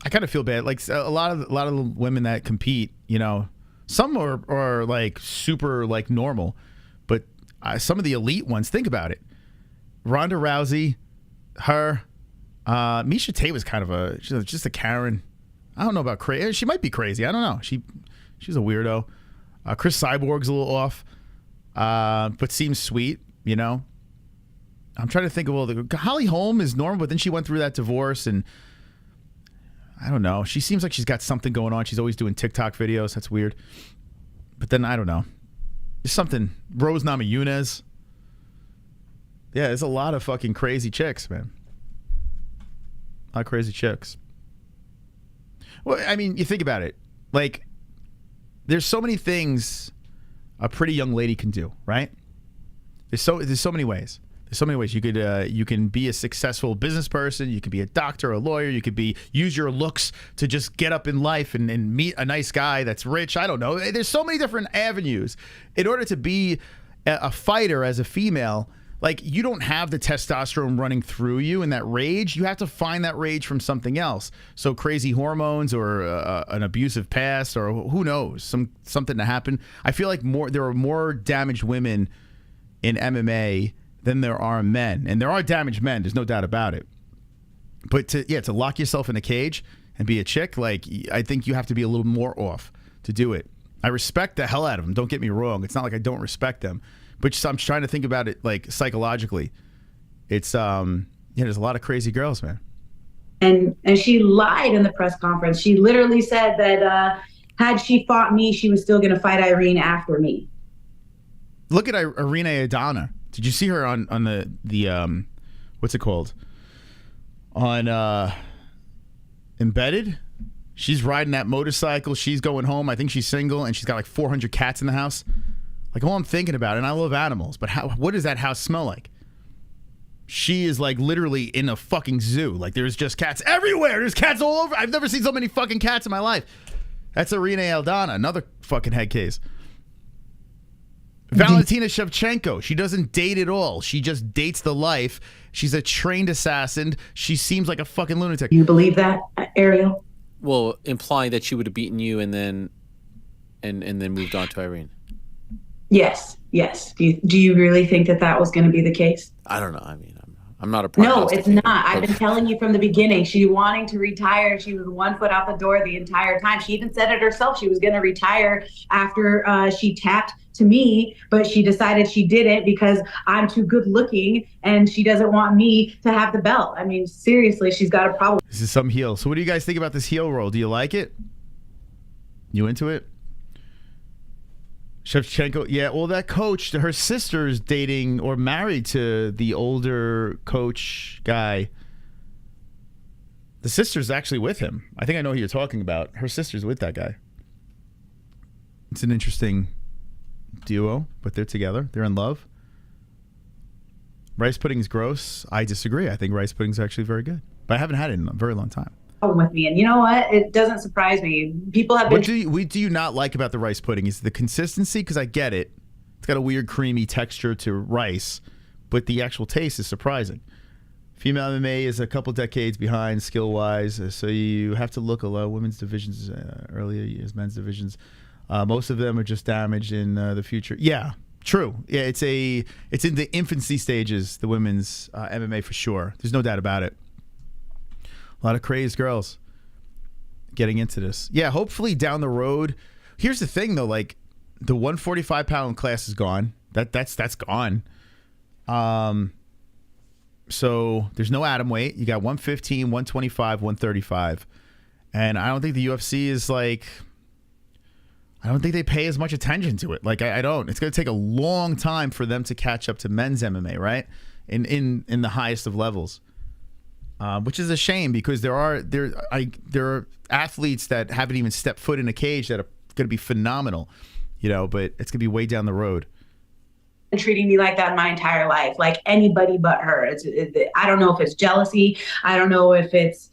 I kind of feel bad. Like a lot of the women that compete, you know, some are like super like normal, but some of the elite ones. Think about it: Ronda Rousey, her, Miesha Tate was kind of she's just a Karen. I don't know about crazy. She might be crazy. I don't know. She's a weirdo. Chris Cyborg's a little off, but seems sweet. You know. I'm trying to think of all the Holly Holm is normal, but then she went through that divorce and. I don't know. She seems like she's got something going on. She's always doing TikTok videos. That's weird. But then, I don't know. There's something. Rose Namajunas. Yeah, there's a lot of fucking crazy chicks, man. A lot of crazy chicks. Well, I mean, you think about it. Like, there's so many things a pretty young lady can do, right? There's so many ways. There's so many ways you can be a successful business person. You could be a doctor, a lawyer. You could use your looks to just get up in life and meet a nice guy that's rich. I don't know. There's so many different avenues. In order to be a fighter as a female, like you don't have the testosterone running through you and that rage. You have to find that rage from something else. So crazy hormones or an abusive past or who knows, something to happen. I feel like there are more damaged women in MMA than there are men, and there are damaged men. There's no doubt about it. But to lock yourself in a cage and be a chick, like I think you have to be a little more off to do it. I respect the hell out of them. Don't get me wrong. It's not like I don't respect them, but I'm trying to think about it like psychologically. It's there's a lot of crazy girls, man. And she lied in the press conference. She literally said that had she fought me, she was still going to fight Irene after me. Look at Irene Aldana. Did you see her on the what's it called? On Embedded? She's riding that motorcycle. She's going home. I think she's single, and she's got like 400 cats in the house. Like, all I'm thinking about, and I love animals, but what does that house smell like? She is like literally in a fucking zoo. Like, there's just cats everywhere. There's cats all over. I've never seen so many fucking cats in my life. That's Irene Aldana, another fucking head case. Valentina Shevchenko, she doesn't date at all. She just dates the life. She's a trained assassin. She seems like a fucking lunatic. You believe that, Ariel? Well, implying that she would have beaten you and then moved on to Irene. Yes. Do you really think that was going to be the case? I don't know. I mean, I'm not a No, it's not. I've been telling you from the beginning. She wanting to retire. She was 1 foot out the door the entire time. She even said it herself. She was going to retire after she tapped to me, but she decided she didn't because I'm too good looking and she doesn't want me to have the belt. I mean, seriously, she's got a problem. This is some heel. So what do you guys think about this heel role? Do you like it? You into it? Shevchenko, yeah, well, that coach, her sister's dating or married to the older coach guy. The sister's actually with him. I think I know who you're talking about. Her sister's with that guy. It's an interesting duo, but they're together. They're in love. Rice pudding's gross. I disagree. I think rice pudding's actually very good. But I haven't had it in a very long time. With me, and you know what? It doesn't surprise me. People have been. What do you not like about the rice pudding? Is the consistency? Because I get it. It's got a weird creamy texture to rice, but the actual taste is surprising. Female MMA is a couple decades behind skill-wise, so you have to look a lot of women's divisions earlier as men's divisions. Most of them are just damaged in the future. Yeah, true. Yeah, it's in the infancy stages, the women's MMA for sure. There's no doubt about it. A lot of crazed girls getting into this. Yeah, hopefully down the road. Here's the thing though, like the 145-pound class is gone. That's gone. So there's no atom weight. You got 115, 125, 135. And I don't think the UFC is like, I don't think they pay as much attention to it. Like I don't. It's going to take a long time for them to catch up to men's MMA, right? In the highest of levels. Which is a shame because there are athletes that haven't even stepped foot in a cage that are going to be phenomenal, but it's going to be way down the road. Treating me like that my entire life, like anybody but her. I don't know if it's jealousy. I don't know if it's,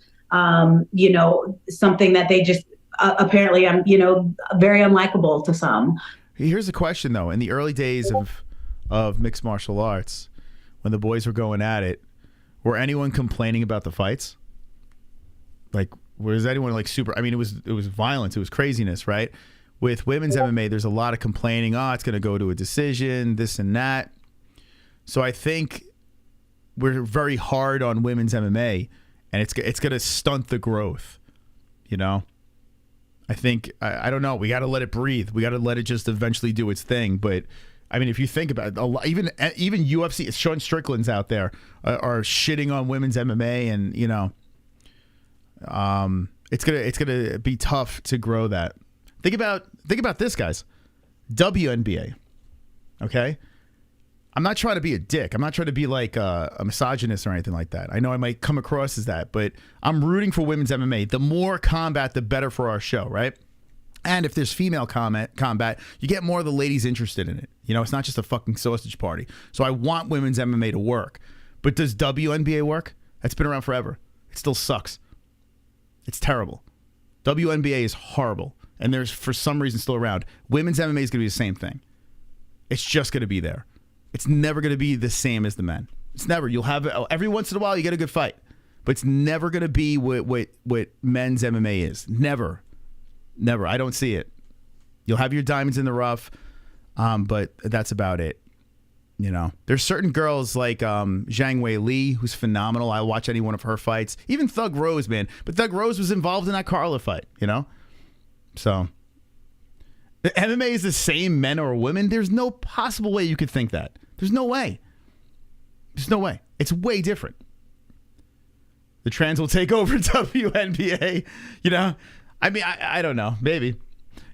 something that they just apparently I'm, very unlikable to some. Here's a question though. In the early days of mixed martial arts, when the boys were going at it, were anyone complaining about the fights? Like, was anyone like super? I mean, it was violence. It was craziness, right? With women's MMA, there's a lot of complaining. Oh, it's going to go to a decision, this and that. So I think we're very hard on women's MMA, and it's going to stunt the growth. I think I don't know. We got to let it breathe. We got to let it just eventually do its thing. But I mean, if you think about it, even UFC, Sean Strickland's out there are shitting on women's MMA, and it's gonna be tough to grow that. Think about this, guys. WNBA. Okay? I'm not trying to be a dick. I'm not trying to be like a misogynist or anything like that. I know I might come across as that, but I'm rooting for women's MMA. The more combat, the better for our show, right? And if there's female combat, you get more of the ladies interested in it. It's not just a fucking sausage party. So I want women's MMA to work. But does WNBA work? That's been around forever. It still sucks. It's terrible. WNBA is horrible. And there's, for some reason, still around. Women's MMA is going to be the same thing. It's just going to be there. It's never going to be the same as the men. It's never. You'll have, every once in a while, you get a good fight. But it's never going to be what men's MMA is. Never. Never. I don't see it. You'll have your diamonds in the rough, but that's about it. There's certain girls like Zhang Wei Li, who's phenomenal. I'll watch any one of her fights. Even Thug Rose, man. But Thug Rose was involved in that Carla fight, So, the MMA is the same men or women. There's no possible way you could think that. There's no way. There's no way. It's way different. The trans will take over WNBA. I mean, I don't know. Maybe.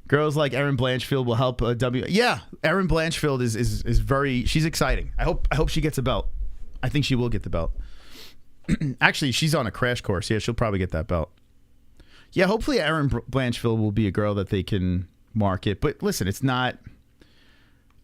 Girls like Erin Blanchfield will help Yeah, Erin Blanchfield is very. She's exciting. I hope she gets a belt. I think she will get the belt. Actually, she's on a crash course. Yeah, she'll probably get that belt. Yeah, hopefully Erin Blanchfield will be a girl that they can market. But listen, it's not.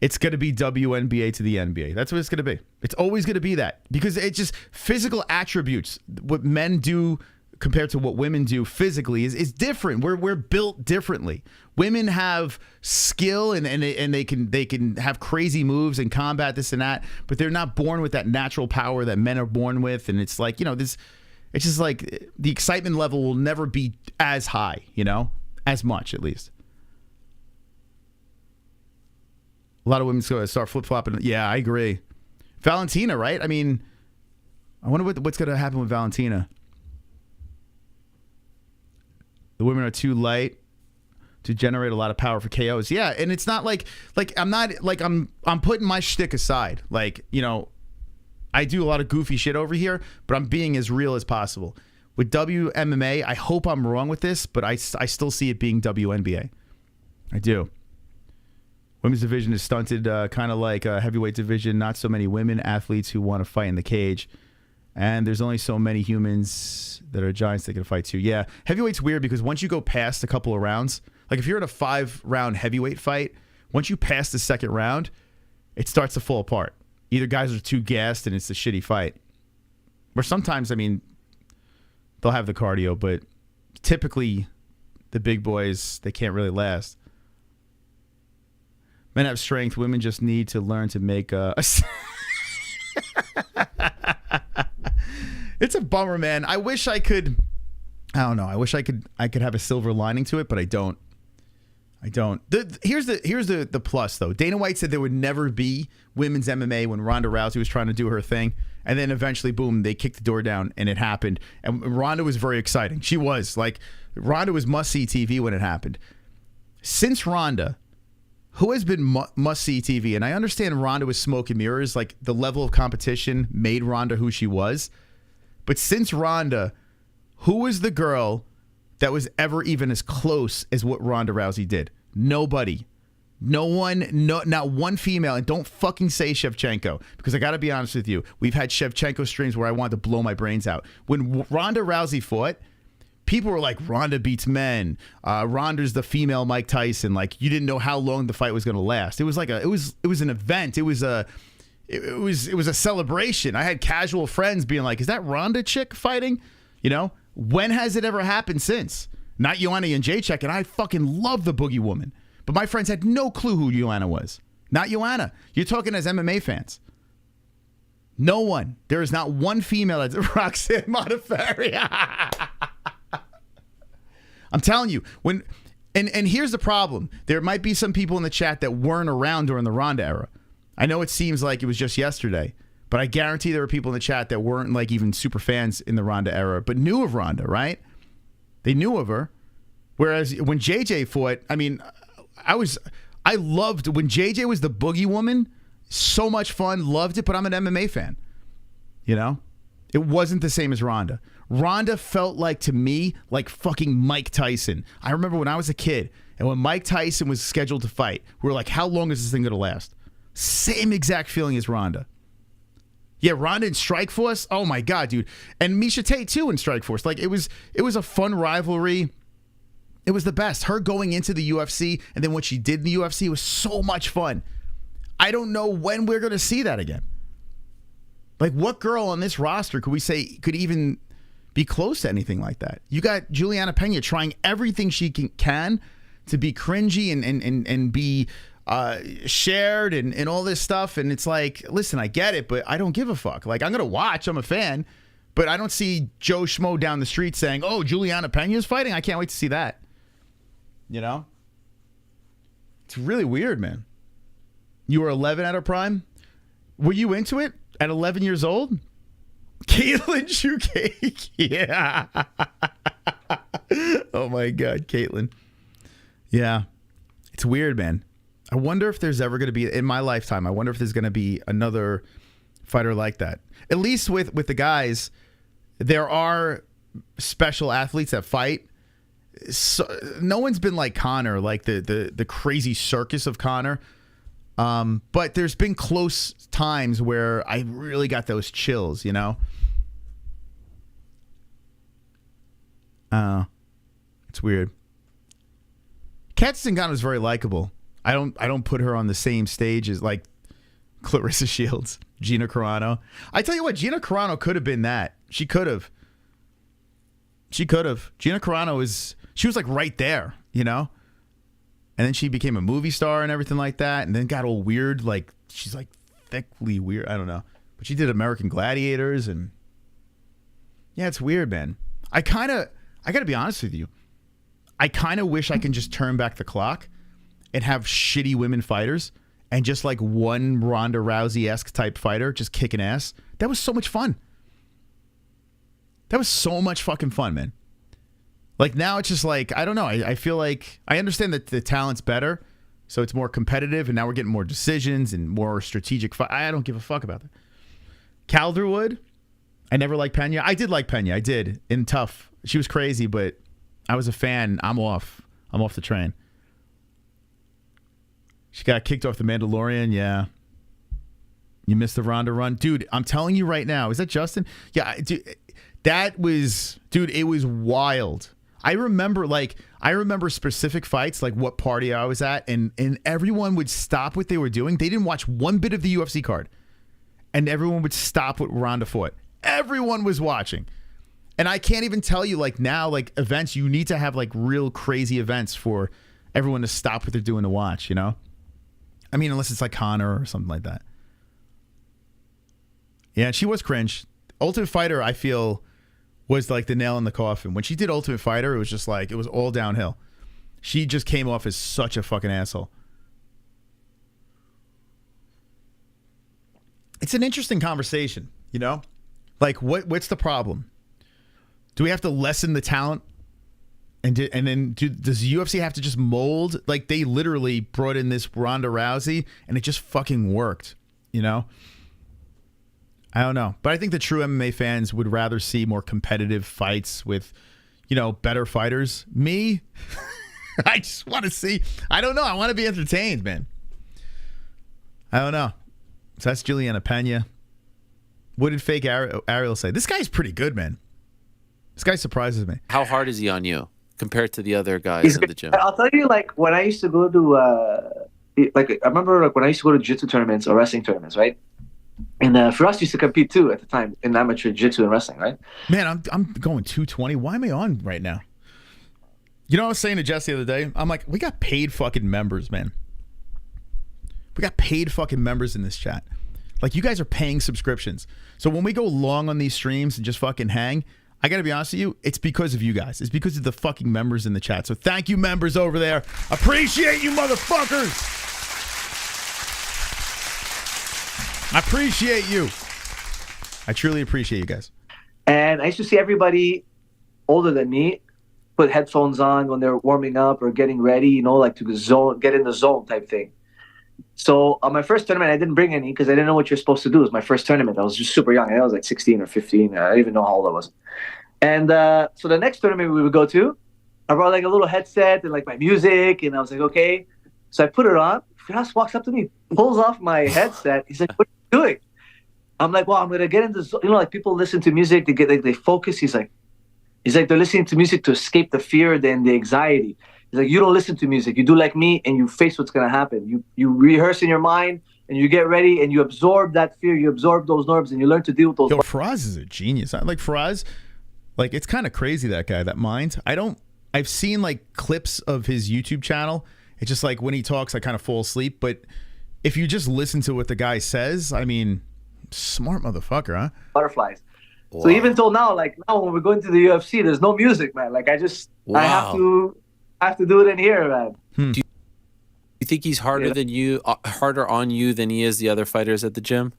It's going to be WNBA to the NBA. That's what it's going to be. It's always going to be that because it's just physical attributes. What men do compared to what women do physically is different. We're built differently. Women have skill and they can have crazy moves and combat this and that, but they're not born with that natural power that men are born with. And it's like, this, it's just like the excitement level will never be as high, as much at least. A lot of women start flip-flopping. Yeah, I agree. Valentina, right? I mean, I wonder what's going to happen with Valentina. The women are too light to generate a lot of power for KOs. Yeah, and it's not like I'm not like I'm putting my shtick aside. Like, I do a lot of goofy shit over here, but I'm being as real as possible. With WMMA, I hope I'm wrong with this, but I still see it being WNBA. I do. Women's division is stunted, kind of like a heavyweight division. Not so many women athletes who want to fight in the cage. And there's only so many humans that are giants that can fight too. Yeah, heavyweight's weird because once you go past a couple of rounds, like if you're in a 5-round heavyweight fight, once you pass the second round, it starts to fall apart. Either guys are too gassed and it's a shitty fight. Or sometimes, I mean, they'll have the cardio, but typically the big boys, they can't really last. Men have strength. Women just need to learn to make a... It's a bummer, man. I wish I could... I don't know. I wish I could have a silver lining to it, but I don't. Here's the plus, though. Dana White said there would never be women's MMA when Ronda Rousey was trying to do her thing. And then eventually, boom, they kicked the door down and it happened. And Ronda was very exciting. She was. Like, Ronda was must-see TV when it happened. Since Ronda, who has been must-see TV? And I understand Ronda was smoke and mirrors. Like, the level of competition made Ronda who she was. But since Ronda, who was the girl that was ever even as close as what Ronda Rousey did? Nobody. No one, not one female. And don't fucking say Shevchenko, because I got to be honest with you. We've had Shevchenko streams where I wanted to blow my brains out. When Ronda Rousey fought, people were like, Ronda beats men. Ronda's the female Mike Tyson. Like, you didn't know how long the fight was going to last. It was like it was an event. It was a celebration. I had casual friends being like, is that Ronda chick fighting? You know, when has it ever happened since? Not Joanna and Jacek, and I fucking love the Boogie Woman. But my friends had no clue who Joanna was. Not Joanna. You're talking as MMA fans. No one. There is not one female that's Roxanne Modafferi. I'm telling you, and here's the problem. There might be some people in the chat that weren't around during the Ronda era. I know it seems like it was just yesterday, but I guarantee there were people in the chat that weren't like even super fans in the Ronda era, but knew of Ronda, right? They knew of her. Whereas when JJ fought, I mean, I loved when JJ was the Boogie Woman. So much fun, loved it, but I'm an MMA fan. You know? It wasn't the same as Ronda. Ronda felt like, to me, like fucking Mike Tyson. I remember when I was a kid, and when Mike Tyson was scheduled to fight, we were like, how long is this thing going to last? Same exact feeling as Ronda. Yeah, Ronda in Strikeforce. Oh my God, dude. And Miesha Tate too in Strikeforce. Like, it was a fun rivalry. It was the best. Her going into the UFC and then what she did in the UFC was so much fun. I don't know when we're going to see that again. Like, what girl on this roster could we say could even be close to anything like that? You got Juliana Pena trying everything she can to be cringy and be shared and all this stuff. And it's like, listen, I get it, but I don't give a fuck. Like, I'm going to watch. I'm a fan. But I don't see Joe Schmo down the street saying, oh, Juliana Pena's fighting. I can't wait to see that. You know? It's really weird, man. You were 11 at her prime? Were you into it at 11 years old? Caitlin Shoecake. Yeah. Oh, my God, Caitlin. Yeah. It's weird, man. I wonder if there's ever going to be, in my lifetime, I wonder if there's going to be another fighter like that. At least with the guys, there are special athletes that fight. So, no one's been like Conor, like the crazy circus of Conor. But there's been close times where I really got those chills, you know? It's weird. Kat Zingano is very likable. I don't put her on the same stage as like Clarissa Shields, Gina Carano. I tell you what, Gina Carano could have been that. She could have. Gina Carano she was like right there, you know? And then she became a movie star and everything like that, and then got all weird, like she's like thickly weird. I don't know. But she did American Gladiators, and yeah, it's weird, man. I gotta be honest with you. I kind of wish I can just turn back the clock and have shitty women fighters and just like one Ronda Rousey-esque type fighter just kicking ass. That was so much fun. That was so much fucking fun, man. Like, now it's just like, I don't know. I feel like I understand that the talent's better, so it's more competitive, and now we're getting more decisions and more strategic. I don't give a fuck about that. Calderwood, I never liked Pena. I did like Pena. I did. In Tough. She was crazy, but I was a fan. I'm off the train. She got kicked off The Mandalorian. Yeah. You missed the Ronda run. Dude, I'm telling you right now. Is that Justin? Yeah, dude, it was wild. I remember specific fights, like what party I was at, and everyone would stop what they were doing. They didn't watch one bit of the UFC card. And everyone would stop what Ronda fought. Everyone was watching. And I can't even tell you, like, now, like, events, you need to have, like, real crazy events for everyone to stop what they're doing to watch, you know? I mean, unless it's like Connor or something like that. Yeah, she was cringe. Ultimate Fighter, I feel, was like the nail in the coffin. When she did Ultimate Fighter, it was just like, it was all downhill. She just came off as such a fucking asshole. It's an interesting conversation, you know? Like, what's the problem? Do we have to lessen the talent? And then does the UFC have to just mold? Like, they literally brought in this Ronda Rousey, and it just fucking worked, you know? I don't know. But I think the true MMA fans would rather see more competitive fights with, you know, better fighters. Me, I just want to see. I don't know. I want to be entertained, man. I don't know. So that's Juliana Pena. What did fake Ariel say? This guy's pretty good, man. This guy surprises me. How hard is he on you compared to the other guys in the gym? I'll tell you, like, when I used to go to, I remember, like, when I used to go to jiu-jitsu tournaments or wrestling tournaments, right? And Firas used to compete, too, at the time in amateur jiu-jitsu and wrestling, right? Man, I'm going 220. Why am I on right now? You know what I was saying to Jess the other day? I'm like, we got paid fucking members, man. We got paid fucking members in this chat. Like, you guys are paying subscriptions. So when we go long on these streams and just fucking hang, I got to be honest with you, it's because of you guys. It's because of the fucking members in the chat. So thank you, members over there. Appreciate you, motherfuckers. I appreciate you. I truly appreciate you guys. And I used to see everybody older than me put headphones on when they're warming up or getting ready, you know, like to get in the zone type thing. So on my first tournament, I didn't bring any because I didn't know what you're supposed to do. It was my first tournament. I was just super young. I was like 16 or 15. I didn't even know how old I was. And so the next tournament we would go to, I brought like a little headset and like my music. And I was like, okay. So I put it on. Firas walks up to me, pulls off my headset. He's like, what are you doing? I'm like, well, I'm going to get into, you know, like people listen to music. They get like, they focus. He's like, they're listening to music to escape the fear and the anxiety. He's like, you don't listen to music. You do like me, and you face what's going to happen. You rehearse in your mind, and you get ready, and you absorb that fear. You absorb those nerves, and you learn to deal with those. Yo, Faraz is a genius. Like Faraz, like it's kind of crazy, that guy, that mind. I've seen like clips of his YouTube channel. It's just like when he talks, I kind of fall asleep. But if you just listen to what the guy says, I mean, smart motherfucker, huh? Butterflies. Wow. So even till now, like now when we're going to the UFC, there's no music, man. Like I have to do it in here, man. Do you think he's harder than you, harder on you than he is the other fighters at the gym?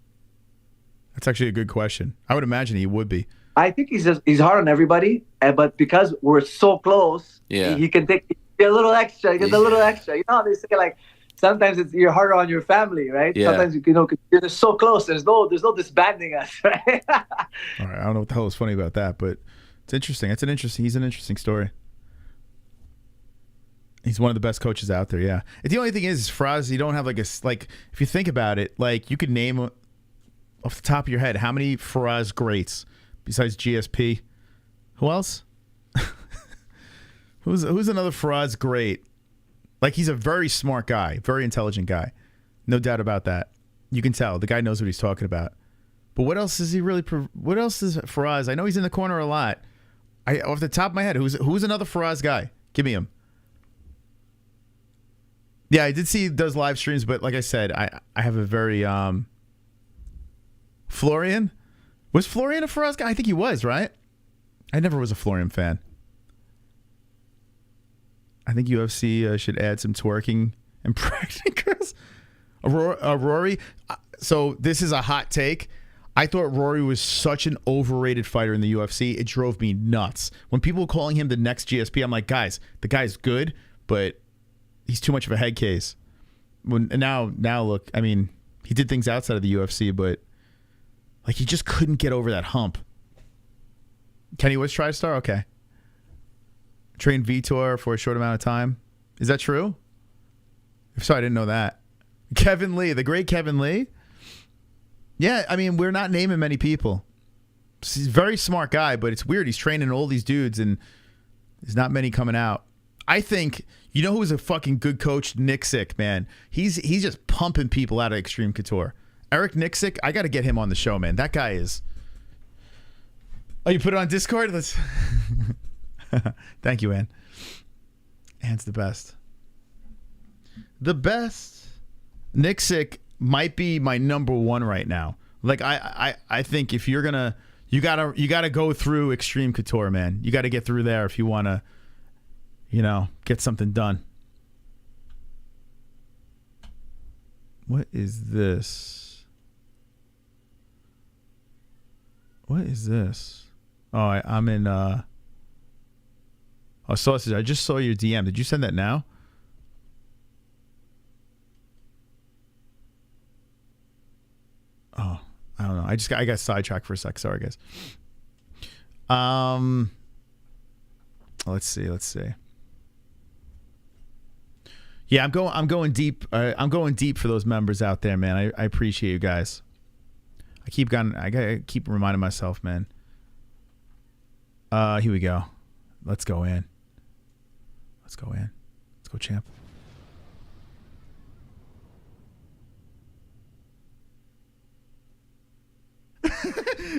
That's actually a good question. I would imagine he would be. I think he's hard on everybody, but because we're so close, he can take a little extra. He gets a little extra. You know how they say, like sometimes you're harder on your family, right? Yeah. Sometimes you're just so close. There's no disbanding us, right? All right, I don't know what the hell is funny about that, but it's interesting. He's an interesting story. He's one of the best coaches out there, yeah. The only thing is, Faraz, you don't have like if you think about it, like you could name off the top of your head how many Faraz greats besides GSP. Who else? Who's another Faraz great? Like he's a very smart guy, very intelligent guy, no doubt about that. You can tell the guy knows what he's talking about. But what else is he really? What else is Faraz? I know he's in the corner a lot. Off the top of my head, who's another Faraz guy? Give me him. Yeah, I did see he does live streams, but like I said, I have a very Florian? Was Florian a Faraz guy? I think he was, right? I never was a Florian fan. I think UFC should add some twerking and pregnant girls. Rory. So this is a hot take. I thought Rory was such an overrated fighter in the UFC. It drove me nuts. When people were calling him the next GSP, I'm like, guys, the guy's good, but he's too much of a head case. Now look, I mean, he did things outside of the UFC, but like he just couldn't get over that hump. Kenny was TriStar? Okay. Trained Vitor for a short amount of time. Is that true? If so, I didn't know that. Kevin Lee, the great Kevin Lee. Yeah, I mean, we're not naming many people. He's a very smart guy, but it's weird. He's training all these dudes, and there's not many coming out. I think, you know who's a fucking good coach? Nixick, man. He's just pumping people out of Extreme Couture. Eric Nixick, I got to get him on the show, man. That guy is... Oh, you put it on Discord? Let's... Thank you, Ann. Ann's the best. The best. Nixick might be my number one right now. Like, I think if you're gonna... You gotta go through Extreme Couture, man. You gotta get through there if you wanna, you know, get something done. What is this? What is this? Oh, I'm in oh, Sausage, I just saw your DM. Did you send that now? Oh, I don't know. I got sidetracked for a sec. Sorry, guys. Let's see. Yeah, I'm going deep. I'm going deep for those members out there, man. I appreciate you guys. I gotta keep reminding myself, man. Here we go. Let's go in. Let's go, champ.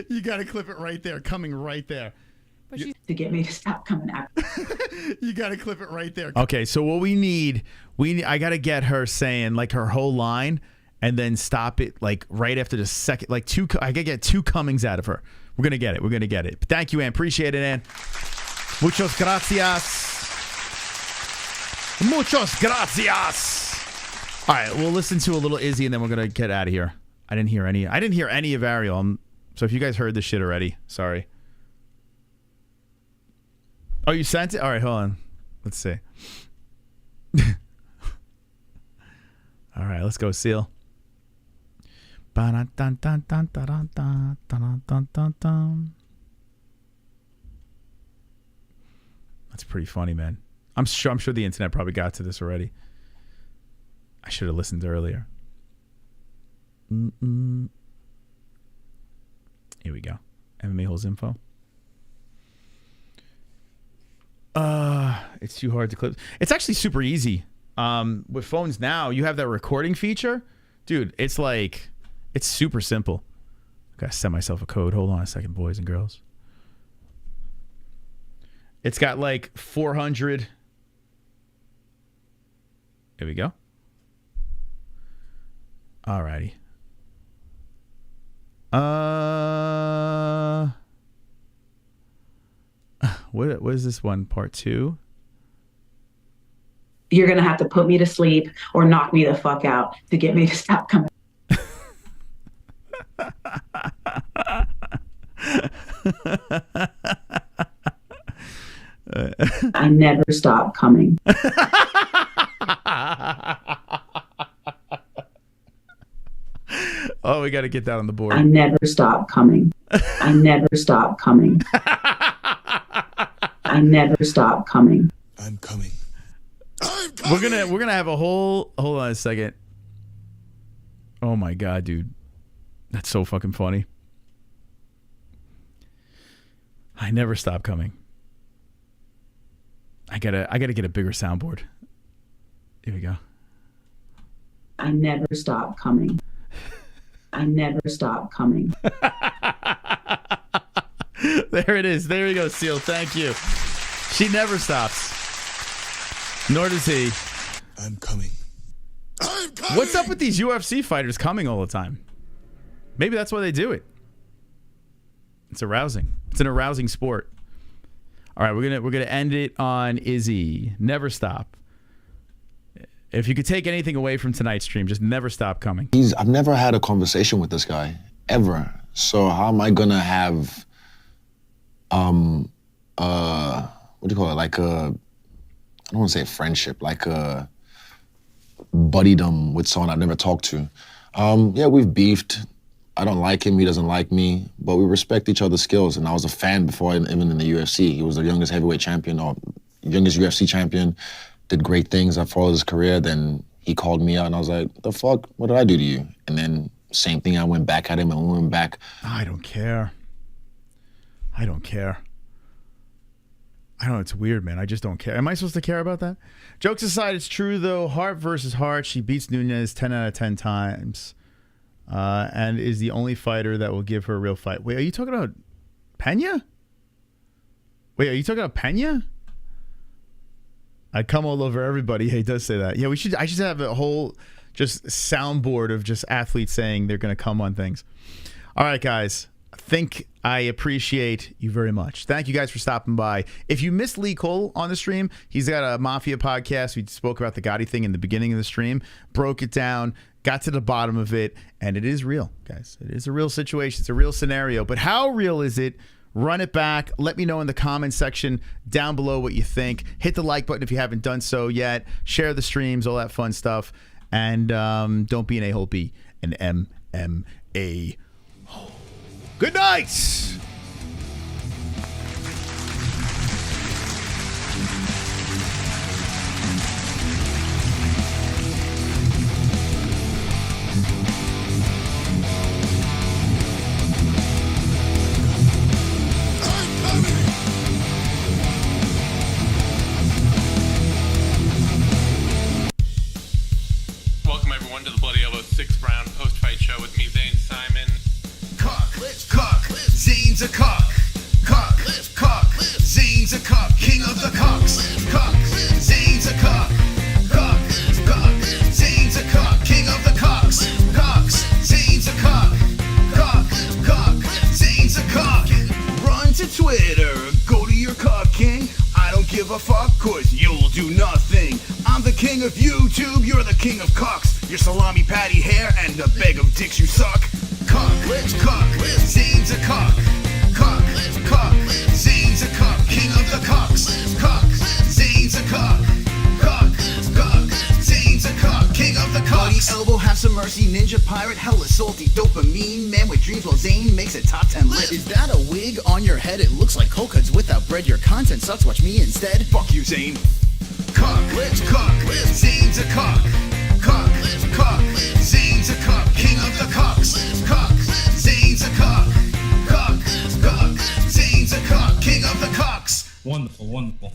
You gotta clip it right there, coming right there. But to get me to stop coming out. You gotta clip it right there. Okay, so what we need, I gotta get her saying like her whole line, and then stop it like right after the second, like I gotta get two comings out of her. We're gonna get it. But thank you, Ann. Appreciate it, Ann. Muchos gracias. All right, we'll listen to a little Izzy, and then we're gonna get out of here. I didn't hear any of Ariel. So if you guys heard this shit already, sorry. Oh, you sent it? All right, hold on. Let's see. All right, let's go, Seal. That's pretty funny, man. I'm sure the internet probably got to this already. I should have listened earlier. Here we go. MMA-Holes info. It's too hard to clip. It's actually super easy. With phones now, you have that recording feature. Dude, it's super simple. I gotta send myself a code. Hold on a second, boys and girls. It's got like 400. Here we go. Alrighty. What is this one? Part 2? You're gonna have to put me to sleep or knock me the fuck out to get me to stop coming. I never stop coming. Oh, we got to get that on the board. I never stop coming. I never stop coming. I never stop coming. I'm coming. We're gonna have a whole. Hold on a second. Oh my god, dude, that's so fucking funny. I never stop coming. I gotta get a bigger soundboard. Here we go. I never stop coming. I never stop coming. There it is. There you go, Seal. Thank you. She never stops. Nor does he. I'm coming. I'm coming. What's up with these UFC fighters coming all the time? Maybe that's why they do it. It's arousing. It's an arousing sport. All right, we're gonna end it on Izzy. Never stop. If you could take anything away from tonight's stream, just never stop coming. I've never had a conversation with this guy ever. So how am I gonna have what do you call it? Like I don't want to say a friendship, like a buddydom with someone I've never talked to. Yeah, we've beefed. I don't like him, he doesn't like me, but we respect each other's skills. And I was a fan before even in the UFC. He was the youngest heavyweight champion or youngest UFC champion, did great things. I followed his career. Then he called me out and I was like, what the fuck? What did I do to you? And then Same thing, I went back at him and we went back. I don't care. I don't care. I don't know. It's weird, man. I just don't care. Am I supposed to care about that? Jokes aside, it's true, though. Hart versus Hart. She beats Nunes 10 out of 10 times and is the only fighter that will give her a real fight. Wait, are you talking about Pena? Wait, are you talking about Pena? I come all over everybody. He does say that. Yeah, we should. I should have a whole just soundboard of just athletes saying they're going to come on things. All right, guys. I think I appreciate you very much. Thank you guys for stopping by. If you missed Lee Cole on the stream, he's got a Mafia podcast. We spoke about the Gotti thing in the beginning of the stream, broke it down, got to the bottom of it, and it is real, guys. It is a real situation. It's a real scenario. But how real is it? Run it back. Let me know in the comments section down below what you think. Hit the like button if you haven't done so yet. Share the streams, all that fun stuff. And don't be an a-hole, be an MMA-Hole. Good night. Welcome everyone to the Bloody Elbow 6th round post-fight show with me, Zane Simon. Cock, Zane's a cock. Cock, Zane's a cock. King of the cocks. Cock, Zane's a cock. Cock, Zane's a cock. King of the cocks. Cocks, Zane's a cock. Cock, Zane's a cock. Run to Twitter, go to your cock king. I don't give a fuck, cause you'll do nothing. I'm the king of YouTube, you're the king of cocks. Your salami patty hair and the bag of dicks you suck. Cock, Zane's a cock. Cock, Zane's a cock. King of the cocks. Cock, Zane's a cock. Cock, Zane's a cock. King of the cocks. Bloody elbow, have some mercy. Ninja pirate, hella salty. Dopamine, man with dreams while Zane makes it top 10 list. Is that a wig on your head? It looks like cold cuts without bread. Your content sucks, watch me instead. Fuck you, Zane. Cock, Zane's a cock. Cock, Zane's a cock. King of the cocks. Cock, Zane's a cock. Cock, Zane's a cock. King of the cocks. Wonderful, wonderful.